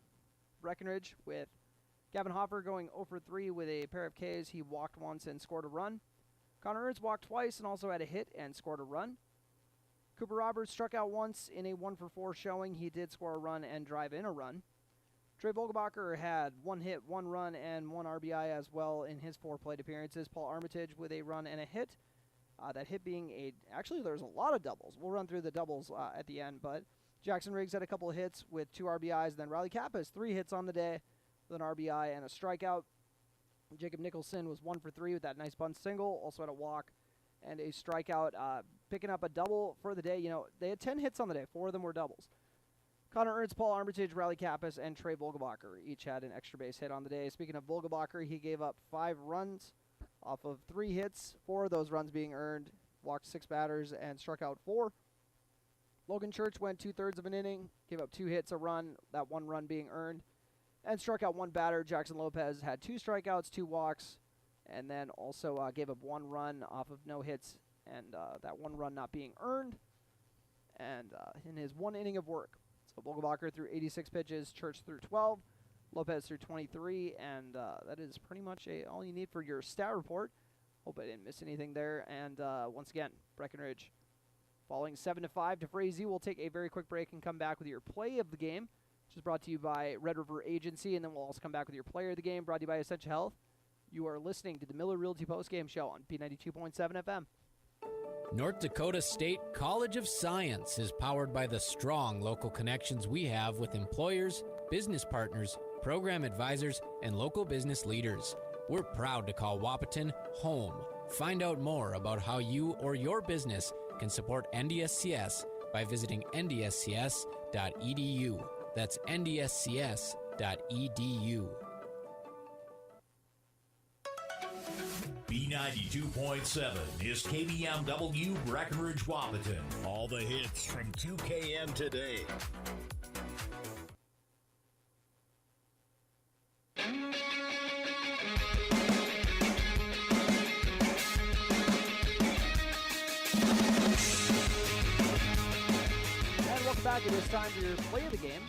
Breckenridge with Gavin Hoffer going 0 for 3 with a pair of Ks. He walked once and scored a run. Connor Ernst walked twice and also had a hit and scored a run. Cooper Roberts struck out once in a 1 for 4 showing. He did score a run and drive in a run. Trey Vogelbacher had 1 hit, 1 run, and 1 RBI as well in his 4 plate appearances. Paul Armitage with a run and a hit. That hit being actually there's a lot of doubles. We'll run through the doubles at the end, but Jackson Riggs had a couple of hits with 2 RBIs. Then Riley Kappas, 3 hits on the day, with an RBI and a strikeout. Jacob Nicholson was 1 for 3 with that nice bunt single. Also had a walk and a strikeout, picking up a double for the day. They had 10 hits on the day. 4 of them were doubles. Connor Ernst, Paul Armitage, Riley Kappas, and Trey Vogelbacher each had an extra base hit on the day. Speaking of Vogelbacher, he gave up 5 runs off of 3 hits. 4 of those runs being earned. Walked 6 batters and struck out 4. Logan Church went 2/3 of an inning. Gave up 2 hits, a run. That 1 run being earned. And struck out 1 batter. Jackson Lopez had 2 strikeouts, 2 walks, and then also gave up 1 run off of no hits, and that 1 run not being earned, and in his 1 inning of work. So Vogelbacher threw 86 pitches, Church threw 12, Lopez threw 23, and that is pretty much all you need for your stat report. Hope I didn't miss anything there. And once again, Breckenridge falling 7-5 to Frazee. We'll take a very quick break and come back with your play of the game, which is brought to you by Red River Agency, and then we'll also come back with your player of the game, brought to you by Essential Health. You are listening to the Miller Realty Postgame Show on B92.7 FM. North Dakota State College of Science is powered by the strong local connections we have with employers, business partners, program advisors, and local business leaders. We're proud to call Wahpeton home. Find out more about how you or your business can support NDSCS by visiting ndscs.edu. That's ndscs.edu. B92.7 is KBMW Breckenridge Wahpeton. All the hits from 2KM today. back. It is time for your play of the game.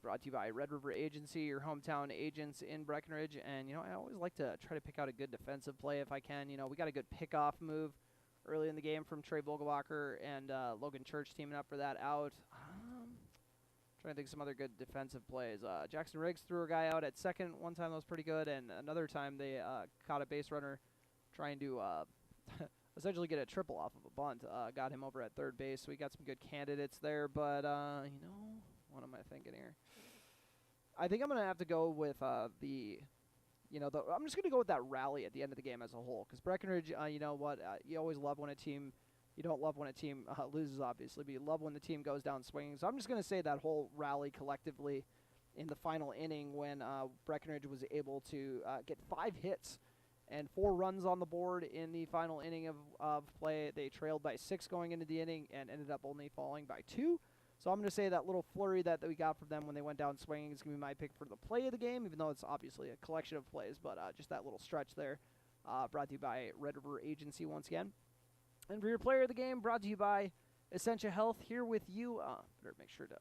Brought to you by Red River Agency, your hometown agents in Breckenridge. And, I always like to try to pick out a good defensive play if I can. We got a good pickoff move early in the game from Trey Vogelbacher and Logan Church teaming up for that out. Trying to think of some other good defensive plays. Jackson Riggs threw a guy out at second. One time that was pretty good, and another time they caught a base runner trying to essentially get a triple off of a bunt. Got him over at third base, so we got some good candidates there. But, what am I thinking here? I think I'm going to have to go with I'm just going to go with that rally at the end of the game as a whole. Because Breckenridge, you know what, you always love when a team, you don't love when a team loses, obviously, but you love when the team goes down swinging. So I'm just going to say that whole rally collectively in the final inning when Breckenridge was able to get 5 hits and 4 runs on the board in the final inning of play. They trailed by 6 going into the inning and ended up only falling by 2. So I'm going to say that little flurry that we got from them when they went down swinging is going to be my pick for the play of the game, even though it's obviously a collection of plays, but just that little stretch there brought to you by Red River Agency once again. And for your player of the game, brought to you by Essentia Health, here with you. Better make sure to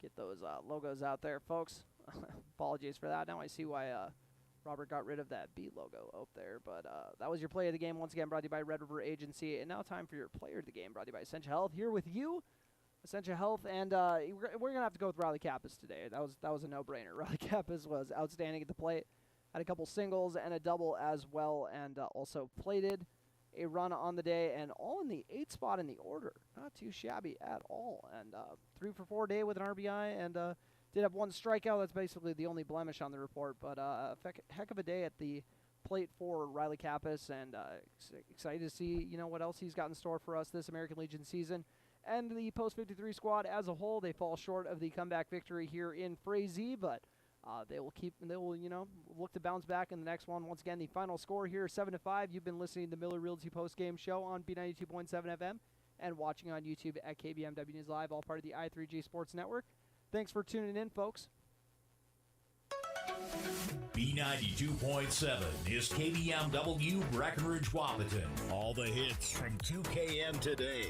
get those logos out there, folks. Apologies for that. Now I see why Robert got rid of that B logo up there, but that was your play of the game once again, brought to you by Red River Agency. And now time for your player of the game, brought to you by Essentia Health, here with you. Essentia Health, and we're going to have to go with Riley Kappas today. That was a no-brainer. Riley Kappas was outstanding at the plate. Had a couple singles and a double as well, and also plated a run on the day, and all in the 8th spot in the order. Not too shabby at all. And 3 for 4 day with an RBI, and did have 1 strikeout. That's basically the only blemish on the report, but heck of a day at the plate for Riley Kappas, and excited to see what else he's got in store for us this American Legion season. And the Post 53 squad as a whole, they fall short of the comeback victory here in Frazee, but they will look to bounce back in the next one. Once again, the final score here, 7-5. You've been listening to the Miller Realty Post Game Show on B92.7 FM and watching on YouTube at KBMW News Live, all part of the I3G Sports Network. Thanks for tuning in, folks. B92.7 is KBMW Breckenridge Wahpeton. All the hits from 2KM today.